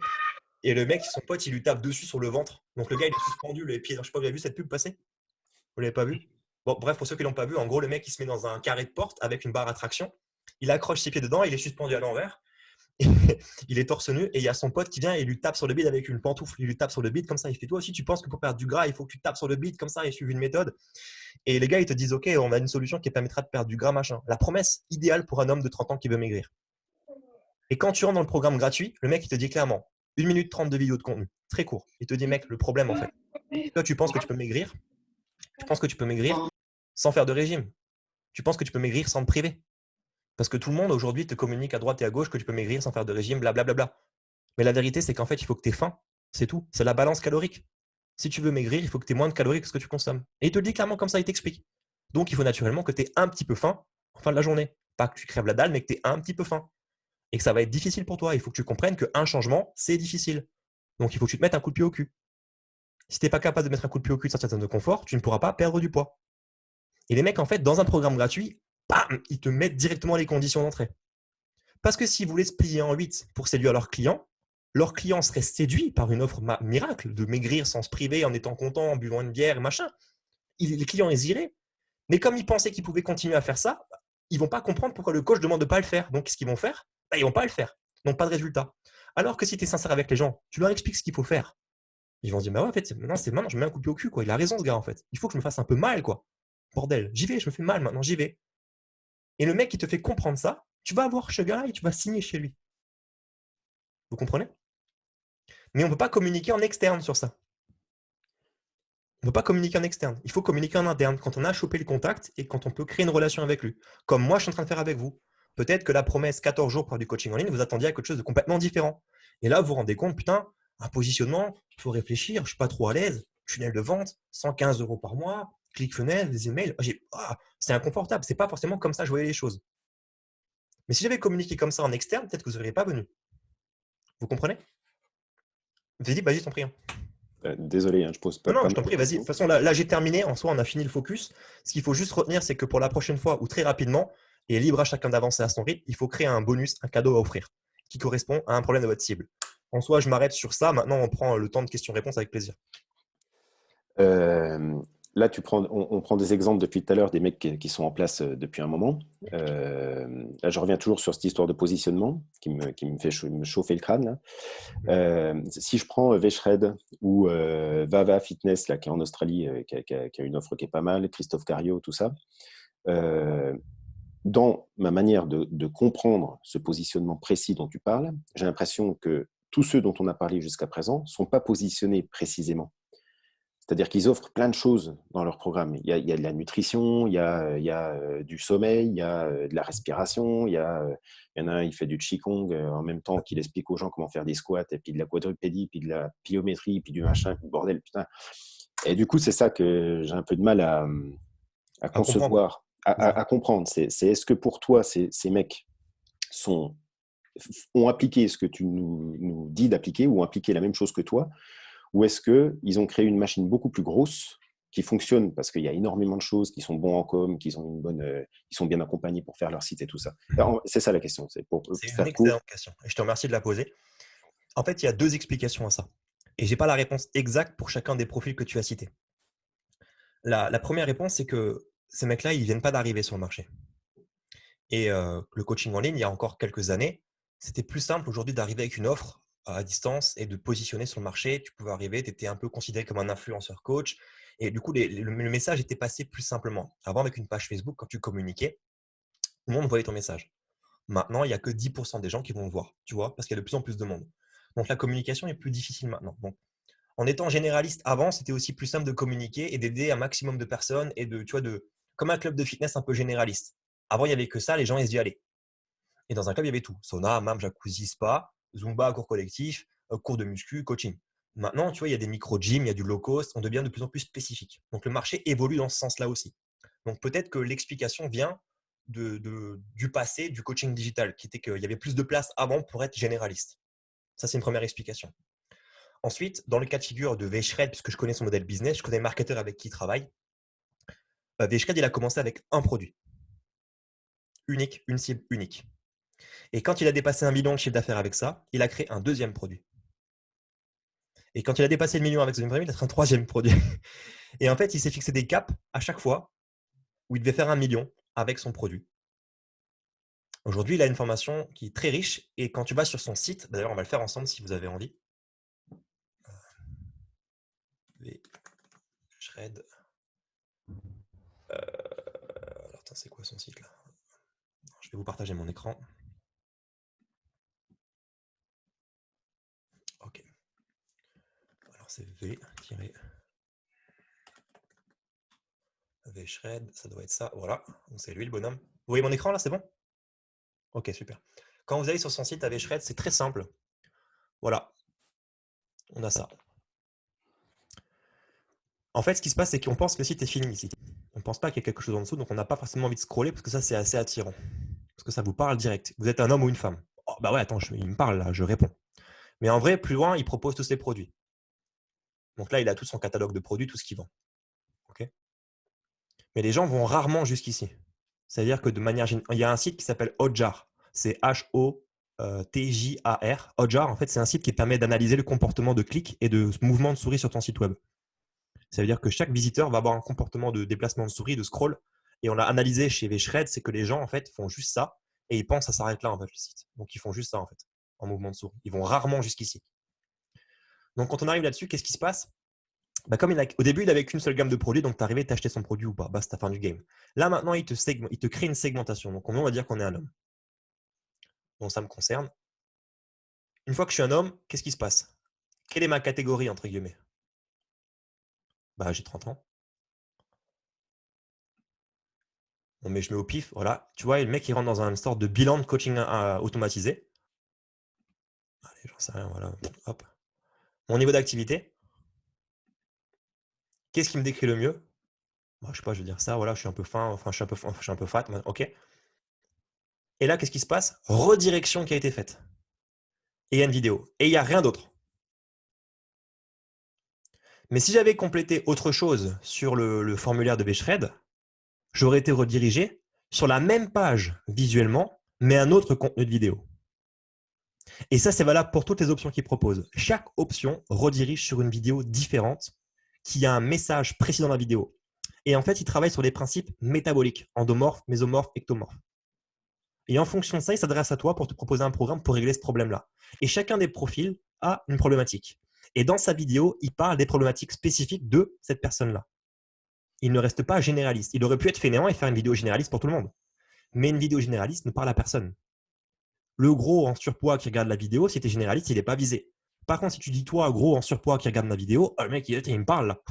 Et le mec, son pote, il lui tape dessus sur le ventre. Donc, le gars, il est suspendu, les pieds. Je ne sais pas, vous avez vu cette pub passer? Vous ne l'avez pas vu? Bon, bref, pour ceux qui ne l'ont pas vu, en gros, le mec, il se met dans un carré de porte avec une barre à traction. Il accroche ses pieds dedans, il est suspendu à l'envers. il est torse nu et il y a son pote qui vient et il lui tape sur le bide avec une pantoufle. Il lui tape sur le bide comme ça. Il fait toi aussi, tu penses que pour perdre du gras, il faut que tu tapes sur le bide comme ça et suivre une méthode. Et les gars, ils te disent ok, on a une solution qui permettra de perdre du gras, machin. La promesse idéale pour un homme de 30 ans qui veut maigrir. Et quand tu rentres dans le programme gratuit, le mec, il te dit clairement 1 minute 30 de vidéo de contenu. Très court. Il te dit mec, le problème en fait. Toi, tu penses que tu peux maigrir. Tu penses que tu peux maigrir sans faire de régime. Tu penses que tu peux maigrir sans te priver. Parce que tout le monde aujourd'hui te communique à droite et à gauche que tu peux maigrir sans faire de régime, blablabla. Mais la vérité, c'est qu'en fait, il faut que tu aies faim. C'est tout. C'est la balance calorique. Si tu veux maigrir, il faut que tu aies moins de calories que ce que tu consommes. Et il te le dit clairement comme ça, il t'explique. Donc, il faut naturellement que tu aies un petit peu faim en fin de la journée. Pas que tu crèves la dalle, mais que tu aies un petit peu faim. Et que ça va être difficile pour toi. Il faut que tu comprennes qu'un changement, c'est difficile. Donc, il faut que tu te mettes un coup de pied au cul. Si tu n'es pas capable de mettre un coup de pied au cul de sortir de zone de confort, tu ne pourras pas perdre du poids. Et les mecs, en fait, dans un programme gratuit, bam, ils te mettent directement les conditions d'entrée. Parce que s'ils voulaient se plier en 8 pour séduire leurs clients seraient séduits par une offre miracle de maigrir sans se priver, en étant content, en buvant une bière, machin. Les clients, ils iraient. Mais comme ils pensaient qu'ils pouvaient continuer à faire ça, ils ne vont pas comprendre pourquoi le coach demande de ne pas le faire. Donc, qu'est-ce qu'ils vont faire? Ils ne vont pas le faire. Donc, pas de résultat. Alors que si tu es sincère avec les gens, tu leur expliques ce qu'il faut faire. Ils vont se dire, bah ouais, en fait, maintenant, je me mets un coup de pied au cul, quoi. Il a raison, ce gars, en fait. Il faut que je me fasse un peu mal, quoi. Bordel, j'y vais, je me fais mal maintenant, j'y vais. Et le mec qui te fait comprendre ça, tu vas avoir ce gars-là et tu vas signer chez lui. Vous comprenez? Mais on ne peut pas communiquer en externe sur ça. On ne peut pas communiquer en externe. Il faut communiquer en interne quand on a chopé le contact et quand on peut créer une relation avec lui. Comme moi, je suis en train de faire avec vous. Peut-être que la promesse 14 jours pour du coaching en ligne, vous attendiez à quelque chose de complètement différent. Et là, vous vous rendez compte, putain, un positionnement, il faut réfléchir, je ne suis pas trop à l'aise. Tunnel de vente, 115 € par mois, ClickFunnels, des emails. C'est inconfortable. Ce n'est pas forcément comme ça que je voyais les choses. Mais si j'avais communiqué comme ça en externe, peut-être que vous ne seriez pas venu. Vous comprenez? Vas-y, je t'en prie. Désolé, je pose pas. Non, je t'en prie, vas-y. De toute façon, là j'ai terminé. En soi, on a fini le focus. Ce qu'il faut juste retenir, c'est que pour la prochaine fois ou très rapidement, et libre à chacun d'avancer à son rythme, il faut créer un bonus, un cadeau à offrir qui correspond à un problème de votre cible. En soi, je m'arrête sur ça. Maintenant, on prend le temps de questions-réponses avec plaisir. Là, on prend des exemples depuis tout à l'heure des mecs qui sont en place depuis un moment. Là, je reviens toujours sur cette histoire de positionnement qui me fait me chauffer le crâne. Là. Si je prends Veshred ou Vava Fitness, là, qui est en Australie, qui a une offre qui est pas mal, Christophe Cario, tout ça, dans ma manière de comprendre ce positionnement précis dont tu parles, j'ai l'impression que tous ceux dont on a parlé jusqu'à présent ne sont pas positionnés précisément. C'est-à-dire qu'ils offrent plein de choses dans leur programme. Il y a de la nutrition, il y a du sommeil, il y a de la respiration, il y en a un, il fait du Qigong en même temps qu'il explique aux gens comment faire des squats, et puis de la quadrupédie, puis de la pliométrie, puis du machin, bordel, putain. Et du coup, c'est ça que j'ai un peu de mal à concevoir, à comprendre. C'est est-ce que pour toi, ces mecs ont appliqué ce que tu nous dis d'appliquer ou ont appliqué la même chose que toi? Ou est-ce qu'ils ont créé une machine beaucoup plus grosse qui fonctionne parce qu'il y a énormément de choses, qui sont bons en com, qui sont bien accompagnés pour faire leur site et tout ça? C'est ça la question. C'est une excellente question. Et je te remercie de la poser. En fait, il y a 2 explications à ça. Et je n'ai pas la réponse exacte pour chacun des profils que tu as cités. La première réponse, c'est que ces mecs-là, ils ne viennent pas d'arriver sur le marché. Et le coaching en ligne, il y a encore quelques années, c'était plus simple aujourd'hui d'arriver avec une offre à distance et de positionner sur le marché. Tu pouvais arriver, tu étais un peu considéré comme un influenceur coach. Et du coup, le message était passé plus simplement. Avant, avec une page Facebook, quand tu communiquais, tout le monde voyait ton message. Maintenant, il n'y a que 10% des gens qui vont le voir, tu vois, parce qu'il y a de plus en plus de monde. Donc, la communication est plus difficile maintenant. Donc, en étant généraliste avant, c'était aussi plus simple de communiquer et d'aider un maximum de personnes et comme un club de fitness un peu généraliste. Avant, il n'y avait que ça, les gens, ils y allaient. Et dans un club, il y avait tout. Sauna, hammam, jacuzzi, spa, Zumba, cours collectif, cours de muscu, coaching. Maintenant, tu vois, il y a des micro-gyms, il y a du low cost, on devient de plus en plus spécifique. Donc, le marché évolue dans ce sens-là aussi. Donc, peut-être que l'explication vient du passé du coaching digital, qui était qu'il y avait plus de place avant pour être généraliste. Ça, c'est une première explication. Ensuite, dans le cas de figure de Veshred, puisque je connais son modèle business, je connais le marketeur avec qui il travaille, Veshred, il a commencé avec un produit. Unique, une cible unique. Et quand il a dépassé 1 million de chiffre d'affaires avec ça, il a créé un 2e produit. Et quand il a dépassé le million avec ce 2e produit, il a créé un 3e produit. Et en fait, il s'est fixé des caps à chaque fois où il devait faire 1 million avec son produit. Aujourd'hui, il a une formation qui est très riche et quand tu vas sur son site, d'ailleurs, on va le faire ensemble si vous avez envie. Shred. Alors, attends, c'est quoi son site là? Je vais vous partager mon écran. Ok. Alors, c'est V-Shred, ça doit être ça. Voilà, donc c'est lui le bonhomme. Vous voyez mon écran là, c'est bon? Ok, super. Quand vous allez sur son site V-Shred, c'est très simple. Voilà, on a ça. En fait, ce qui se passe, c'est qu'on pense que le site est fini ici. On ne pense pas qu'il y a quelque chose en dessous, donc on n'a pas forcément envie de scroller parce que ça, c'est assez attirant. Parce que ça vous parle direct. Vous êtes un homme ou une femme. Oh, bah ouais, attends, il me parle là, je réponds. Mais en vrai, plus loin, il propose tous ses produits. Donc là, il a tout son catalogue de produits, tout ce qu'il vend. Okay, mais les gens vont rarement jusqu'ici. C'est-à-dire que de manière générale, il y a un site qui s'appelle Hotjar. C'est H-O-T-J-A-R. Hotjar, en fait, c'est un site qui permet d'analyser le comportement de clic et de mouvement de souris sur ton site web. Ça veut dire que chaque visiteur va avoir un comportement de déplacement de souris, de scroll. Et on l'a analysé chez VShred, c'est que les gens en fait font juste ça et ils pensent que ça s'arrête là en fait le site. Donc ils font juste ça en fait en mouvement de souris. Ils vont rarement jusqu'ici. Donc quand on arrive là-dessus, qu'est-ce qui se passe? Bah, comme au début, il n'avait qu'une seule gamme de produits, donc tu arrivais, tu achetais son produit ou pas. Bah, c'est la fin du game. Là, maintenant, il te crée une segmentation. Donc, on va dire qu'on est un homme. Donc, ça me concerne. Une fois que je suis un homme, qu'est-ce qui se passe? Quelle est ma catégorie, entre guillemets? Bah, j'ai 30 ans. Bon, mais je mets au pif, voilà. Tu vois, le mec, il rentre dans une sorte de bilan de coaching automatisé. Allez, j'en sais rien, voilà. Hop. Mon niveau d'activité. Qu'est-ce qui me décrit le mieux? Bah, je sais pas, je vais dire ça, voilà, je suis un peu fin, enfin, je suis un peu fat, ok. Et là, qu'est-ce qui se passe? Redirection qui a été faite. Et il y a une vidéo. Et il n'y a rien d'autre. Mais si j'avais complété autre chose sur le formulaire de VShred, j'aurais été redirigé sur la même page visuellement, mais un autre contenu de vidéo. Et ça, c'est valable pour toutes les options qu'ils proposent. Chaque option redirige sur une vidéo différente qui a un message précis dans la vidéo. Et en fait, ils travaillent sur les principes métaboliques, endomorphes, mésomorphes, ectomorphes. Et en fonction de ça, ils s'adressent à toi pour te proposer un programme pour régler ce problème-là. Et chacun des profils a une problématique. Et dans sa vidéo, il parle des problématiques spécifiques de cette personne-là. Il ne reste pas généraliste. Il aurait pu être fainéant et faire une vidéo généraliste pour tout le monde. Mais une vidéo généraliste ne parle à personne. Le gros en surpoids qui regarde la vidéo, si tu es généraliste, il n'est pas visé. Par contre, si tu dis toi, gros en surpoids qui regarde ma vidéo, oh, le mec, il me parle là.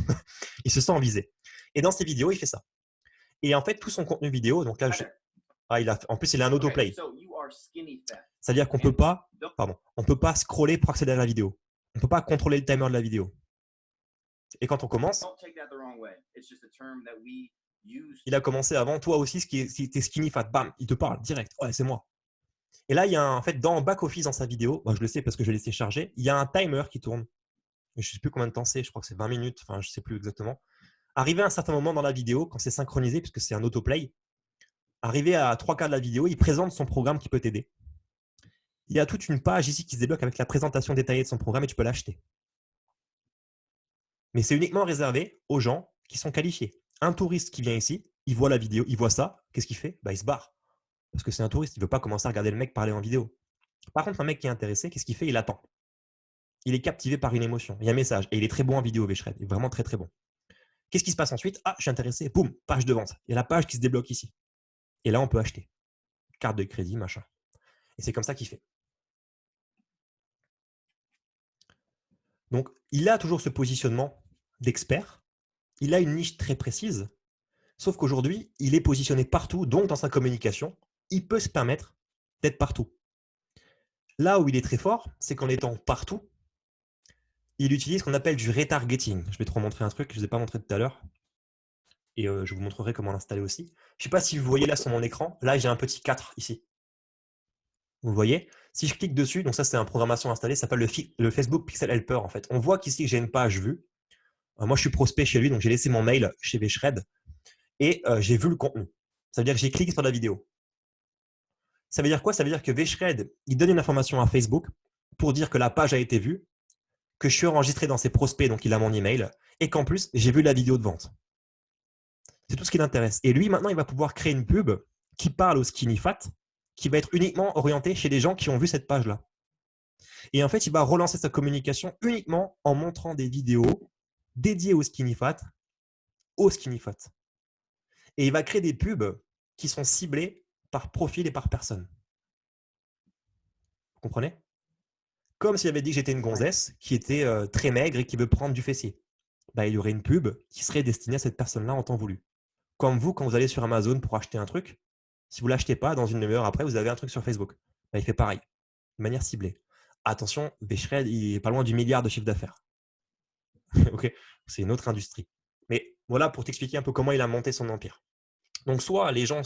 Il se sent visé. Et dans ses vidéos, il fait ça. Et en fait, tout son contenu vidéo, donc là, en plus, il a un autoplay. C'est-à-dire qu'on peut pas scroller pour accéder à la vidéo. On ne peut pas contrôler le timer de la vidéo. Et quand on commence, il a commencé avant toi aussi, ce qui était skinny fat. Bam, il te parle direct. Ouais, c'est moi. Et là, il y a en fait dans back office dans sa vidéo, je le sais parce que je l'ai laissé charger, il y a un timer qui tourne. Je ne sais plus combien de temps c'est, je crois que c'est 20 minutes, enfin je ne sais plus exactement. Arrivé à un certain moment dans la vidéo, quand c'est synchronisé, puisque c'est un autoplay, arrivé à 3/4 de la vidéo, il présente son programme qui peut t'aider. Il y a toute une page ici qui se débloque avec la présentation détaillée de son programme et tu peux l'acheter. Mais c'est uniquement réservé aux gens qui sont qualifiés. Un touriste qui vient ici, il voit la vidéo, il voit ça, qu'est-ce qu'il fait? Il se barre. Parce que c'est un touriste, il ne veut pas commencer à regarder le mec parler en vidéo. Par contre, un mec qui est intéressé, qu'est-ce qu'il fait? Il attend. Il est captivé par une émotion. Il y a un message. Et il est très bon en vidéo, VShred. Il est vraiment très, très bon. Qu'est-ce qui se passe ensuite? Ah, je suis intéressé. Boum, page de vente. Il y a la page qui se débloque ici. Et là, on peut acheter. Carte de crédit, machin. Et c'est comme ça qu'il fait. Donc, il a toujours ce positionnement d'expert. Il a une niche très précise. Sauf qu'aujourd'hui, il est positionné partout. Donc, dans sa communication, il peut se permettre d'être partout. Là où il est très fort, c'est qu'en étant partout, il utilise ce qu'on appelle du retargeting. Je vais te remontrer un truc que je ne vous ai pas montré tout à l'heure. Et je vous montrerai comment l'installer aussi. Je ne sais pas si vous voyez là sur mon écran. Là, j'ai un petit 4 ici. Vous le voyez? Si je clique dessus, donc ça, c'est une programmation installée, ça s'appelle le Facebook Pixel Helper. En fait, on voit qu'ici, j'ai une page vue. Moi, je suis prospect chez lui, donc j'ai laissé mon mail chez VShred et j'ai vu le contenu. Ça veut dire que j'ai cliqué sur la vidéo. Ça veut dire quoi? Ça veut dire que VShred, il donne une information à Facebook pour dire que la page a été vue, que je suis enregistré dans ses prospects, donc il a mon email, et qu'en plus, j'ai vu la vidéo de vente. C'est tout ce qui l'intéresse. Et lui, maintenant, il va pouvoir créer une pub qui parle au skinny fat qui va être uniquement orienté chez les gens qui ont vu cette page-là. Et en fait, il va relancer sa communication uniquement en montrant des vidéos dédiées aux skinny fat, Et il va créer des pubs qui sont ciblées par profil et par personne. Vous comprenez? Comme s'il avait dit que j'étais une gonzesse qui était très maigre et qui veut prendre du fessier. Bah, il y aurait une pub qui serait destinée à cette personne-là en temps voulu. Comme vous, quand vous allez sur Amazon pour acheter un truc, si vous ne l'achetez pas, dans une demi-heure après, vous avez un truc sur Facebook. Bah, il fait pareil, de manière ciblée. Attention, Bechered, il est pas loin du milliard de chiffre d'affaires. Ok, c'est une autre industrie. Mais voilà pour t'expliquer un peu comment il a monté son empire. Donc, soit les gens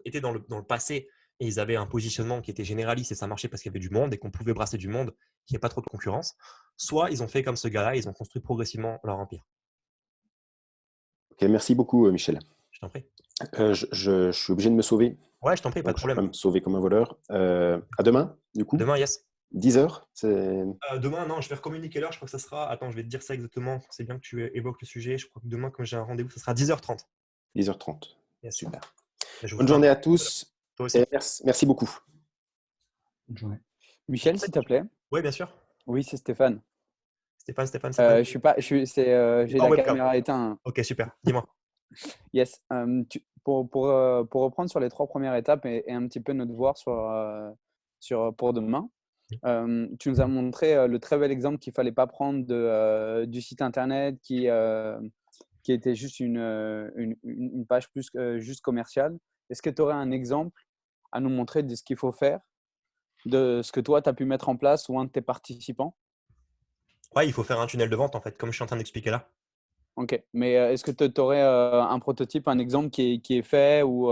étaient dans le passé et ils avaient un positionnement qui était généraliste et ça marchait parce qu'il y avait du monde et qu'on pouvait brasser du monde, qu'il n'y ait pas trop de concurrence. Soit ils ont fait comme ce gars-là, ils ont construit progressivement leur empire. Ok, merci beaucoup, Michel. Je t'en prie. Je suis obligé de me sauver. Ouais, je t'en prie, pas de Je peux problème. pas me sauver comme un voleur. À demain, du coup. Demain, yes. 10h Demain, non, je vais recommuniquer l'heure. Je crois que ça sera. Attends, je vais te dire ça exactement. C'est bien que tu évoques le sujet. Je crois que demain, comme j'ai un rendez-vous, ça sera 10h30. 10h30. Yes. Super. Je vous Bonne ferai journée un- à tous. Toi aussi. Et merci beaucoup. Bonne journée. Michel, s'il te plaît. Oui, bien sûr. Oui, c'est Stéphane. Stéphane. Je suis pas, j'ai En la webcam. caméra éteinte. Ok, super. Dis-moi. Yes. Pour reprendre sur les 3 premières étapes et un petit peu notre devoir pour demain, tu nous as montré le très bel exemple qu'il ne fallait pas prendre du site internet qui était juste une page plus juste commerciale. Est-ce que tu aurais un exemple à nous montrer de ce qu'il faut faire, de ce que toi, tu as pu mettre en place ou un de tes participants? Ouais, il faut faire un tunnel de vente, en fait, comme je suis en train d'expliquer là. Ok, mais est-ce que tu aurais un prototype, un exemple qui est fait ou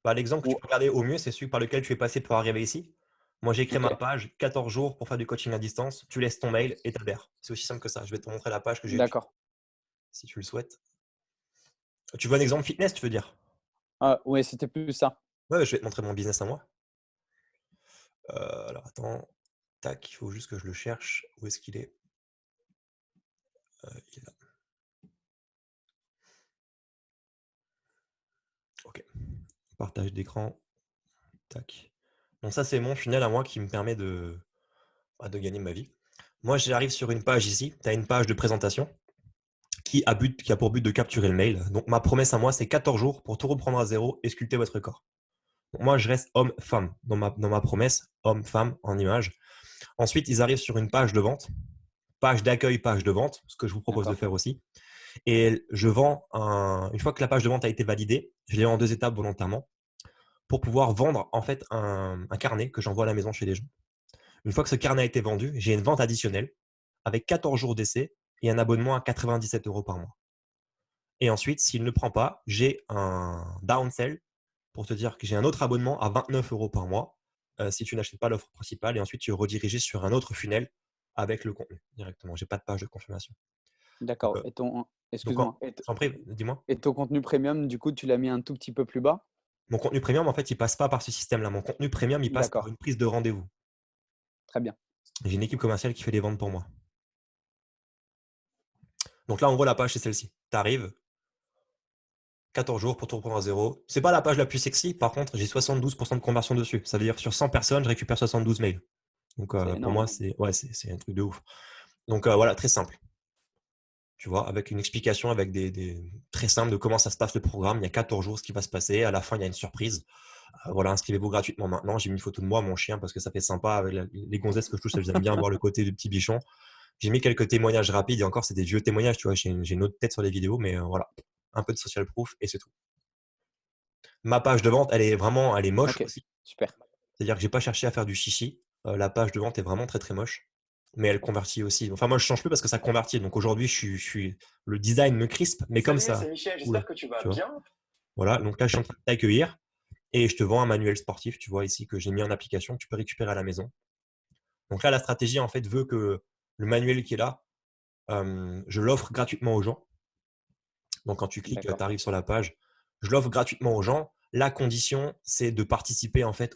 L'exemple que tu peux regarder au mieux, c'est celui par lequel tu es passé pour arriver ici. Moi, j'ai créé ma page 14 jours pour faire du coaching à distance. Tu laisses ton mail et tu adhères. C'est aussi simple que ça. Je vais te montrer la page que j'ai utilisée, D'accord. si tu le souhaites. Tu veux un exemple fitness, tu veux dire? Oui, c'était plus ça. Ouais, je vais te montrer mon business à moi. Alors, attends. Tac, il faut juste que je le cherche. Où est-ce qu'il est? Il est là. Ok. Partage d'écran. Tac. Donc ça, c'est mon funnel à moi qui me permet de gagner ma vie. Moi, j'arrive sur une page ici. Tu as une page de présentation qui a pour but de capturer le mail. Donc, ma promesse à moi, c'est 14 jours pour tout reprendre à zéro et sculpter votre corps. Donc, moi, je reste homme-femme dans ma promesse, homme-femme en image. Ensuite, ils arrivent sur une page de vente, page d'accueil, page de vente, ce que je vous propose de faire aussi. Et je vends, une fois que la page de vente a été validée, je l'ai en 2 étapes volontairement, pour pouvoir vendre en fait un carnet que j'envoie à la maison chez les gens. Une fois que ce carnet a été vendu, j'ai une vente additionnelle avec 14 jours d'essai et un abonnement à 97 € par mois. Et ensuite, s'il ne prend pas, j'ai un downsell pour te dire que j'ai un autre abonnement à 29 € par mois si tu n'achètes pas l'offre principale. Et ensuite, tu es redirigé sur un autre funnel avec le contenu directement. Je n'ai pas de page de confirmation. D'accord. Excuse-moi. J'en prie, dis-moi. Et ton contenu premium, du coup, tu l'as mis un tout petit peu plus bas? Mon contenu premium, en fait, il ne passe pas par ce système-là. Mon contenu premium, il passe par une prise de rendez-vous. Très bien. J'ai une équipe commerciale qui fait des ventes pour moi. Donc là, en gros, la page, c'est celle-ci. Tu arrives, 14 jours pour tout reprendre à zéro. Ce n'est pas la page la plus sexy. Par contre, j'ai 72% de conversion dessus. Ça veut dire que sur 100 personnes, je récupère 72 mails. Donc, pour moi, c'est un truc de ouf. Donc, voilà, très simple. Tu vois, avec une explication, avec des très simple de comment ça se passe le programme. Il y a 14 jours, ce qui va se passer. À la fin, il y a une surprise. Voilà, inscrivez-vous gratuitement maintenant. J'ai mis une photo de moi, mon chien, parce que ça fait sympa. Avec les gonzesses que je touche, elles aiment bien voir le côté du petit bichon. J'ai mis quelques témoignages rapides et encore, c'est des vieux témoignages. Tu vois, j'ai une autre tête sur les vidéos, mais voilà, un peu de social proof et c'est tout. Ma page de vente, elle est moche aussi. Super. C'est-à-dire que j'ai pas cherché à faire du chichi. La page de vente est vraiment très très moche, mais elle convertit aussi. Enfin, moi, je change plus parce que ça convertit. Donc aujourd'hui, le design me crispe, mais comme ça. C'est Michel, j'espère que tu vas bien. Voilà, donc là, je suis en train de t'accueillir et je te vends un manuel sportif. Tu vois ici que j'ai mis en application, que tu peux récupérer à la maison. Donc là, la stratégie en fait veut que le manuel qui est là, je l'offre gratuitement aux gens. Donc quand tu cliques, tu arrives sur la page, je l'offre gratuitement aux gens. La condition, c'est de participer en fait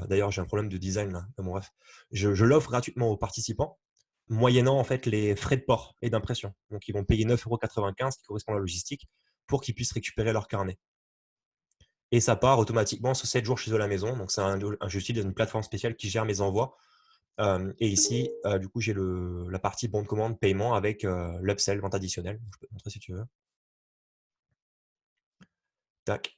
d'ailleurs, j'ai un problème de design là, bon, bref. Je l'offre gratuitement aux participants, moyennant en fait les frais de port et d'impression. Donc ils vont payer 9,95 € qui correspond à la logistique pour qu'ils puissent récupérer leur carnet. et ça part automatiquement sur 7 jours chez eux à la maison. Donc, j'utilise une plateforme spéciale qui gère mes envois. Et ici, du coup, j'ai la partie bon de commande paiement avec l'upsell, vente additionnelle. Je peux te montrer si tu veux. Tac.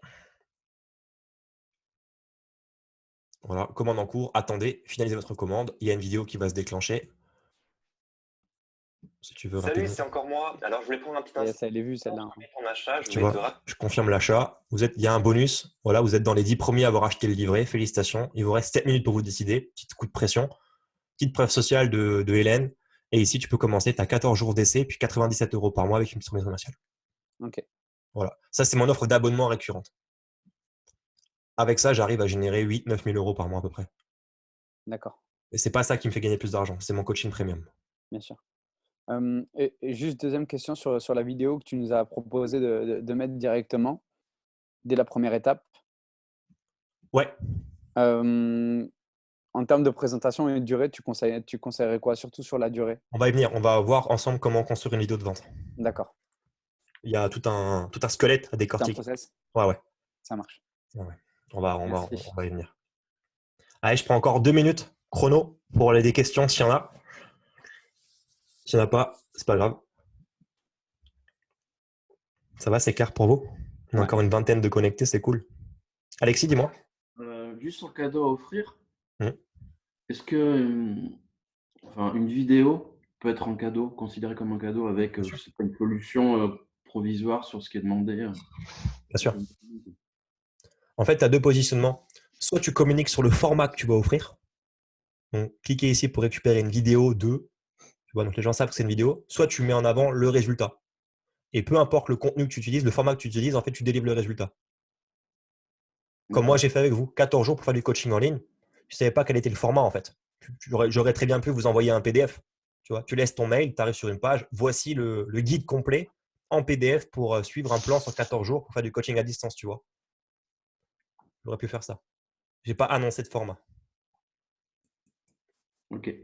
Voilà, commande en cours. Attendez, finalisez votre commande. Il y a une vidéo qui va se déclencher. Si tu veux. Salut, c'est encore moi. Alors, je voulais prendre un petit instant. Ça, elle est vue, celle-là. Tu vois, je confirme l'achat. Il y a un bonus. Voilà, vous êtes dans les 10 premiers à avoir acheté le livret. Félicitations. Il vous reste 7 minutes pour vous décider. Petit coup de pression. Petite preuve sociale de Hélène. Et ici, tu peux commencer. Tu as 14 jours d'essai, puis 97 € par mois avec une petite remise commerciale. Ok. Voilà. Ça, c'est mon offre d'abonnement récurrente. Avec ça, j'arrive à générer 8-9 000 € par mois à peu près. D'accord. Et c'est pas ça qui me fait gagner plus d'argent. C'est mon coaching premium. Bien sûr. Et juste deuxième question sur la vidéo que tu nous as proposé de mettre directement dès la première étape. Ouais. En termes de présentation et de durée, tu conseillerais quoi? Surtout sur la durée. On va y venir. On va voir ensemble comment construire une vidéo de vente. D'accord. Il y a tout un squelette à décortiquer. C'est un process? Ouais. Ça marche. Ouais. On va y venir. Allez, je prends encore 2 minutes chrono pour aller des questions s'il y en a. S'il n'y en a pas, c'est pas grave. Ça va, c'est clair pour vous? On a encore une vingtaine de connectés, c'est cool. Alexis, dis-moi. Juste sur cadeau à offrir, est-ce que une vidéo peut être en cadeau, considérée comme un cadeau avec je sais pas, une solution provisoire sur ce qui est demandé? Bien sûr. En fait, tu as 2 positionnements. Soit tu communiques sur le format que tu vas offrir. Donc, cliquez ici pour récupérer une vidéo de. Tu vois, donc les gens savent que c'est une vidéo. Soit tu mets en avant le résultat. Et peu importe le contenu que tu utilises, le format que tu utilises, en fait, tu délivres le résultat. Comme moi, j'ai fait avec vous, 14 jours pour faire du coaching en ligne. Je ne savais pas quel était le format, en fait. J'aurais très bien pu vous envoyer un PDF. Tu vois, tu laisses ton mail, tu arrives sur une page. Voici le guide complet en PDF pour suivre un plan sur 14 jours pour faire du coaching à distance, tu vois. J'aurais pu faire ça. Je n'ai pas annoncé de format. Ok.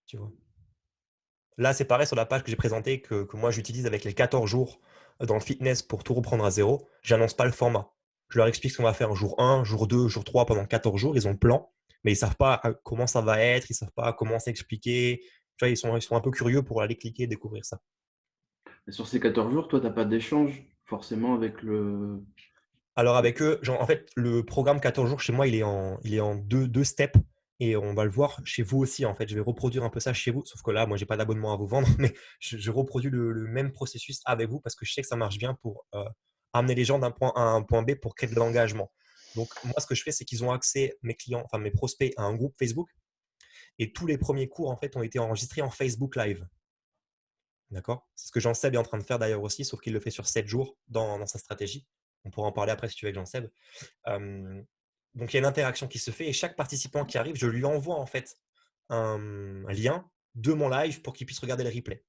Tu vois. Là, c'est pareil sur la page que j'ai présentée, que moi j'utilise avec les 14 jours dans le fitness pour tout reprendre à zéro. Je n'annonce pas le format. Je leur explique ce qu'on va faire jour 1, jour 2, jour 3 pendant 14 jours. Ils ont le plan, mais ils ne savent pas comment ça va être, ils ne savent pas comment s'expliquer. Tu vois, ils sont un peu curieux pour aller cliquer et découvrir ça. Et sur ces 14 jours, toi, tu n'as pas d'échange forcément avec le… Alors avec eux, en fait, le programme 14 jours chez moi, il est en deux steps. Et on va le voir chez vous aussi. En fait, je vais reproduire un peu ça chez vous. Sauf que là, moi, je n'ai pas d'abonnement à vous vendre, mais je reproduis le même processus avec vous parce que je sais que ça marche bien pour amener les gens d'un point A à un point B pour créer de l'engagement. Donc, moi, ce que je fais, c'est qu'ils ont accès, mes clients, enfin mes prospects, à un groupe Facebook. Et tous les premiers cours, en fait, ont été enregistrés en Facebook Live. D'accord? C'est ce que Jean-Seb est en train de faire d'ailleurs aussi, sauf qu'il le fait sur 7 jours dans sa stratégie. On pourra en parler après si tu veux avec Jean-Seb. Donc, il y a une interaction qui se fait et chaque participant qui arrive, je lui envoie en fait un lien de mon live pour qu'il puisse regarder le replay.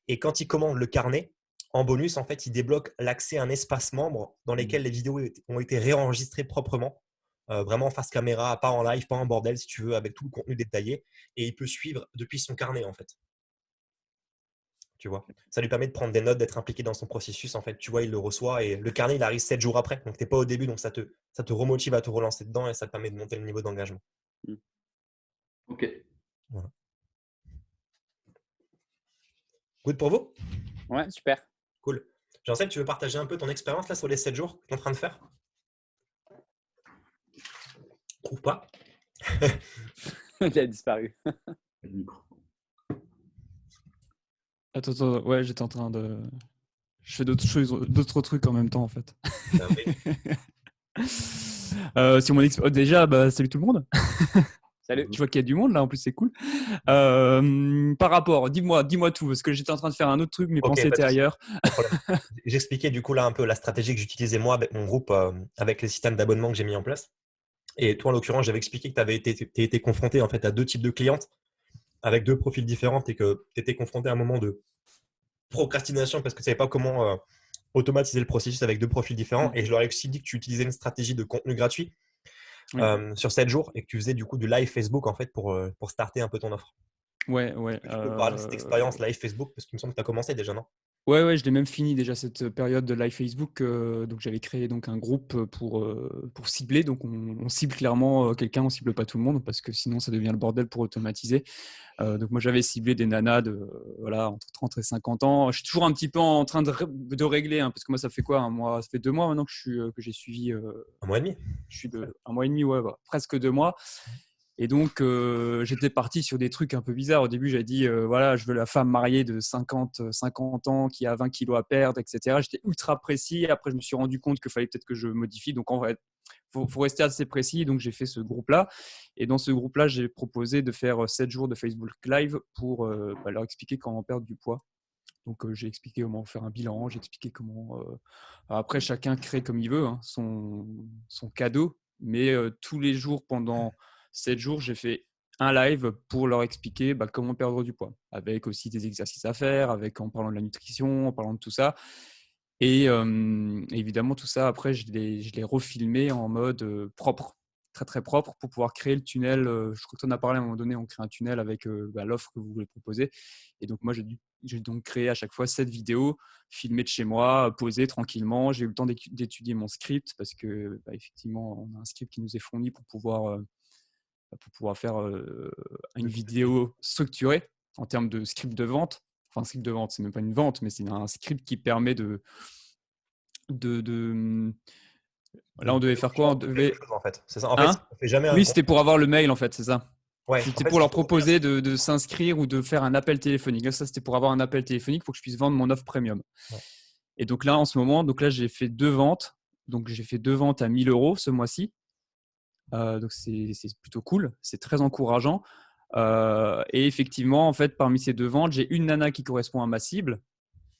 Et quand il commande le carnet, en bonus, en fait, il débloque l'accès à un espace membre dans lequel les vidéos ont été réenregistrées proprement, vraiment face caméra, pas en live, pas en bordel si tu veux, avec tout le contenu détaillé. Et il peut suivre depuis son carnet en fait. Tu vois, ça lui permet de prendre des notes, d'être impliqué dans son processus. En fait, tu vois, il le reçoit et le carnet, il arrive 7 jours après. Donc, tu n'es pas au début, donc ça te remotive à te relancer dedans et ça te permet de monter le niveau d'engagement. Ok. Voilà. Good pour vous? Ouais, super. Cool. Jean-Seb, tu veux partager un peu ton expérience là sur les 7 jours que tu es en train de faire? Trouve pas? Il a disparu. Attends, ouais, j'étais en train de… Je fais d'autres trucs en même temps, en fait. Sur mon déjà, salut tout le monde. Salut. Je vois qu'il y a du monde là, en plus, c'est cool. Par rapport, dis-moi tout, parce que j'étais en train de faire un autre truc, mes pensées étaient ailleurs. J'expliquais du coup là un peu la stratégie que j'utilisais moi avec mon groupe, avec les systèmes d'abonnement que j'ai mis en place. Et toi, en l'occurrence, j'avais expliqué que tu avais été confronté en fait à 2 types de clientes avec 2 profils différents et que tu étais confronté à un moment de procrastination parce que tu ne savais pas comment automatiser le processus avec 2 profils différents. Et je leur ai aussi dit que tu utilisais une stratégie de contenu gratuit sur 7 jours et que tu faisais du coup du live Facebook en fait pour starter un peu ton offre. Ouais. Tu peux parler de cette expérience live Facebook parce qu'il me semble que tu as commencé déjà, non? Ouais, je l'ai même fini déjà cette période de live Facebook. Donc j'avais créé donc un groupe pour cibler. Donc on cible clairement quelqu'un, on cible pas tout le monde parce que sinon ça devient le bordel pour automatiser. Donc moi j'avais ciblé des nanas de entre 30 et 50 ans. Je suis toujours un petit peu en train de régler parce que moi ça fait quoi un mois, ça fait 2 mois maintenant que j'ai suivi. Un mois et demi. Je suis de 1 mois et demi, ouais, presque 2 mois. Et donc, j'étais parti sur des trucs un peu bizarres. Au début, j'avais dit, voilà, je veux la femme mariée de 50 ans qui a 20 kilos à perdre, etc. J'étais ultra précis. Après, je me suis rendu compte qu'il fallait peut-être que je modifie. Donc, en fait, faut rester assez précis. Donc, j'ai fait ce groupe-là. Et dans ce groupe-là, j'ai proposé de faire 7 jours de Facebook Live pour leur expliquer comment perdre du poids. Donc, j'ai expliqué comment faire un bilan. J'ai expliqué comment… Après, chacun crée comme il veut son cadeau. Mais tous les jours pendant… 7 jours, j'ai fait un live pour leur expliquer comment perdre du poids, avec aussi des exercices à faire, en parlant de la nutrition, en parlant de tout ça. Et évidemment, tout ça, après, je l'ai refilmé en mode propre, très, très propre, pour pouvoir créer le tunnel. Je crois que tu en as parlé à un moment donné, on crée un tunnel avec l'offre que vous voulez proposer. Et donc, moi, j'ai donc créé à chaque fois 7 vidéos filmées de chez moi, posées tranquillement. J'ai eu le temps d'étudier mon script parce que, effectivement, on a un script qui nous est fourni pour pouvoir faire une vidéo structurée en termes de script de vente. Enfin, un script de vente, c'est même pas une vente, mais c'est un script qui permet de… Là, on devait faire quoi? On devait… En fait, c'est ça. En fait, on fait jamais Oui, c'était pour avoir le mail, en fait, c'est ça. Ouais, c'était pour leur proposer de s'inscrire ou de faire un appel téléphonique. Là, ça, c'était pour avoir un appel téléphonique pour que je puisse vendre mon offre premium. Ouais. Et donc là, en ce moment, j'ai fait 2 ventes. Donc, j'ai fait 2 ventes à 1 000 € ce mois-ci. Donc c'est plutôt cool, c'est très encourageant. Et effectivement, en fait, parmi ces 2 ventes, j'ai une nana qui correspond à ma cible.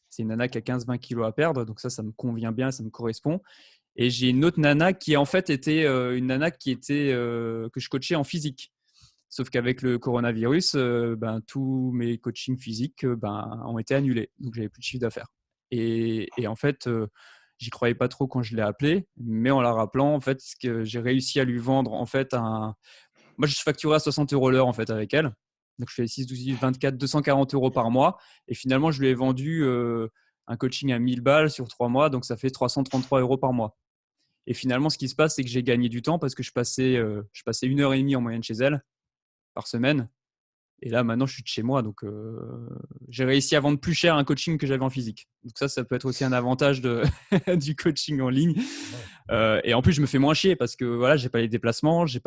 C'est une nana qui a 15-20 kilos à perdre, donc ça me convient bien, ça me correspond. Et j'ai une autre nana qui en fait était une nana qui était que je coachais en physique. Sauf qu'avec le coronavirus, tous mes coachings physiques ont été annulés, donc j'avais plus de chiffre d'affaires. Et en fait, j'y croyais pas trop quand je l'ai appelée, mais en la rappelant, en fait, que j'ai réussi à lui vendre en fait moi je facturais à 60 € l'heure en fait avec elle. Donc je fais 6, 12, 18, 24, 240 € par mois. Et finalement, je lui ai vendu un coaching à 1000 balles sur 3 mois, donc ça fait 333 € par mois. Et finalement, ce qui se passe, c'est que j'ai gagné du temps parce que je passais 1h30 en moyenne chez elle par semaine. Et là, maintenant, je suis de chez moi. Donc, j'ai réussi à vendre plus cher un coaching que j'avais en physique. Donc ça peut être aussi un avantage du coaching en ligne. Et en plus, je me fais moins chier parce que voilà, j'ai pas les déplacements, je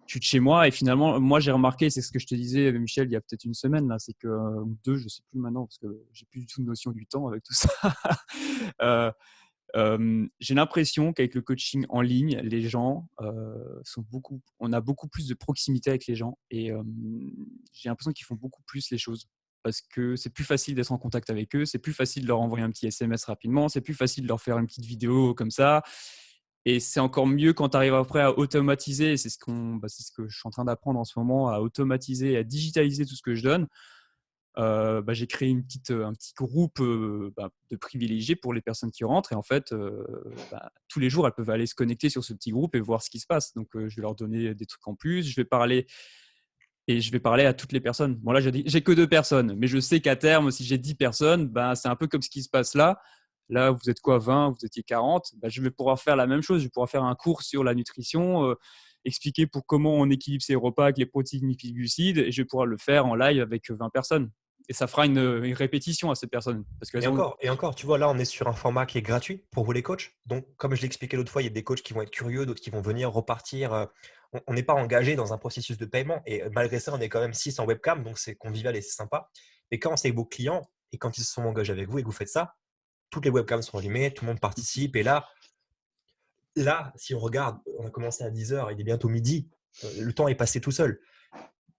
suis de chez moi. Et finalement, moi, j'ai remarqué, c'est ce que je te disais, Michel, il y a peut-être une semaine, là, c'est que, ou 2, je sais plus maintenant, parce que j'ai plus du tout de notion du temps avec tout ça. J'ai l'impression qu'avec le coaching en ligne, les gens on a beaucoup plus de proximité avec les gens et j'ai l'impression qu'ils font beaucoup plus les choses parce que c'est plus facile d'être en contact avec eux, c'est plus facile de leur envoyer un petit SMS rapidement, c'est plus facile de leur faire une petite vidéo comme ça. Et c'est encore mieux quand tu arrives après à automatiser, c'est ce que je suis en train d'apprendre en ce moment, à automatiser, à digitaliser tout ce que je donne. J'ai créé un petit groupe de privilégiés pour les personnes qui rentrent et en fait tous les jours elles peuvent aller se connecter sur ce petit groupe et voir ce qui se passe. Donc je vais leur donner des trucs en plus, je vais parler à toutes les personnes. Bon là j'ai que 2 personnes, mais je sais qu'à terme si j'ai 10 personnes, c'est un peu comme ce qui se passe là. Là vous êtes quoi, 20, vous étiez 40, je vais pouvoir faire la même chose, je vais pouvoir faire un cours sur la nutrition, expliquer pour comment on équilibre ses repas avec les protéines et les glucides et je vais pouvoir le faire en live avec 20 personnes. Et ça fera une répétition à ces personnes. Parce et encore, tu vois, là, on est sur un format qui est gratuit pour vous les coachs. Donc, comme je l'ai expliqué l'autre fois, il y a des coachs qui vont être curieux, d'autres qui vont venir repartir. On n'est pas engagé dans un processus de paiement. Et malgré ça, on est quand même 6 en webcam, donc c'est convivial et c'est sympa. Mais quand c'est vos clients et quand ils se sont engagés avec vous et que vous faites ça, toutes les webcams sont allumées, tout le monde participe. Et là, si on regarde, on a commencé à 10h, il est bientôt midi. Le temps est passé tout seul.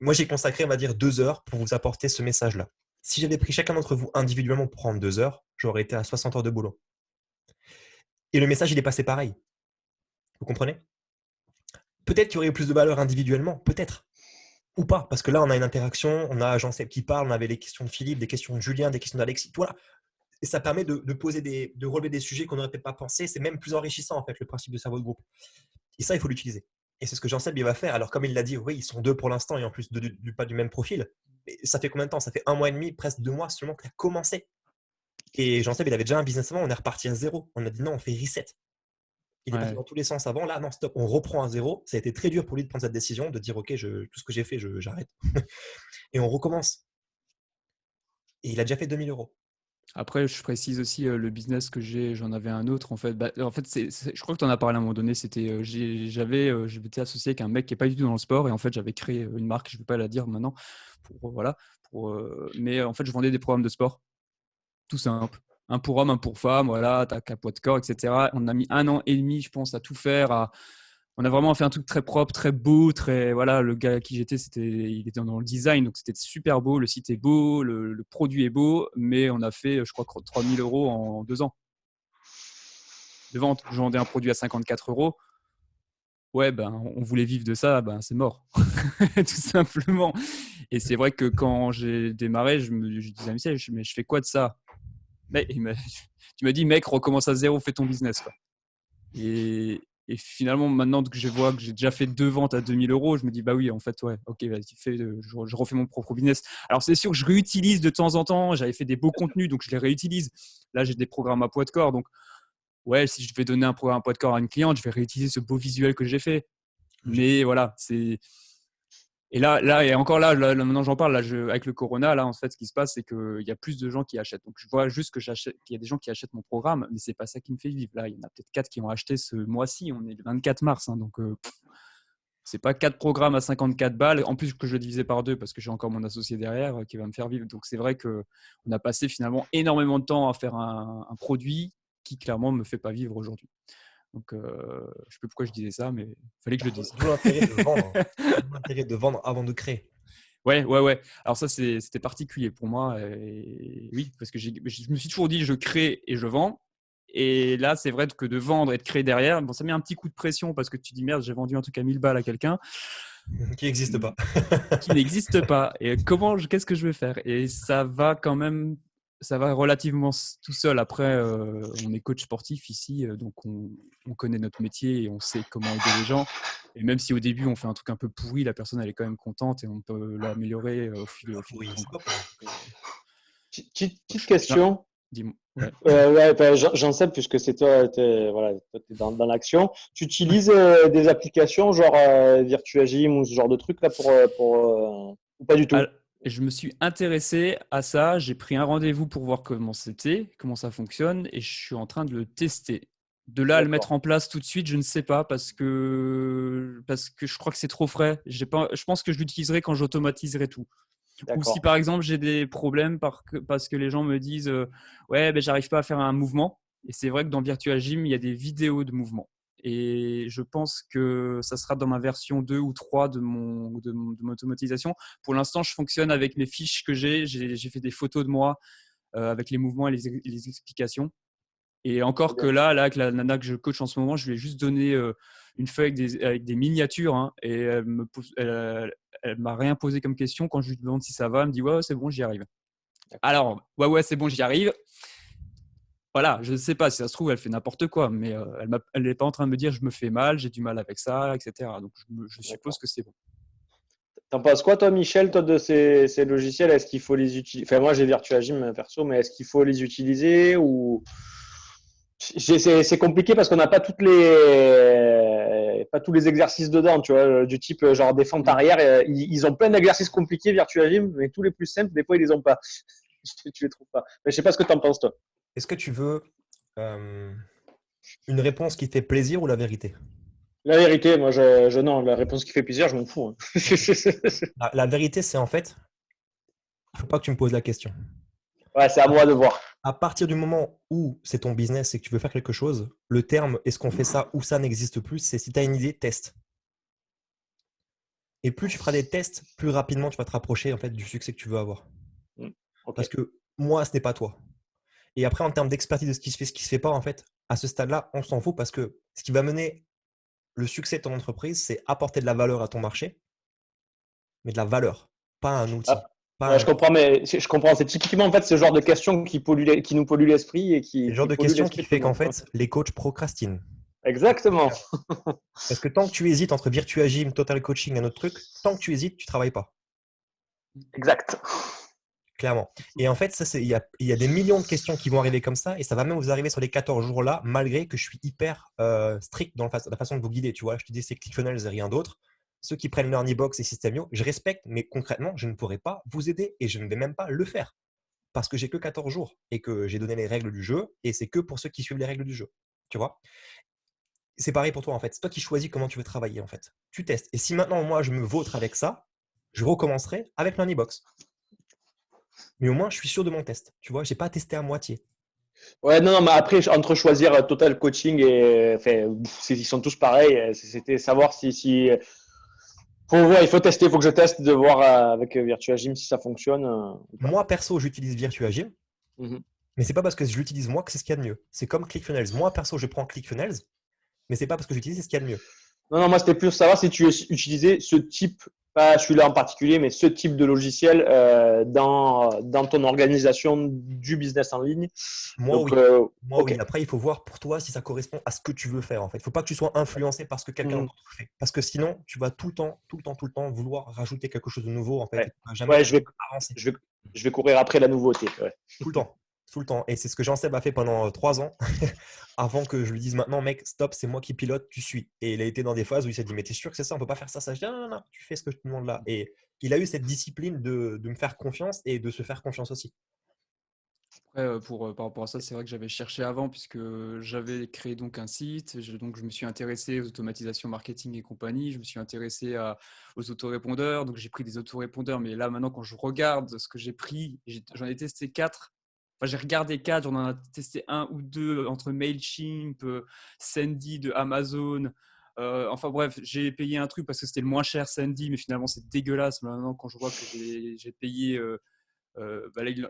Moi, j'ai consacré, on va dire, 2 heures pour vous apporter ce message-là. Si j'avais pris chacun d'entre vous individuellement pour prendre 2 heures, j'aurais été à 60 heures de boulot. Et le message, il est passé pareil. Vous comprenez? Peut-être qu'il y aurait eu plus de valeur individuellement, peut-être. Ou pas, parce que là, on a une interaction, on a Jean-Seb qui parle, on avait les questions de Philippe, des questions de Julien, des questions d'Alexis. Voilà. Et ça permet de relever des sujets qu'on n'aurait peut-être pas pensé. C'est même plus enrichissant, en fait, le principe de cerveau de groupe. Et ça, il faut l'utiliser. Et c'est ce que Jean-Seb va faire. Alors, comme il l'a dit, oui, ils sont 2 pour l'instant et en plus pas du même profil. Mais ça fait combien de temps? Ça fait 1 mois et demi, presque 2 mois seulement que tu as commencé. Et Jean-Seb, il avait déjà un business avant, on est reparti à zéro. On a dit non, on fait reset. Il est parti dans tous les sens avant. Là, non, stop, on reprend à zéro. Ça a été très dur pour lui de prendre cette décision, de dire, OK, tout ce que j'ai fait, j'arrête. Et on recommence. Et il a déjà fait 2000 €. Après, je précise aussi le business que j'ai, j'en avais un autre en fait. Je crois que tu en as parlé à un moment donné. C'était, j'étais associé avec un mec qui n'est pas du tout dans le sport et en fait, j'avais créé une marque, je ne vais pas la dire maintenant, mais en fait, je vendais des programmes de sport, tout simple. Un pour homme, un pour femme, voilà, t'as qu'à poids de corps, etc. On a mis 1 an et demi, je pense, à tout faire. On a vraiment fait un truc très propre, très beau, voilà. Le gars à qui j'étais, il était dans le design, donc c'était super beau. Le site est beau, le produit est beau, mais on a fait, je crois, 3000 € en 2 ans de vente. Je vendais un produit à 54 €. Ouais, on voulait vivre de ça, c'est mort, tout simplement. Et c'est vrai que quand j'ai démarré, je disais à Michel, mais je fais quoi de ça? Mais tu m'as dit, mec, recommence à zéro, fais ton business, quoi. Et finalement, maintenant que je vois que j'ai déjà fait 2 ventes à 2000 €, je me dis, bah oui, en fait, ouais, ok, vas-y, je refais mon propre business. Alors, c'est sûr que je réutilise de temps en temps. J'avais fait des beaux contenus, donc je les réutilise. Là, j'ai des programmes à poids de corps. Donc, ouais, si je vais donner un programme à poids de corps à une cliente, je vais réutiliser ce beau visuel que j'ai fait. Mais voilà, c'est. Et et encore là, maintenant j'en parle, avec le Corona, là, en fait, ce qui se passe, c'est qu'il y a plus de gens qui achètent. Donc, je vois juste qu'il y a des gens qui achètent mon programme, mais c'est pas ça qui me fait vivre. Là, il y en a peut-être 4 qui ont acheté ce mois-ci. On est le 24 mars. Hein, donc, c'est pas 4 programmes à 54 balles. En plus, que je le divisais par 2 parce que j'ai encore mon associé derrière qui va me faire vivre. Donc, c'est vrai qu'on a passé finalement énormément de temps à faire un produit qui, clairement, me fait pas vivre aujourd'hui. Donc, je ne sais plus pourquoi je disais ça, mais il fallait que je le dise. D'où l'intérêt de vendre. L'intérêt de vendre avant de créer. Ouais. Alors ça, c'était particulier pour moi. Et oui, parce que je me suis toujours dit, je crée et je vends. Et là, c'est vrai que de vendre et de créer derrière, ça met un petit coup de pression parce que tu dis, merde, j'ai vendu un truc à 1000 balles à quelqu'un. Qui n'existe pas. Qui n'existe pas. Et qu'est-ce que je vais faire? Et ça va quand même... Ça va relativement tout seul. Après, on est coach sportif ici, donc on connaît notre métier et on sait comment aider les gens. Et même si au début, on fait un truc un peu pourri, la personne, elle est quand même contente et on peut l'améliorer au fil du temps. Petite question. Dis-moi. J'en sais, puisque c'est toi, tu es dans l'action. Tu utilises des applications genre Virtua Gym ou ce genre de trucs là ou pas du tout? Je me suis intéressé à ça. J'ai pris un rendez-vous pour voir comment ça fonctionne et je suis en train de le tester. De là à le mettre en place tout de suite, je ne sais pas parce que je crois que c'est trop frais. Je pense que je l'utiliserai quand j'automatiserai tout. Ou si par exemple j'ai des problèmes parce que les gens me disent ouais, j'arrive pas à faire un mouvement. Et c'est vrai que dans Virtua Gym, il y a des vidéos de mouvement. Et je pense que ça sera dans ma version 2 ou 3 de mon automatisation. Pour l'instant, je fonctionne avec mes fiches que j'ai. J'ai fait des photos de moi avec les mouvements et les explications. Et encore que là, avec la nana que je coach en ce moment, je lui ai juste donné une feuille avec des miniatures. Hein, et elle m'a rien posé comme question. Quand je lui demande si ça va, elle me dit ouais, c'est bon, j'y arrive. Alors, ouais, c'est bon, j'y arrive. Voilà, je ne sais pas, si ça se trouve, elle fait n'importe quoi, mais elle n'est pas en train de me dire je me fais mal, j'ai du mal avec ça, etc. Donc, je suppose que c'est bon. T'en penses quoi, toi, Michel, de ces logiciels? Est-ce qu'il faut les utiliser? Enfin, moi, j'ai Virtua Gym perso, mais est-ce qu'il faut les utiliser ou c'est compliqué parce qu'on n'a pas tous les exercices dedans, tu vois, du type genre défente arrière. Ils ont plein d'exercices compliqués, Virtua Gym, mais tous les plus simples, des fois, ils les ont pas. Tu les trouves pas. Mais je sais pas ce que tu en penses, toi. Est-ce que tu veux une réponse qui te fait plaisir ou la vérité? La vérité, moi, non. La réponse qui fait plaisir, je m'en fous. Hein. La vérité, c'est en fait, il ne faut pas que tu me poses la question. Ouais, c'est à moi de voir. À partir du moment où c'est ton business et que tu veux faire quelque chose, le terme est-ce qu'on fait ça ou ça n'existe plus, c'est si tu as une idée, teste. Et plus tu feras des tests, plus rapidement tu vas te rapprocher en fait, du succès que tu veux avoir. Okay. Parce que moi, ce n'est pas toi. Et après, en termes d'expertise de ce qui se fait, ce qui ne se fait pas, en fait, à ce stade-là, on s'en fout parce que ce qui va mener le succès de ton entreprise, c'est apporter de la valeur à ton marché, mais de la valeur, pas un outil. Je comprends, mais je comprends. C'est typiquement en fait ce genre de questions qui nous polluent l'esprit et qui. C'est le genre de questions qui fait qu'en fait, les coachs procrastinent. Exactement. Parce que tant que tu hésites entre Virtua Gym, Total Coaching et un autre truc, tant que tu hésites, tu ne travailles pas. Exact. Clairement. Et en fait, il y a des millions de questions qui vont arriver comme ça et ça va même vous arriver sur les 14 jours-là, malgré que je suis hyper strict dans la façon de vous guider. Tu vois, je te dis, c'est ClickFunnels et rien d'autre. Ceux qui prennent LearnyBox et System.io, je respecte, mais concrètement, je ne pourrai pas vous aider et je ne vais même pas le faire parce que j'ai que 14 jours et que j'ai donné les règles du jeu et c'est que pour ceux qui suivent les règles du jeu. Tu vois? C'est pareil pour toi en fait. C'est toi qui choisis comment tu veux travailler en fait. Tu testes. Et si maintenant, moi, je me vautre avec ça, je recommencerai avec LearnyBox. Mais au moins, je suis sûr de mon test. Tu vois, j'ai pas testé à moitié. Ouais, non, mais après, entre choisir Total Coaching et. Enfin, ils sont tous pareils. C'était savoir si. Il faut tester, il faut que je teste de voir avec Virtua Gym si ça fonctionne. Moi, perso, j'utilise Virtua Gym. Mais c'est pas parce que je l'utilise moi que c'est ce qu'il y a de mieux. C'est comme ClickFunnels. Moi, perso, je prends ClickFunnels, mais c'est pas parce que j'utilise, c'est ce qu'il y a de mieux. Non, moi, c'était plus savoir si tu utilisais ce type, pas celui-là en particulier, mais ce type de logiciel dans ton organisation du business en ligne. Moi, oui. Oui. Après, il faut voir pour toi si ça correspond à ce que tu veux faire. En fait, il ne faut pas que tu sois influencé par ce que quelqu'un d'autre fait. Parce que sinon, tu vas tout le temps vouloir rajouter quelque chose de nouveau. En fait, ouais. Tu vas jamais avancer. Je vais courir après la nouveauté. Ouais. Tout le temps. Tout le temps. Et c'est ce que Jean-Seb a fait pendant 3 ans avant que je lui dise maintenant, mec, stop, c'est moi qui pilote, tu suis. Et il a été dans des phases où il s'est dit, mais t'es sûr que c'est ça, on peut pas faire ça, ça. Je dis, non, tu fais ce que je te demande là. Et il a eu cette discipline de me faire confiance et de se faire confiance aussi. Après, par rapport à ça, c'est vrai que j'avais cherché avant puisque j'avais créé donc un site. Donc, je me suis intéressé aux automatisations marketing et compagnie. Je me suis intéressé aux autorépondeurs. Donc, j'ai pris des autorépondeurs. Mais là, maintenant, quand je regarde ce que j'ai pris, j'en ai testé 4. Enfin, j'ai regardé 4. J'en ai testé 1 ou 2 entre Mailchimp, Sandy de Amazon. Enfin bref, j'ai payé un truc parce que c'était le moins cher, Sandy. Mais finalement, c'est dégueulasse maintenant quand je vois que j'ai payé… là, tu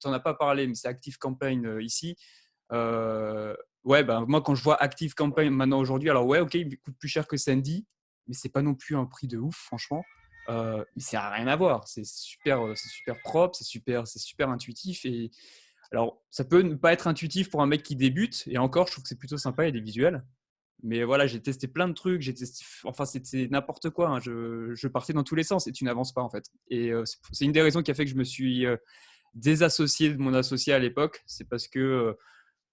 n'en as pas parlé, mais c'est Active Campaign ici. Moi, quand je vois Active Campaign maintenant aujourd'hui, alors ouais, ok, il coûte plus cher que Sandy, mais c'est pas non plus un prix de ouf, franchement. Mais ça n'a rien à voir. C'est super propre, c'est super intuitif. Et alors, ça peut ne pas être intuitif pour un mec qui débute. Et encore, je trouve que c'est plutôt sympa, il y a des visuels. Mais voilà, j'ai testé plein de trucs, c'était n'importe quoi. Hein. Je partais dans tous les sens et tu n'avances pas en fait. Et c'est une des raisons qui a fait que je me suis désassocié de mon associé à l'époque. C'est parce que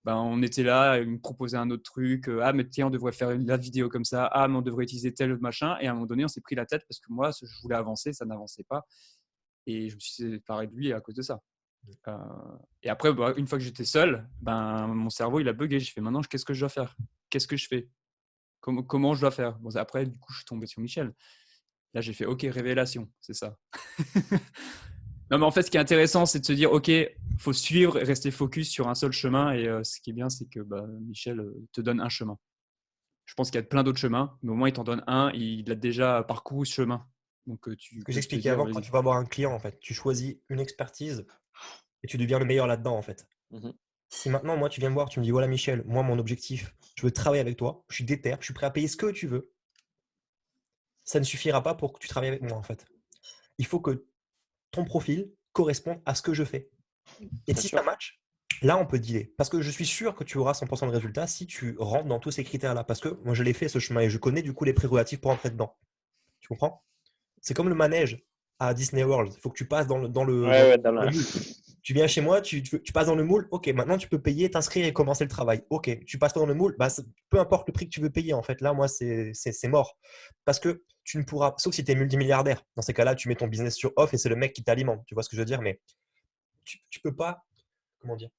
on était là, il me proposait un autre truc. Ah, mais tiens, on devrait faire la vidéo comme ça. Ah, mais on devrait utiliser tel machin. Et à un moment donné, on s'est pris la tête parce que moi, je voulais avancer, ça n'avançait pas. Et je me suis séparé de lui à cause de ça. Et après, une fois que j'étais seul, mon cerveau, il a bugué. J'ai fait maintenant, qu'est-ce que je dois faire? Qu'est-ce que je fais? Comment je dois faire? Bon, après, du coup, je suis tombé sur Michel. Là, j'ai fait OK, révélation, c'est ça. Non, mais en fait, ce qui est intéressant, c'est de se dire OK, faut suivre et rester focus sur un seul chemin. Et ce qui est bien, c'est que Michel te donne un chemin. Je pense qu'il y a plein d'autres chemins, mais au moins, il t'en donne un. Il a déjà parcouru ce chemin. Donc, ce que j'expliquais avant, quand tu vas avoir un client, en fait, tu choisis une expertise et tu deviens le meilleur là-dedans, en fait. Si maintenant, moi, tu viens me voir, tu me dis, voilà Michel, moi, mon objectif, je veux travailler avec toi, je suis déter, je suis prêt à payer ce que tu veux. Ça ne suffira pas pour que tu travailles avec moi, en fait. Il faut que ton profil corresponde à ce que je fais. Et si ça match, là, on peut dealer. Parce que je suis sûr que tu auras 100% de résultats si tu rentres dans tous ces critères-là. Parce que moi, je l'ai fait, ce chemin, et je connais du coup les prérogatives pour entrer dedans. Tu comprends? C'est comme le manège à Disney World. Il faut que tu passes dans le moule. Tu viens chez moi, tu passes dans le moule. Ok, maintenant tu peux payer, t'inscrire et commencer le travail. Ok, tu passes pas dans le moule. Peu importe le prix que tu veux payer, en fait. Là, moi, c'est mort. Parce que tu ne pourras, sauf si tu es multimilliardaire. Dans ces cas-là, tu mets ton business sur off et c'est le mec qui t'alimente. Tu vois ce que je veux dire? Mais tu peux pas. Comment dire?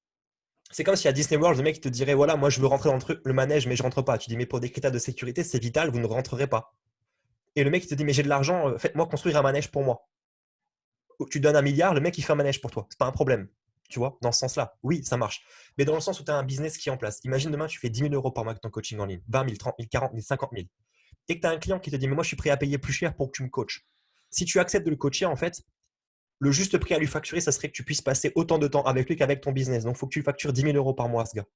C'est comme si à Disney World, le mec te dirait voilà, moi je veux rentrer dans le manège, mais je rentre pas. Tu dis mais pour des critères de sécurité, c'est vital, vous ne rentrerez pas. Et le mec il te dit mais j'ai de l'argent, faites-moi construire un manège pour moi. Tu donnes 1 milliard, le mec il fait un manège pour toi. C'est pas un problème. Tu vois, dans ce sens-là, oui, ça marche. Mais dans le sens où tu as un business qui est en place. Imagine demain, tu fais 10 000 euros par mois avec ton coaching en ligne, 20 000, 30 000, 40 000, 50 000. Et que tu as un client qui te dit mais moi je suis prêt à payer plus cher pour que tu me coaches. Si tu acceptes de le coacher, en fait, le juste prix à lui facturer, ça serait que tu puisses passer autant de temps avec lui qu'avec ton business. Donc, il faut que tu lui factures 10 000 euros par mois à ce gars.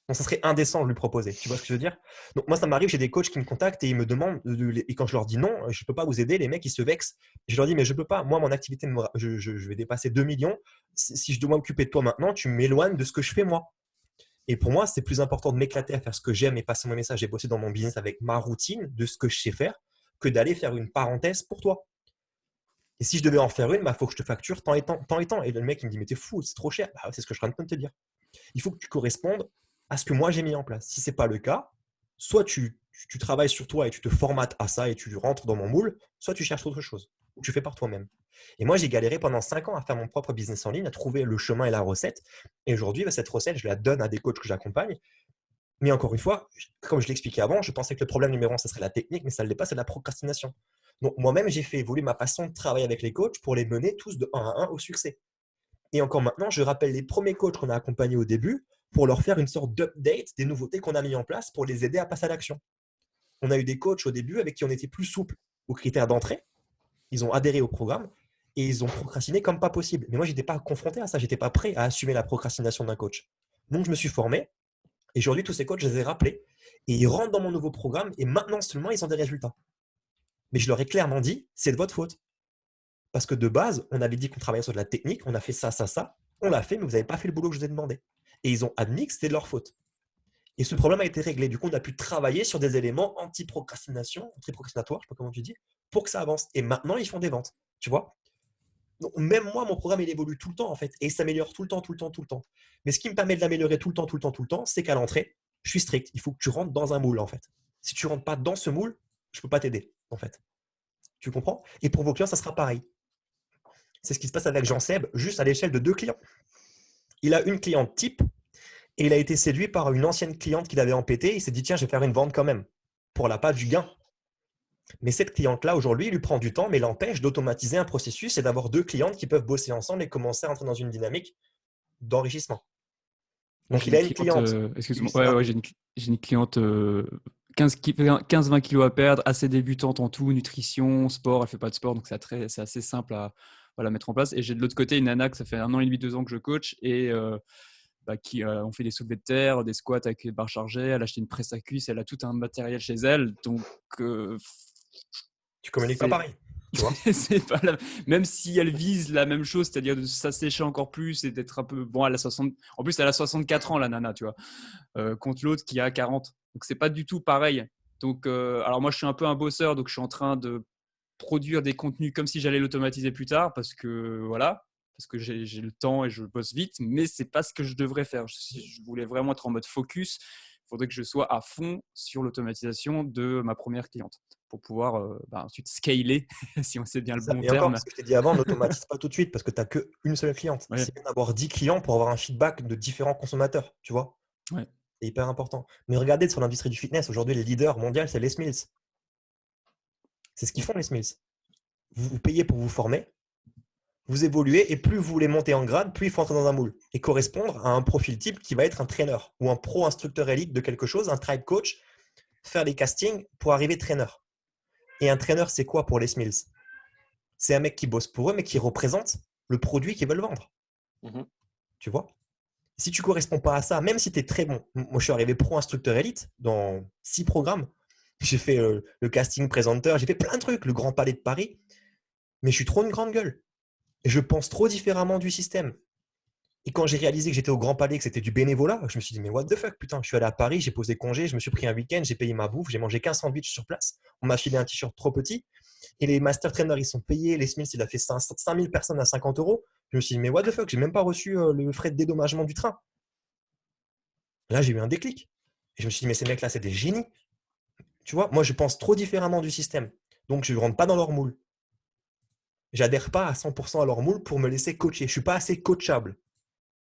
Donc, ça serait indécent de lui proposer. Tu vois ce que je veux dire? Donc, moi, ça m'arrive, j'ai des coachs qui me contactent et ils me demandent, et quand je leur dis non, je ne peux pas vous aider, les mecs, ils se vexent. Je leur dis, mais je ne peux pas. Moi, mon activité, je vais dépasser 2 millions. Si je dois m'occuper de toi maintenant, tu m'éloignes de ce que je fais moi. Et pour moi, c'est plus important de m'éclater à faire ce que j'aime et passer mon message et bosser dans mon business avec ma routine de ce que je sais faire que d'aller faire une parenthèse pour toi. Et si je devais en faire une, il faut que je te facture tant et tant, tant et tant. Et le mec, il me dit, mais t'es fou, c'est trop cher. C'est ce que je suis en train de te dire. Il faut que tu correspondes à ce que moi, j'ai mis en place. Si ce n'est pas le cas, soit tu travailles sur toi et tu te formates à ça et tu rentres dans mon moule, soit tu cherches autre chose ou tu fais par toi-même. Et moi, j'ai galéré pendant 5 ans à faire mon propre business en ligne, à trouver le chemin et la recette. Et aujourd'hui, cette recette, je la donne à des coachs que j'accompagne. Mais encore une fois, comme je l'expliquais avant, je pensais que le problème numéro 1, ce serait la technique, mais ça ne l'est pas, c'est la procrastination. Donc, moi-même, j'ai fait évoluer ma façon de travailler avec les coachs pour les mener tous de 1 à 1 au succès. Et encore maintenant, je rappelle les premiers coachs qu'on a accompagnés au début pour leur faire une sorte d'update des nouveautés qu'on a mis en place pour les aider à passer à l'action. On a eu des coachs au début avec qui on était plus souple aux critères d'entrée. Ils ont adhéré au programme et ils ont procrastiné comme pas possible. Mais moi, je n'étais pas confronté à ça. Je n'étais pas prêt à assumer la procrastination d'un coach. Donc, je me suis formé. Et aujourd'hui, tous ces coachs, je les ai rappelés. Et ils rentrent dans mon nouveau programme. Et maintenant seulement, ils ont des résultats. Mais je leur ai clairement dit, c'est de votre faute. Parce que de base, on avait dit qu'on travaillait sur de la technique. On a fait ça, ça, ça. On l'a fait, mais vous n'avez pas fait le boulot que je vous ai demandé. Et ils ont admis que c'était de leur faute. Et ce problème a été réglé. Du coup, on a pu travailler sur des éléments anti-procrastination, anti-procrastinatoire, je ne sais pas comment tu dis, pour que ça avance. Et maintenant, ils font des ventes. Tu vois? Donc, même moi, mon programme, il évolue tout le temps, en fait. Et il s'améliore tout le temps, tout le temps, tout le temps. Mais ce qui me permet de l'améliorer tout le temps, tout le temps, tout le temps, c'est qu'à l'entrée, je suis strict. Il faut que tu rentres dans un moule, en fait. Si tu ne rentres pas dans ce moule, je ne peux pas t'aider, en fait. Tu comprends? Et pour vos clients, ça sera pareil. C'est ce qui se passe avec Jean-Seb, juste à l'échelle de 2 clients. Il a une cliente type et il a été séduit par une ancienne cliente qu'il avait empêtée. Il s'est dit, tiens, je vais faire une vente quand même pour la part du gain. Mais cette cliente-là, aujourd'hui, il lui prend du temps, mais l'empêche d'automatiser un processus et d'avoir 2 clientes qui peuvent bosser ensemble et commencer à entrer dans une dynamique d'enrichissement. Donc, il a une cliente. Excuse-moi, ouais, j'ai une cliente 15-20 kilos à perdre, assez débutante en tout, nutrition, sport. Elle ne fait pas de sport, donc c'est assez simple à mettre en place. Et j'ai de l'autre côté une nana que ça fait 1 an et demi, 2 ans que je coach et qui ont fait des soulevés de terre, des squats avec les barres chargées. Elle a acheté une presse à cuisse, elle a tout un matériel chez elle. Donc, tu communiques pas pareil. Tu vois c'est pas même si elle vise la même chose, c'est-à-dire de s'assécher encore plus et d'être un peu… Bon, en plus, elle a 64 ans, la nana, tu vois, contre l'autre qui a 40. Donc, c'est pas du tout pareil. Donc, alors moi, je suis un peu un bosseur, donc je suis en train de produire des contenus comme si j'allais l'automatiser plus tard parce que j'ai le temps et je bosse vite, mais c'est pas ce que je devrais faire. Si je voulais vraiment être en mode focus, il faudrait que je sois à fond sur l'automatisation de ma première cliente pour pouvoir ensuite scaler, si on sait bien le bon terme. Encore, ce que je t'ai dit avant, n'automatise pas tout de suite parce que tu n'as qu'une seule cliente. Ouais. C'est bien d'avoir 10 clients pour avoir un feedback de différents consommateurs, tu vois. Ouais. C'est hyper important. Mais regardez sur l'industrie du fitness, aujourd'hui, les leaders mondiaux, c'est les Les Mills. C'est ce qu'ils font, les Mills. Vous payez pour vous former, vous évoluez et plus vous voulez monter en grade, plus il faut entrer dans un moule et correspondre à un profil type qui va être un trainer ou un pro instructeur élite de quelque chose, un tribe coach, faire des castings pour arriver trainer. Et un trainer, c'est quoi pour les Mills? C'est un mec qui bosse pour eux, mais qui représente le produit qu'ils veulent vendre. Tu vois? Si tu ne corresponds pas à ça, même si tu es très bon, moi je suis arrivé pro instructeur élite dans 6 programmes. J'ai fait le casting présenteur, j'ai fait plein de trucs, le Grand Palais de Paris, mais je suis trop une grande gueule. Et je pense trop différemment du système. Et quand j'ai réalisé que j'étais au Grand Palais, que c'était du bénévolat, je me suis dit, mais what the fuck, putain, je suis allé à Paris, j'ai posé congé, je me suis pris un week-end, j'ai payé ma bouffe, j'ai mangé 15 sandwichs sur place, on m'a filé un t-shirt trop petit, et les master trainers, ils sont payés, les Smiths, il a fait 5000 personnes à 50 €. Je me suis dit, mais what the fuck, j'ai même pas reçu le frais de dédommagement du train. Là, j'ai eu un déclic. Et je me suis dit, mais ces mecs-là, c'est des génies. Tu vois, moi, je pense trop différemment du système. Donc, je ne rentre pas dans leur moule. J'adhère pas à 100% à leur moule pour me laisser coacher. Je ne suis pas assez coachable.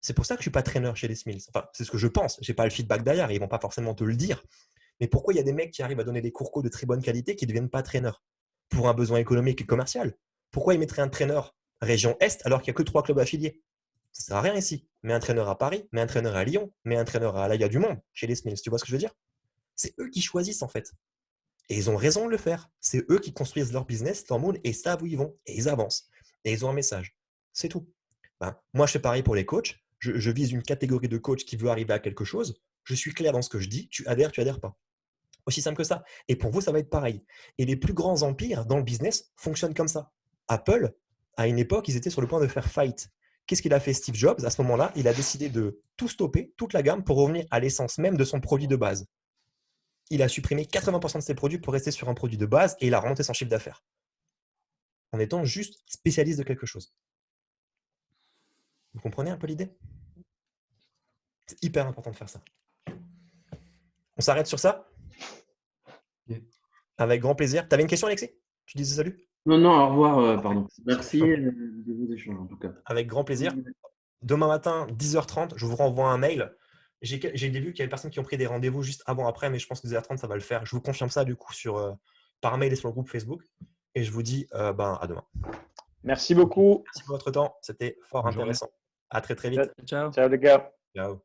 C'est pour ça que je ne suis pas trainer chez les Smiths. Enfin, c'est ce que je pense. Je n'ai pas le feedback derrière. Ils ne vont pas forcément te le dire. Mais pourquoi il y a des mecs qui arrivent à donner des cours co de très bonne qualité qui ne deviennent pas traîneurs pour un besoin économique et commercial? Pourquoi ils mettraient un traîneur région Est alors qu'il n'y a que 3 clubs affiliés? Ça ne sert à rien ici. Mais un traîneur à Paris, mais un traîneur à Lyon, mais un traîneur à l'Aïa du Monde chez les Smiths. Tu vois ce que je veux dire? C'est eux qui choisissent en fait. Et ils ont raison de le faire. C'est eux qui construisent leur business, leur moule, et savent où ils vont. Et ils avancent. Et ils ont un message. C'est tout. Moi, je fais pareil pour les coachs. Je vise une catégorie de coach qui veut arriver à quelque chose. Je suis clair dans ce que je dis. Tu adhères pas. Aussi simple que ça. Et pour vous, ça va être pareil. Et les plus grands empires dans le business fonctionnent comme ça. Apple, à une époque, ils étaient sur le point de faire faillite. Qu'est-ce qu'il a fait Steve Jobs? À ce moment-là, il a décidé de tout stopper, toute la gamme, pour revenir à l'essence même de son produit de base. Il a supprimé 80% de ses produits pour rester sur un produit de base et il a remonté son chiffre d'affaires. en étant juste spécialiste de quelque chose. Vous comprenez un peu l'idée? C'est hyper important de faire ça. On s'arrête sur ça? Avec grand plaisir. Tu avais une question, Alexis? Tu disais salut? Non, au revoir, pardon. Merci de vos échanges, en tout cas. Avec grand plaisir. Demain matin, 10h30, je vous renvoie un mail. J'ai vu qu'il y a des personnes qui ont pris des rendez-vous juste avant-après, mais je pense que 10h30, ça va le faire. Je vous confirme ça du coup par mail et sur le groupe Facebook. Et je vous dis à demain. Merci beaucoup. Merci pour votre temps. C'était fort intéressant. À très vite. Ciao. Ciao les gars. Ciao.